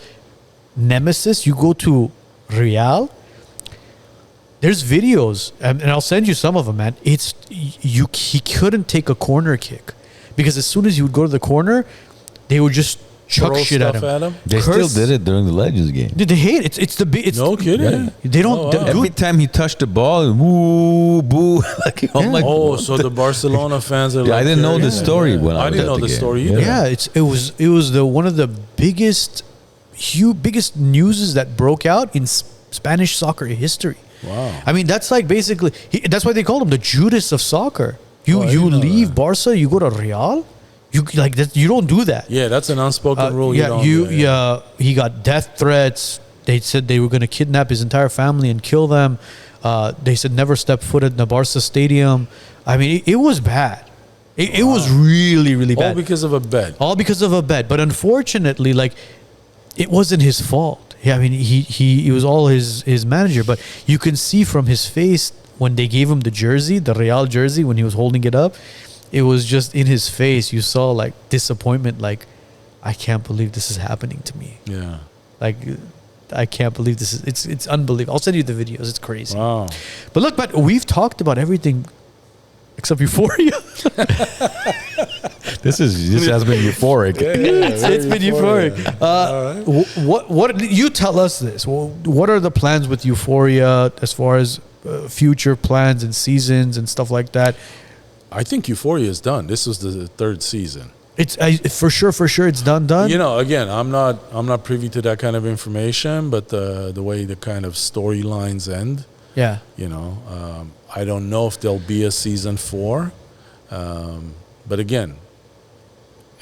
nemesis. You go to Real. There's videos, and I'll send you some of them, man. He couldn't take a corner kick because as soon as you would go to the corner, they would just chuck Throw shit at stuff him. They still did it during the Legends game. Dude, they hate it. It's the big. It's No kidding. They don't. Every time he touched the ball, woo, boo. Like, I'm like, Oh, what so the- the Barcelona fans are Yeah, like... I didn't know the yeah, story yeah. when I was didn't at know the the game. story Yeah. either. Yeah, it was one of the biggest newses that broke out in Spanish soccer history. Wow. I mean, that's like basically that's why they called him the Judas of soccer. You I didn't know leave that. Barca, you go to Real. You like that. You don't do that. Yeah, that's an unspoken rule. Yeah, you don't, he got death threats. They said they were going to kidnap his entire family and kill them. They said never step foot in the Barca stadium. I mean, it was bad. It was really, really bad. All because of a bet. All because of a bet. But unfortunately, like, it wasn't his fault. Yeah, I mean, he was all his manager. But you can see from his face when they gave him the jersey, the Real jersey, when he was holding it up, it was just in his face. You saw like disappointment. Like, I can't believe this is happening to me. Yeah. Like, I can't believe this is. It's unbelievable. I'll send you the videos. It's crazy. Wow. But look, but we've talked about everything except Euphoria. This has been euphoric. It's been euphoric. What you tell us this? What are the plans with Euphoria as far as future plans and seasons and stuff like that? I think Euphoria is done. This was the third season. It's for sure. It's done. You know, again, I'm not privy to that kind of information, but the way the kind of storylines end. Yeah. You know, I don't know if there'll be a season 4, but again,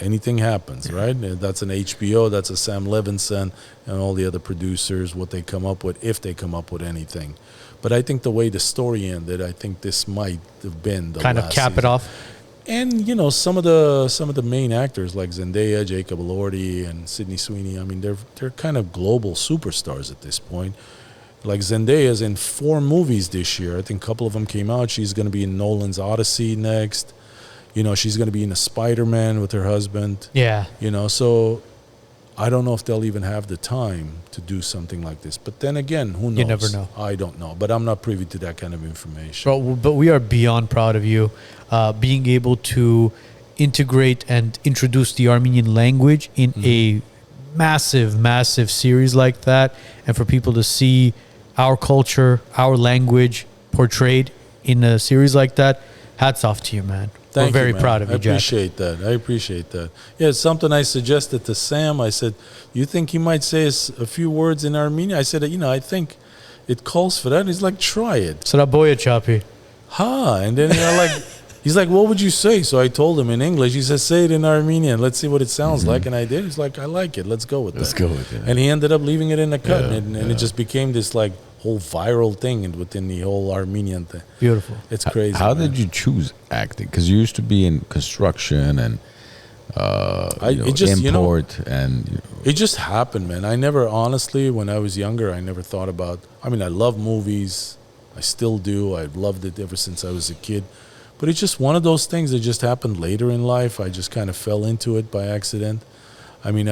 anything happens, right? That's an HBO, that's a Sam Levinson, and all the other producers, what they come up with, if they come up with anything. But I think the way the story ended, I think this might have been the kind of last cap season. it off. And you know, some of the main actors like Zendaya, Jacob Elordi, and Sydney Sweeney. I mean, they're kind of global superstars at this point. Like Zendaya's in 4 movies this year. I think a couple of them came out. She's going to be in Nolan's Odyssey next. You know, she's going to be in a Spider-Man with her husband. Yeah. You know, so I don't know if they'll even have the time to do something like this. But then again, who knows? You never know. I don't know. But I'm not privy to that kind of information. But we are beyond proud of you being able to integrate and introduce the Armenian language in a massive series like that, and for people to see our culture, our language portrayed in a series like that. Hats off to you, man. Thank We're very you, man. proud of you, Jack. I appreciate that. Yeah, it's something I suggested to Sam. I said, you think he might say a few words in Armenian? I said, you know, I think it calls for that. And he's like, try it. Sraboya Chapi. And then he's like, what would you say? So I told him in English. He said, say it in Armenian. Let's see what it sounds like. And I did. He's like, I like it. Let's go with that. Let's go with it. And he ended up leaving it in the cut. And it just became this like whole viral thing within the whole Armenian thing. Beautiful. It's crazy. How did you choose acting? Because you used to be in construction and import and... It just happened, man. I never, honestly, when I was younger, I never thought about... I mean, I love movies. I still do. I've loved it ever since I was a kid. But it's just one of those things that just happened later in life. I just kind of fell into it by accident. I mean,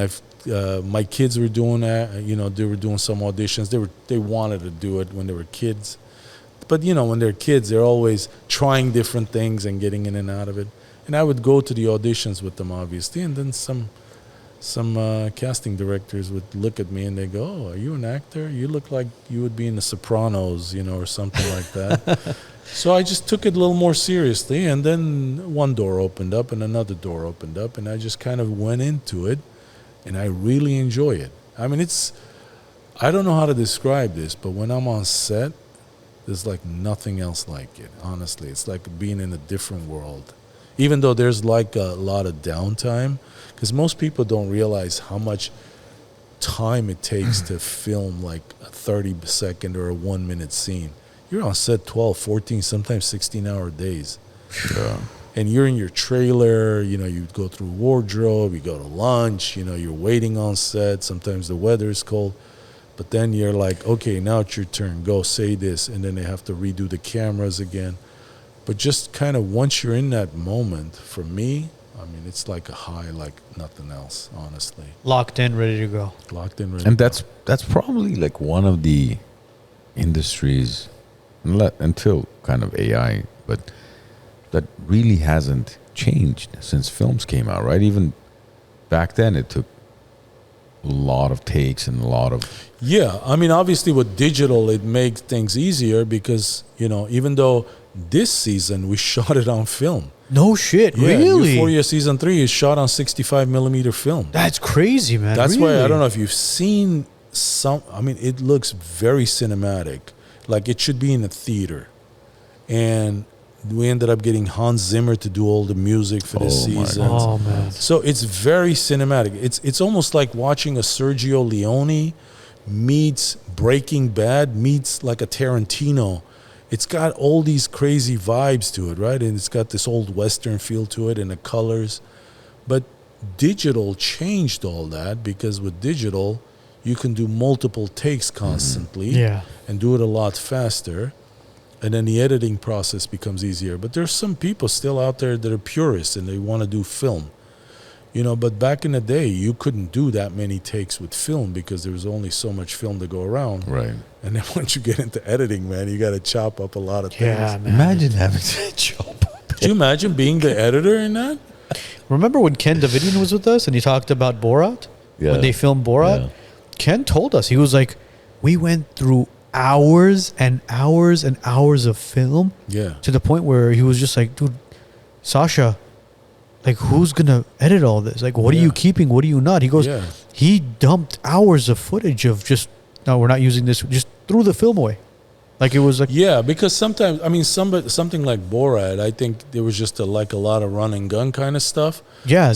my kids were doing that. You know, they were doing some auditions. They wanted to do it when they were kids. But, you know, when they're kids, they're always trying different things and getting in and out of it. And I would go to the auditions with them, obviously. And then some casting directors would look at me and they go, "Oh, are you an actor? You look like you would be in The Sopranos, or something like that." So I just took it a little more seriously, and then one door opened up and another door opened up, and I just kind of went into it, and I really enjoy it. I mean, I don't know how to describe this, but when I'm on set, there's like nothing else like it, honestly. It's like being in a different world. Even though there's like a lot of downtime, because most people don't realize how much time it takes to film like a 30-second or a 1-minute scene. You're on set 12, 14, sometimes 16-hour days. Yeah. And you're in your trailer, you go through wardrobe, you go to lunch, you're waiting on set. Sometimes the weather is cold. But then you're like, okay, now it's your turn. Go say this. And then they have to redo the cameras again. But just kind of once you're in that moment, for me, I mean, it's like a high like nothing else, honestly. Locked in, ready to go. Locked in, ready And to go. that's probably like one of the industries, until kind of AI, but that really hasn't changed since films came out, right? Even back then, it took a lot of takes and a lot of... Yeah, I mean, obviously with digital, it makes things easier because, even though this season we shot it on film. No shit, Yeah, really? Euphoria season 3 is shot on 65 millimeter film. That's crazy, man. That's really? why I don't know if you've seen some. I mean, it looks very cinematic, like it should be in a theater. And we ended up getting Hans Zimmer to do all the music for this season. Oh man! So it's very cinematic. It's almost like watching a Sergio Leone meets Breaking Bad meets like a Tarantino. It's got all these crazy vibes to it, right? And it's got this old Western feel to it and the colors. But digital changed all that because with digital, you can do multiple takes constantly and do it a lot faster. And then the editing process becomes easier. But there's some people still out there that are purists and they want to do film. But back in the day, you couldn't do that many takes with film because there was only so much film to go around. Right. And then once you get into editing, man, you got to chop up a lot of things. Yeah, man. Imagine having to chop up. Could you imagine being the editor in that? Remember when Ken Davidian was with us and he talked about Borat? Yeah. When they filmed Borat? Yeah. Ken told us, he was like, we went through hours and hours and hours of film. Yeah. To the point where he was just like, dude, Sasha, like, who's going to edit all this? Like, what are you keeping? What are you not? He goes, he dumped hours of footage of just, no, we're not using this. Just threw the film away. Like, it was like... Yeah, because sometimes, I mean, something like Borat, I think there was just a lot of run and gun kind of stuff. Yeah.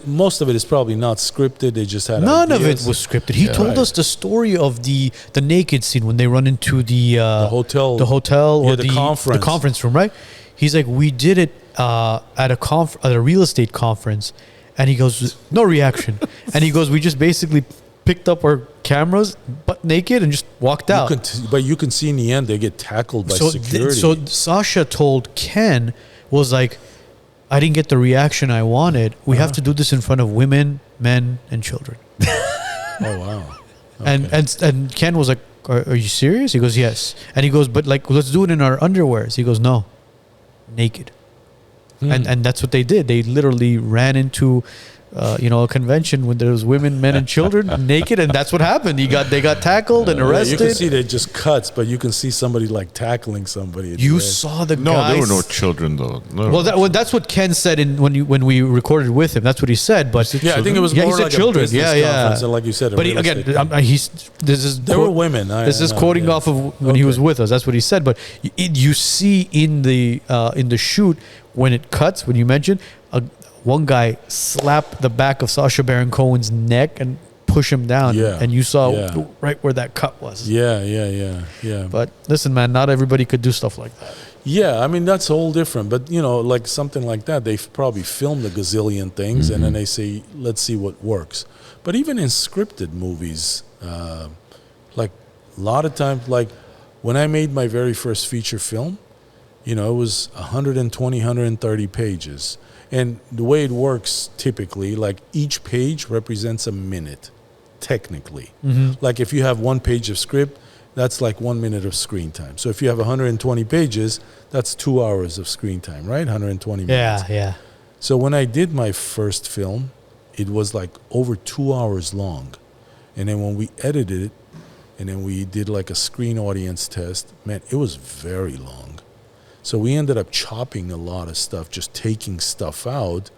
Most of it is probably not scripted. They just had None ideas. of it was scripted. He told us the story of the naked scene when they run into the hotel. The hotel or the conference. The conference room, right? He's like, we did it at a real estate conference. And he goes, no reaction. And he goes, we just basically picked up our cameras, butt naked, and just walked out. But you can see in the end, they get tackled by security. So Sasha told Ken, was like, I didn't get the reaction I wanted. We have to do this in front of women, men, and children. Oh, wow. Okay. And Ken was like, are you serious? He goes, yes. And he goes, but like, let's do it in our underwears. He goes, no, naked. And that's what they did. They literally ran into a convention when there was women, men, and children naked, and that's what happened. They got tackled and arrested. You can see they just cuts, but you can see somebody like tackling somebody. You saw the guys. No, there were no children though. No. Well, that's what Ken said when we recorded with him. That's what he said. But I think it was more he said like children. a business conference, and like you said. But there were women. This is quoting off of when he was with us. That's what he said. But you see in the shoot when it cuts, when you mentioned. One guy slapped the back of Sacha Baron Cohen's neck and push him down. And you saw right where that cut was. Yeah. But listen, man, not everybody could do stuff like that. Yeah, I mean, that's whole different. But, like something like that, they've probably filmed a gazillion things and then they say, let's see what works. But even in scripted movies, like a lot of times, like when I made my very first feature film, it was 120, 130 pages. And the way it works typically, like each page represents a minute, technically. Like if you have one page of script, that's like 1 minute of screen time. So if you have 120 pages, that's 2 hours of screen time, right? 120 minutes. Yeah. So when I did my first film, it was like over 2 hours long. And then when we edited it, and then we did like a screen audience test, man, it was very long. So we ended up chopping a lot of stuff, just taking stuff out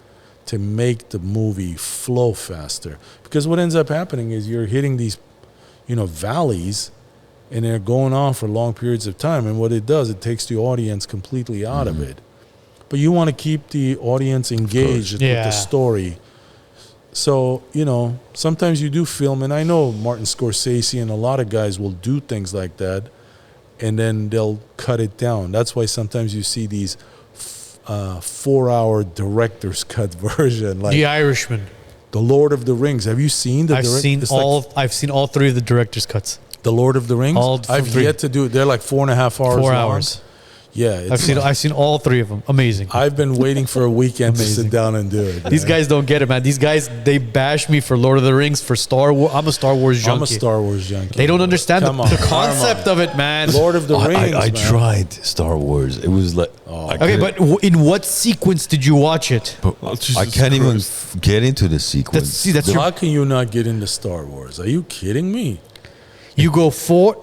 to make the movie flow faster. Because what ends up happening is you're hitting these, valleys, and they're going on for long periods of time. And what it does, it takes the audience completely out of it. But you want to keep the audience engaged with the story. So, sometimes you do film, and I know Martin Scorsese and a lot of guys will do things like that, and then they'll cut it down. That's why sometimes you see these 4-hour director's cut version. Like The Irishman. The Lord of the Rings. Have you seen the I've seen all 3 of the director's cuts. The Lord of the Rings? I've yet to do it. They're like 4.5 hours 4 long. hours. Yeah. I've seen all 3 of them. Amazing. I've been waiting for a weekend to sit down and do it. These guys don't get it, man. These guys, they bash me for Lord of the Rings, for Star Wars. I'm a Star Wars junkie. I'm a Star Wars junkie. They don't understand the concept of it, man. Lord of the Rings, I man. tried Star Wars. It was like... Okay, but in what sequence did you watch it? I can't even get into the sequence. How can you not get into Star Wars? Are you kidding me? You go 4,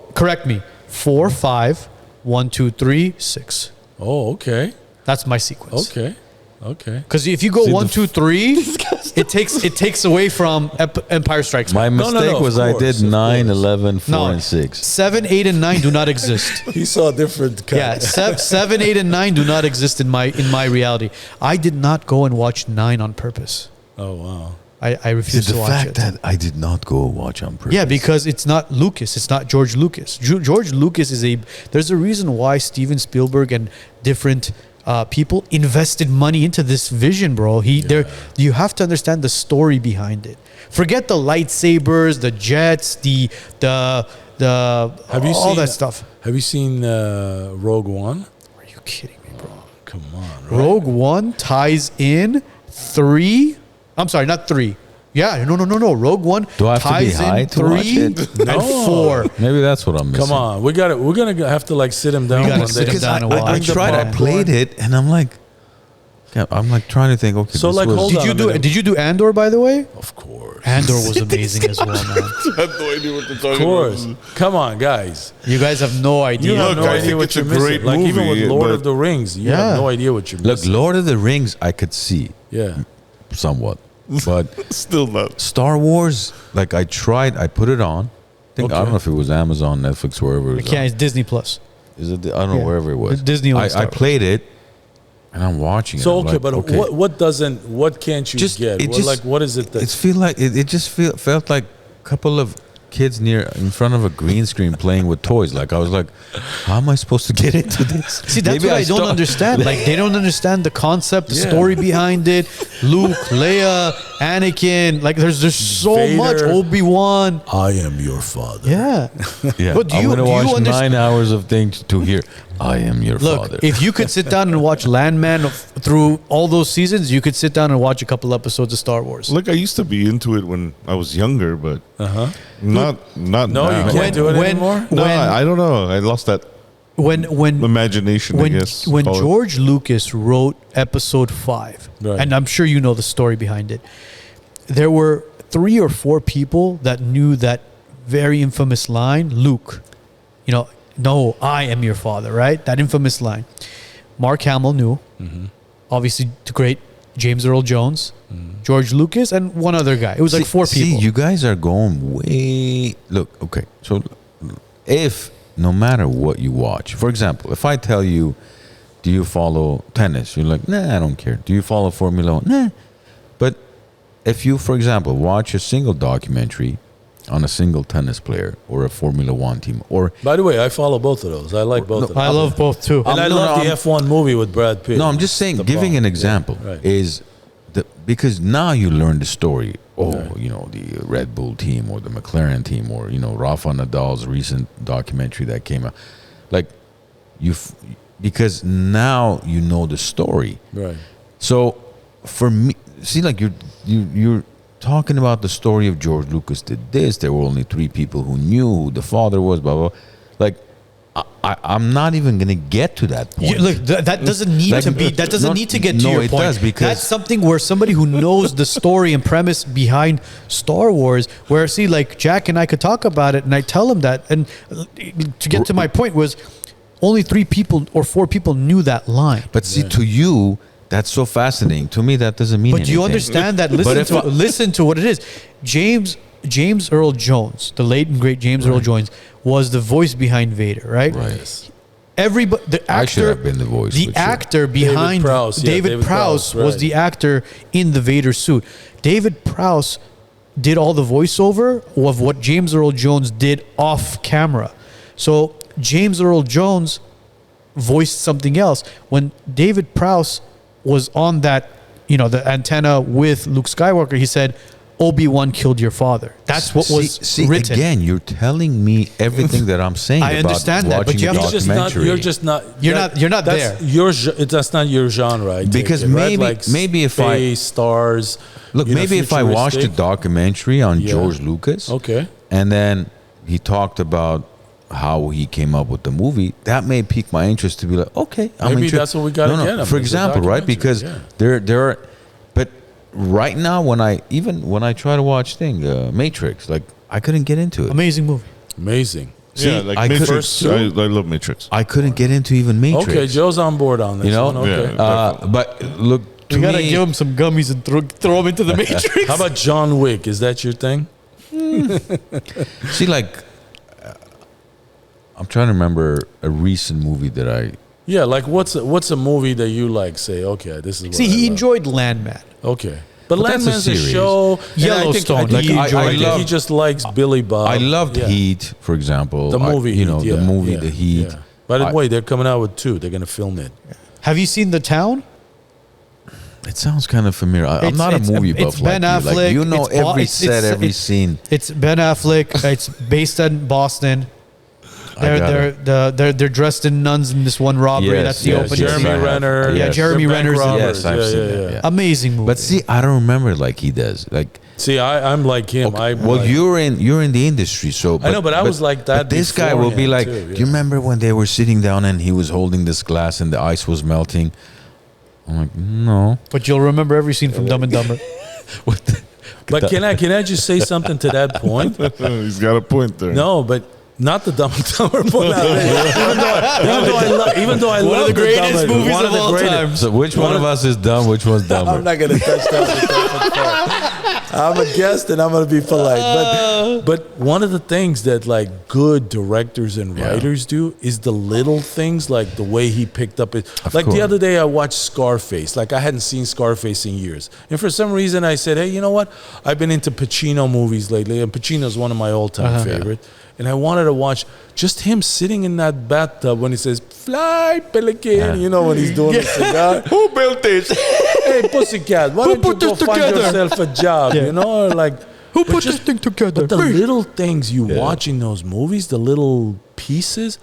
5, 1, 2, 3, 6. Oh, okay. That's my sequence. Okay. Because if you go 1, 2, 3, it takes away from Empire Strikes Back. My mistake was I did 9, 11, 4, and 6. 7, 8, and 9 do not exist. He saw different cuts. Yeah, 7, 8, and 9 do not exist in my reality. I did not go and watch 9 on purpose. Oh, wow. I refuse to watch it. The fact that I did not go watch on purpose. Yeah, because it's not Lucas. It's not George Lucas. George Lucas there's a reason why Steven Spielberg and different people invested money into this vision, bro. You have to understand the story behind it. Forget the lightsabers, the jets, the all that stuff. Have you seen Rogue One? Are you kidding me, bro? Come on. Right? Rogue One ties in 3. I'm sorry, not 3. Yeah, no. Rogue One Do I have to be ties high in to watch 3 it? and 4. Maybe that's what I'm missing. Come on, we're gonna have to like sit him down. We gotta one sit day. him down and watch. I tried. I played it, and I'm like trying to think. Okay, So, like, hold on a minute. Did you do Andor, by the way? Of course. Andor was amazing as well, man. I have no idea what they're talking Of course. about. Come on, guys. You guys have no idea. You have Look, no I idea think what it's you're a missing. great Like even movie, with Lord but- of the Rings, you Yeah. have no idea what you're Look, missing. Lord of the Rings, I could see Yeah. somewhat, but Still not. Star Wars, like I tried, I put it on. I Okay. don't know if it was Amazon, Netflix, wherever it was. Yeah, it's Disney Plus. Is it? I don't know, wherever it was. Disney owns Star I Wars. played it, and I'm watching it. So I'm okay, like, but what can't you get? What is it that It's feel like it just felt like a couple of kids in front of a green screen playing with toys. Like I was like, how am I supposed to get into this? See, that's what I don't understand. Like, they don't understand the concept, the story behind it. Luke, Leia, Anakin. Like, there's so Vader. much. Obi-Wan. I am your father. Yeah. Yeah, But I'm gonna watch understand? 9 hours of things to hear. I am your Look, father. if you could sit down and watch Landman through all those seasons, you could sit down and watch a couple episodes of Star Wars. Look, I used to be into it when I was younger, but not No, now. you can't do it anymore. No, I don't know. I lost that When imagination, I guess. when call it. George Lucas wrote Episode 5, Right. and I'm sure you know the story behind it, there were 3 or 4 people that knew that very infamous line, Luke, no, I am your father, right? That infamous line. Mark Hamill knew, obviously the great James Earl Jones, George Lucas, and one other guy. It was like 4 people. See, you guys are going way. Look, okay. So, if no matter what you watch, for example, if I tell you, do you follow tennis? You're like, nah, I don't care. Do you follow Formula 1? Nah. But if you, for example, watch a single documentary on a single tennis player or a Formula 1 team, or By the way, I follow both of those. I like both of them. I love both too. And I love the F1 movie with Brad Pitt. no, I'm just saying, giving an example right. is because now you learn the story. Oh, Right. The Red Bull team or the McLaren team, or Rafa Nadal's recent documentary that came out. Like because now you know the story. Right. So for me, see, like you're talking about the story of George Lucas did this. There were only 3 people who knew who the father was. Blah blah. Like I'm not even gonna get to that point. Look, that doesn't need to be. That doesn't need to get to your it point. does, because that's something where somebody who knows the story and premise behind Star Wars, where see, like Jack and I could talk about it, and I tell him that, and to get to my point was, only 3 people or 4 people knew that line. But see, to you, that's so fascinating. To me, that doesn't mean. But you understand that. Listen to what it is. James Earl Jones, the late and great James Earl Jones, was the voice behind Vader, right? Right. Everybody, the actor, I should have been the voice. The actor behind David Prowse was the actor in the Vader suit. David Prowse did all the voiceover of what James Earl Jones did off camera. So James Earl Jones voiced something else. When David Prowse was on that, the antenna with Luke Skywalker, he said, Obi-Wan killed your father. That's what was written. Again, you're telling me everything that I'm saying. I understand about that, but you have to You're not there. That's not your genre. Because maybe if stars. Maybe if I watched a documentary on George Lucas, and then he talked about how he came up with the movie, that may pique my interest to be like, okay, maybe that's what we got to get him. For example, right? Because there are, but right now when I try to watch Matrix, like I couldn't get into it. Amazing movie. Amazing. See, like Matrix. I love Matrix. I couldn't get into even Matrix. Okay, Joe's on board on this. One. Okay. But look, we gotta give him some gummies and throw him into the Matrix. How about John Wick? Is that your thing? See, like, I'm trying to remember a recent movie that I. Yeah, like what's a movie that you like? Say, okay, this is. What he enjoyed Landman. Okay. But Landman's a show. Yellowstone. He just likes Billy Bob. I loved Heat, for example. The movie. The Heat. Yeah. By the way, they're coming out with 2. They're going to film it. Have you seen The Town? It sounds kind of familiar. I'm not a movie buff. It's Ben Affleck. You know every set, every scene. It's Ben Affleck. It's based in Boston. They're dressed in nuns in this one robbery. That's the opening. Jeremy Renner. Yeah, Jeremy Renner's. Yes, I've seen it. Yeah. Amazing movie. But see, I don't remember like he does. Like, see, I'm like him. Okay. You're in the industry, so I know. But I was like that. But this guy will be like, do you remember when they were sitting down and he was holding this glass and the ice was melting? I'm like, no. But you'll remember every scene from Dumb and Dumber. But can I just say something to that point? He's got a point there. No, but not the Dumb and Dumber point. Even though I love one of the greatest movies of all time. So which one of us is dumb? Which one's dumber? I'm not going to touch that. I'm a guest and I'm going to be polite. But one of the things that like good directors and writers do is the little things, like the way he picked up it. Like the other day I watched Scarface. Like I hadn't seen Scarface in years. And for some reason I said, hey, you know what? I've been into Pacino movies lately. And Pacino's one of my all-time favorites. And I wanted to watch just him sitting in that bathtub when he says, fly, pelican, when he's doing a cigar. Who built this? Hey, pussycat, why don't you go find yourself a job, Or like, who put this thing together? But the little things you watch in those movies, the little pieces,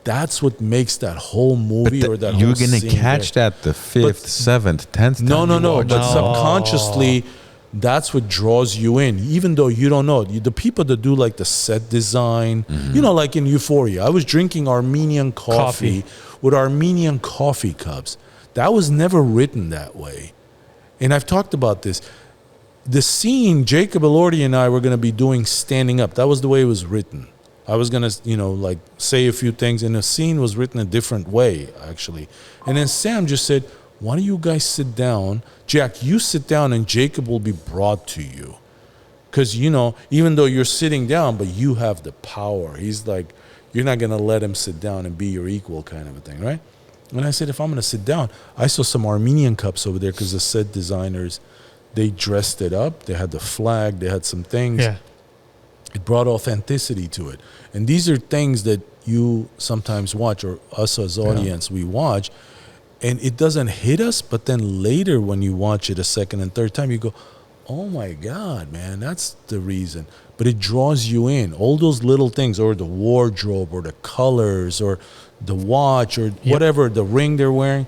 that's what makes that whole movie or that whole you're scene. You're going to catch that the 5th, 7th, 10th time. No. But subconsciously, that's what draws you in, even though you don't know. The people that do like the set design, like in Euphoria, I was drinking Armenian coffee with Armenian coffee cups. That was never written that way. And I've talked about this. The scene, Jacob Elordi and I were going to be doing standing up. That was the way it was written. I was going to, say a few things, and the scene was written a different way, actually. And then Sam just said, why don't you guys sit down? Jack, you sit down and Jacob will be brought to you. Because, even though you're sitting down, but you have the power. He's like, you're not going to let him sit down and be your equal kind of a thing, right? And I said, if I'm going to sit down, I saw some Armenian cups over there because the set designers, they dressed it up. They had the flag. They had some things. Yeah. It brought authenticity to it. And these are things that you sometimes watch, or us as audience, we watch. And it doesn't hit us, but then later when you watch it a second and third time, you go, oh my God, man, that's the reason. But it draws you in. All those little things, or the wardrobe, or the colors, or the watch, or whatever, the ring they're wearing.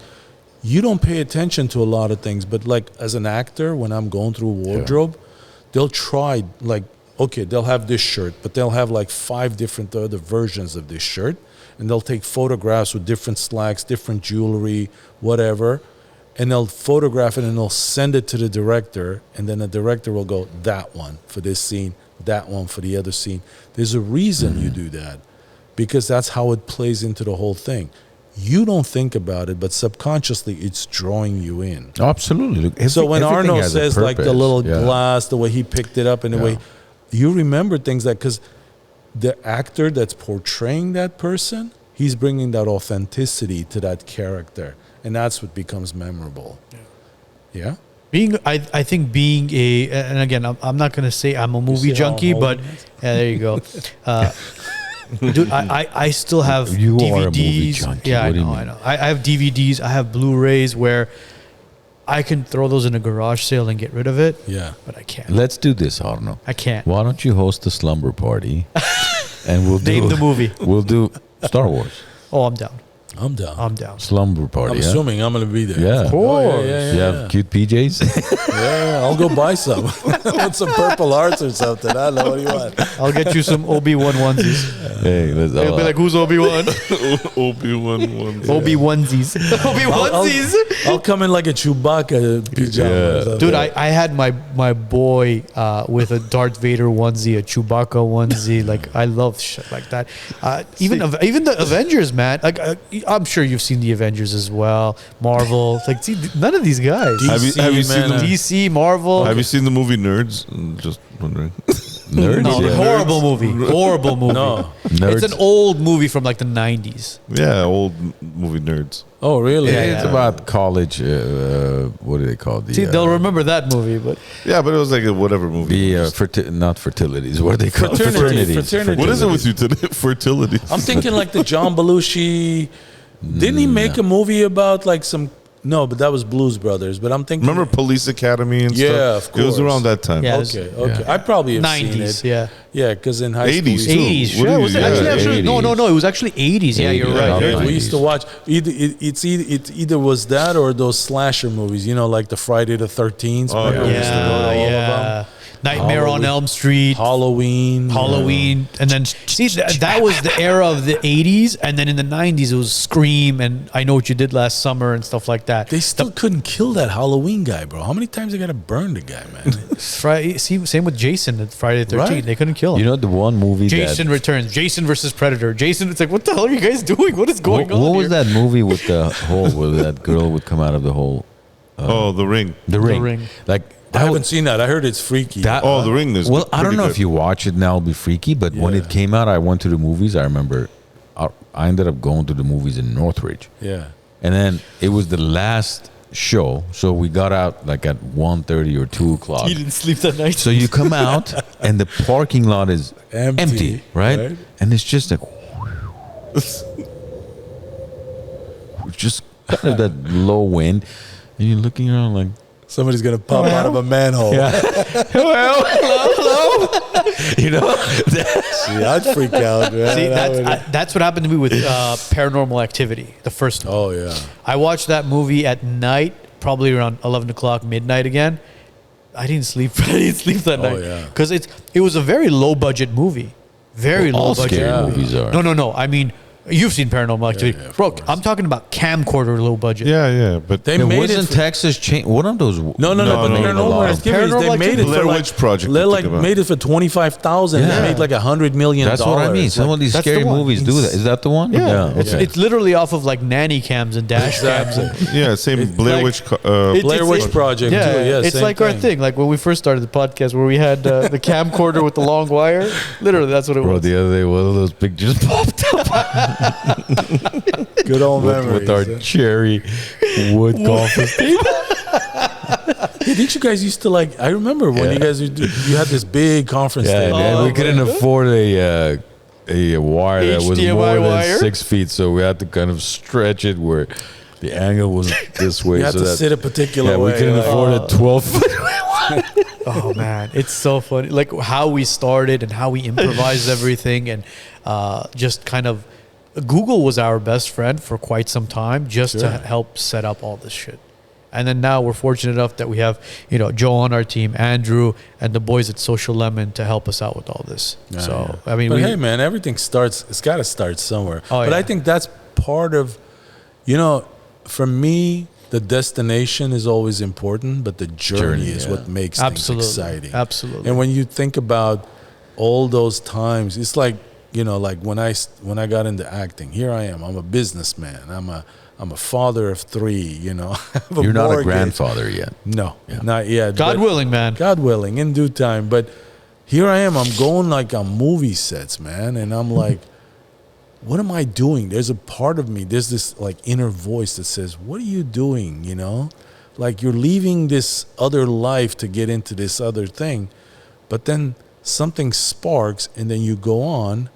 You don't pay attention to a lot of things. But like as an actor, when I'm going through wardrobe, they'll try, like, okay, they'll have this shirt, but they'll have like 5 different other versions of this shirt. and they'll take photographs with different slacks, different jewelry, whatever, and they'll photograph it and they'll send it to the director, and then the director will go, that one for this scene, that one for the other scene. There's a reason you do that, because that's how it plays into the whole thing. You don't think about it, but subconsciously it's drawing you in. Absolutely. So when Everything Arno has a says like the purpose, little yeah. glass, the way he picked it up, and the way you remember things, that because the actor that's portraying that person, he's bringing that authenticity to that character, and that's what becomes memorable. Yeah. I think being and again, I'm not going to say I'm a movie junkie, but there you go. Dude, I still have You DVDs. are a movie junkie. Yeah, What do you I mean? know. I have DVDs. I have Blu-rays where I can throw those in a garage sale and get rid of it. Yeah, but I can't. Let's do this, Arno. I can't. Why don't you host a slumber party? And we'll Name the movie. We'll do Star Wars. Oh, I'm down. I'm down. I'm down. Slumber party. I'm yeah? assuming I'm going to be there. Yeah. Of course. You have cute PJs? Yeah, I'll go buy some. Want some Purple Hearts or something. I don't know. What do you want? I'll get you some Obi-Wan onesies. Hey, let's They'll be like, who's Obi-Wan? Obi-Wan onesies. Obi-Onesies. Obi-Onesies. I'll come in like a Chewbacca pajama. Dude, I had my boy with a Darth Vader onesie, a Chewbacca onesie. Like, I love shit like that. Even the Avengers, man. Like, I'm sure you've seen the Avengers as well. Marvel. Like, see, none of these guys. DC, have you seen the DC, Marvel? Have you seen the movie Nerds? Just wondering. Nerds? No, Yeah. horrible movie. Horrible movie. No. Nerds. It's an old movie from like the 90s. Yeah, old movie Nerds. Oh, really? Yeah, it's about college. What do they call it? See, they'll remember that movie, but Yeah, but it was like a whatever movie. not fertilities. What are they called? Fraternity. What is it with you today? Fertility. I'm thinking like the John Belushi. Didn't he make a movie about like some? No, but that was Blues Brothers. But I'm thinking. Remember Police Academy and stuff? Yeah, of course. It was around that time. Yeah, Okay. I probably have seen 90s, it. yeah. Yeah, because in high 80s school. too. 80s. What Yeah, do was you- it actually, yeah, actually 80s. no, it was actually 80s. Yeah, you're 80s. right. Yeah, We used to watch it either was that or those slasher movies, like the Friday the 13th. Oh, Remember we used to go to all of them? Nightmare on Elm Street, Halloween, and then see that was the era of the 80s, and then in the 90s it was Scream and I Know What You Did Last Summer and stuff like that. They still couldn't kill that Halloween guy, bro. How many times they got to burn the guy, man? Same with Jason at Friday the 13th. Right. They couldn't kill him. You know the one movie Jason Returns, Jason versus Predator. Jason, it's like, what the hell are you guys doing? What is going on? What was here? that movie with the hole where that girl would come out of the hole? The Ring. The Ring. Like I haven't seen that. I heard it's freaky. The Ring is well, I don't pretty know good. if you watch it now, it'll be freaky. But when it came out, I went to the movies. I remember I ended up going to the movies in Northridge. Yeah. And then it was the last show, so we got out like at 1:30 or 2 o'clock. You didn't sleep that night. So you come out and the parking lot is empty, right? And it's just like just kind of that low wind, and you're looking around like somebody's gonna pop out of a manhole. Yeah. hello. You know, See, I'd freak out. Man. See, that's what happened to me with Paranormal Activity, the first one. Oh yeah. I watched that movie at night, probably around 11 o'clock, midnight again. I didn't sleep. I didn't sleep that night yeah. because it was a very low budget movie, very all low budget. scary movies are. No. I mean, you've seen Paranormal Activity, bro. I'm talking about camcorder low budget. Yeah, but They It made wasn't it. Texas chain. One of those. No, No, but no, Paranormal Activities, Paranormal they made it Blair for like, Witch Project They you're like thinking about. made it for $25,000. Yeah. They made like $100 million. That's what I mean. Some of these That's the scary one. movies do that. Is that the one? Yeah, Okay. it's literally off of like nanny cams and dash cams. And, yeah, same Blair like- Witch. Blair Witch Project too. Yeah, it's same like our thing. Like when we first started the podcast, where we had the camcorder with the long wire. Literally, that's what it Bro, was. the other day, one of those pictures popped up Good old memories. with our cherry wood coffee table. Hey, didn't you guys used to like? I remember when you guys would you had this big conference Yeah, table. man, we couldn't afford a wire that was HDMI more than wire? 6 feet, so we had to kind of stretch it where the angle was this way. You had so to that, sit a particular way. we couldn't like- afford a 12-foot. Oh man, it's so funny. Like how we started and how we improvised everything, and just kind of Google was our best friend for quite some time, just to help set up all this shit. And then now we're fortunate enough that we have, Joe on our team, Andrew, and the boys at Social Lemon to help us out with all this. I mean, but hey, man, everything starts. It's got to start somewhere. Oh, but I think that's part of, for me, the destination is always important, but the journey is what makes things exciting. Absolutely. And when you think about all those times, it's like, like when I got into acting, here I am. I'm a businessman. I'm a father of 3. You're not a grandfather yet. No, not yet. God willing, man. God willing, in due time. But here I am. I'm going like on movie sets, man, and I'm like, what am I doing? There's a part of me. There's this like inner voice that says, "What are you doing?" Like you're leaving this other life to get into this other thing, but then something sparks, and then you go on.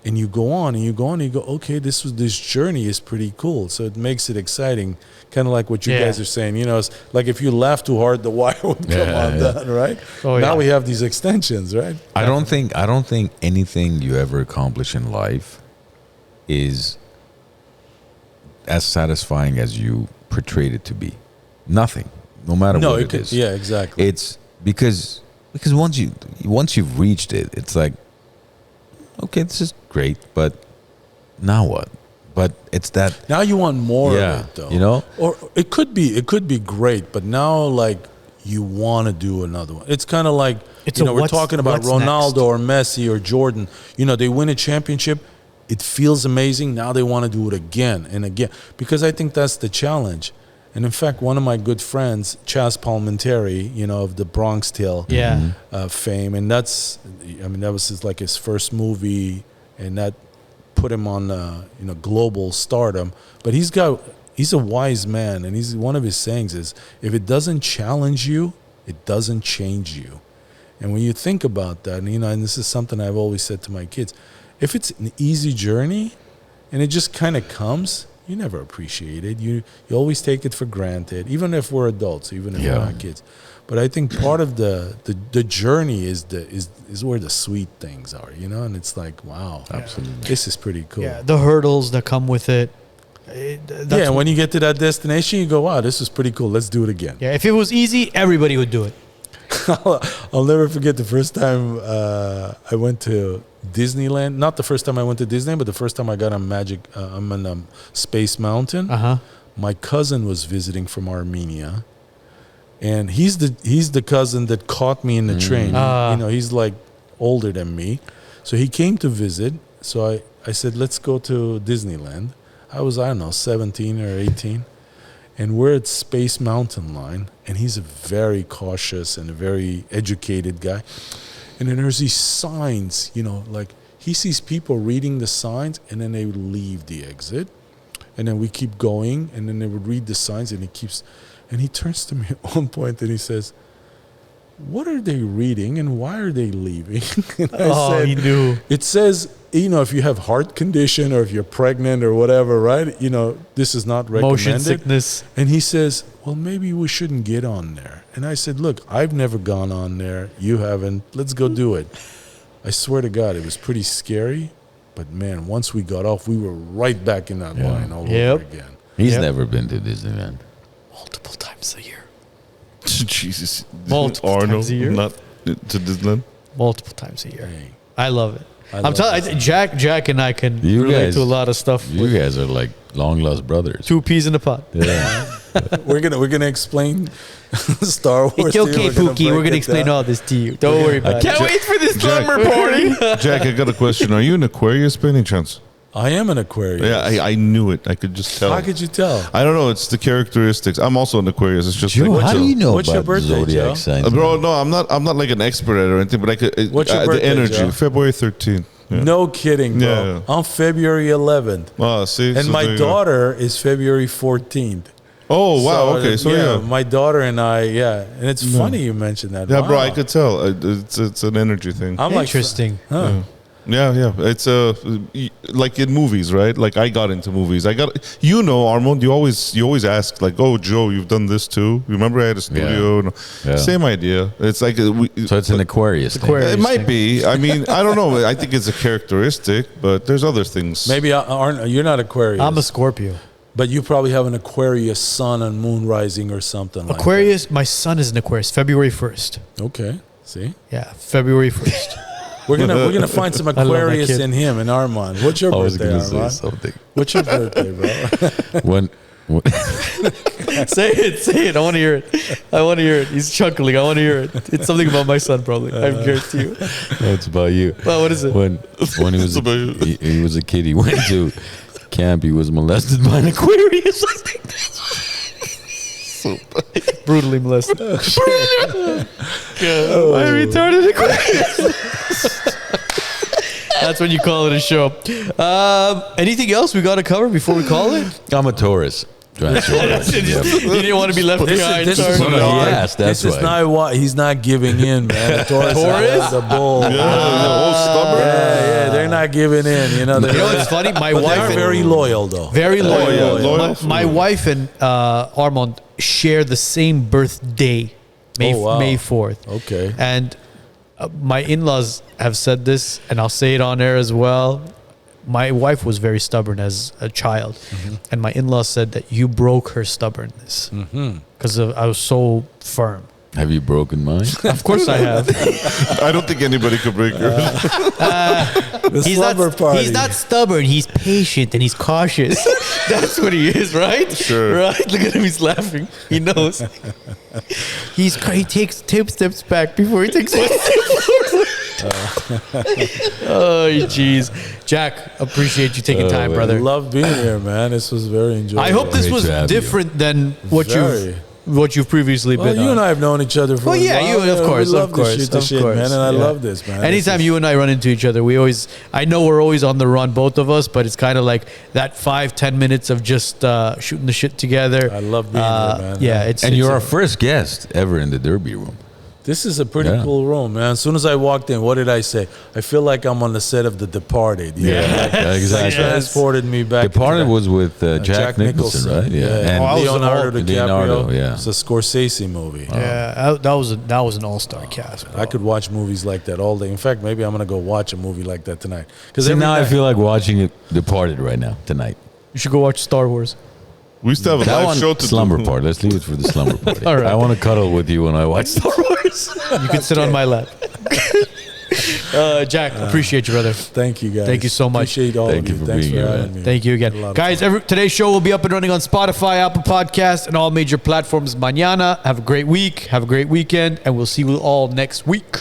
And you go on and you go on and you go, okay, this journey is pretty cool. So it makes it exciting, kind of like what you guys are saying. It's like if you laugh too hard, the wire would come undone, right? Now we have these extensions, right? I don't think anything you ever accomplish in life is as satisfying as you portrayed it to be. Nothing, no matter what it is. Yeah, exactly. It's because once you've reached it, it's like, okay, this is great, but now what? But it's that now you want more of it, though. Or it could be great, but now like you want to do another one. It's kind of like we're talking about Ronaldo or Messi or Jordan. They win a championship, it feels amazing. Now they want to do it again and again because I think that's the challenge. And in fact, one of my good friends, Chaz Palminteri, of the Bronx Tale fame, and that was his first movie, and that put him on global stardom. But he's a wise man, and one of his sayings is, if it doesn't challenge you, it doesn't change you. And when you think about that, and this is something I've always said to my kids, if it's an easy journey and it just kind of comes, you never appreciate it. You always take it for granted, even if we're adults, even if we're not kids. But I think part of the journey is where the sweet things are, and it's like, wow, absolutely, this is pretty cool. Yeah, the hurdles that come with it. When you get to that destination, you go, wow, this is pretty cool. Let's do it again. Yeah, if it was easy, everybody would do it. I'll never forget the first time I went to Disneyland. Not the first time I went to Disneyland, but the first time I got I'm on Space Mountain. My cousin was visiting from Armenia, and he's the cousin that caught me in the train. He's like older than me, so he came to visit. So I said, let's go to Disneyland. I was 17 or 18. And we're at Space Mountain line, and he's a very cautious and a very educated guy. And then there's these signs, like he sees people reading the signs, and then they would leave the exit. And then we keep going, and then they would read the signs, and he turns to me at one point, and he says, what are they reading, and why are they leaving? And I said, he knew. It says, if you have heart condition or if you're pregnant or whatever, right? This is not recommended. Motion sickness. And he says, well, maybe we shouldn't get on there. And I said, look, I've never gone on there. You haven't. Let's go do it. I swear to God, it was pretty scary. But, man, once we got off, we were right back in that line all over again. He's never been to Disneyland. Multiple times a year. Jesus. Multiple times a year. Not to Disneyland? Multiple times a year. I love it. I'm telling you, Jack and I can relate to a lot of stuff. You guys are like long lost brothers. 2 peas in a pot. Yeah. We're gonna explain Star Wars. It's okay, Pookie. We're gonna explain all this to you. Don't worry about it. Can't wait for this slumber party. Jack, I got a question. Are you an Aquarius by any chance? I am an Aquarius. Yeah, I knew it. I could just tell. How could you tell? I don't know. It's the characteristics. I'm also an Aquarius. It's just Joe, like, how do you know what's your about birthday, zodiac Joe? signs? Bro, no, I'm not like an expert at it or anything, but I could. What's your birthday, the energy? Joe? February 13th. Yeah. No kidding, bro. Yeah. I'm February 11th. Oh, see, And so my there you daughter is February 14th. Oh, wow. Okay, so yeah. My daughter and I, and it's funny you mentioned that. Yeah, wow. bro, I could tell. It's an energy thing. I'm Interesting. Huh. Yeah. It's like in movies, right? Like I got into movies. Armand, you always ask like, "Oh, Joe, you've done this too." Remember, I had a studio. Yeah. Same idea. It's like so it's an Aquarius thing. It might be. I mean, I don't know. I think it's a characteristic, but there's other things. Maybe you're not Aquarius. I'm a Scorpio. But you probably have an Aquarius sun and moon rising or something like Aquarius, my son is an Aquarius, February 1st. that. Okay. See? Yeah, February 1st. We're gonna find some love that Aquarius kid. in him and Armand. What's your I was birthday, gonna say Armand? something. What's your birthday, bro? When Say it. I want to hear it. He's chuckling. I want to hear it. It's something about my son, probably. I guarantee you. no, it's about you. Well, what is it? When he was he was a kid, he went to camp. He was molested by an Aquarius. I think that's Brutally molested. Oh, My retarded Aquarius. That's when you call it a show. Anything else we got to cover before we call it? I'm a Taurus. You didn't want to be left behind. This is not why he's not giving in, man. The Taurus is the bull. Yeah, they're not giving in. You know it's funny? My wife are very loyal, though. Very loyal. Loyal. My wife and Armand share the same birthday, May 4th. Okay. And my in-laws have said this, and I'll say it on air as well. My wife was very stubborn as a child, and my in-laws said that you broke her stubbornness because I was so firm. Have you broken mine? Of course I have. I don't think anybody could break yours. He's not stubborn. He's patient and he's cautious. That's what he is, right? Sure. Right? Look at him. He's laughing. He knows. He takes 2 steps back before he takes 1 step forward. Oh, jeez. Jack, appreciate you taking time, brother. Love being here, man. This was very enjoyable. I hope this was different than what you've previously been. You and I have known each other for a while. Of course, we love this shit, man, and I love this, man. Anytime you and I run into each other, I know we're always on the run, both of us, but it's kind of like that 5-10 minutes of just shooting the shit together. I love being here, man. Yeah, you're our first guest ever in the Derby room. This is a pretty cool room, man. As soon as I walked in, what did I say? I feel like I'm on the set of The Departed. Exactly. Transported me back. Departed was with Jack Nicholson, right? Yeah. And Leonardo DiCaprio. Yeah. It's a Scorsese movie. Yeah, that was an all-star cast, bro. I could watch movies like that all day. In fact, maybe I'm going to go watch a movie like that tonight. Because now I feel like watching Departed right now, tonight. You should go watch Star Wars. We still have a live show to slumber do. part. Let's leave it for the slumber party. All right. I want to cuddle with you when I watch Star Wars. You can sit on my lap. Jack, appreciate you, brother. Thank you, guys. Thank you so much. Appreciate all of you. Thanks for having me. Thank you again. Guys, today's show will be up and running on Spotify, Apple Podcasts, and all major platforms mañana. Have a great week. Have a great weekend. And we'll see you all next week.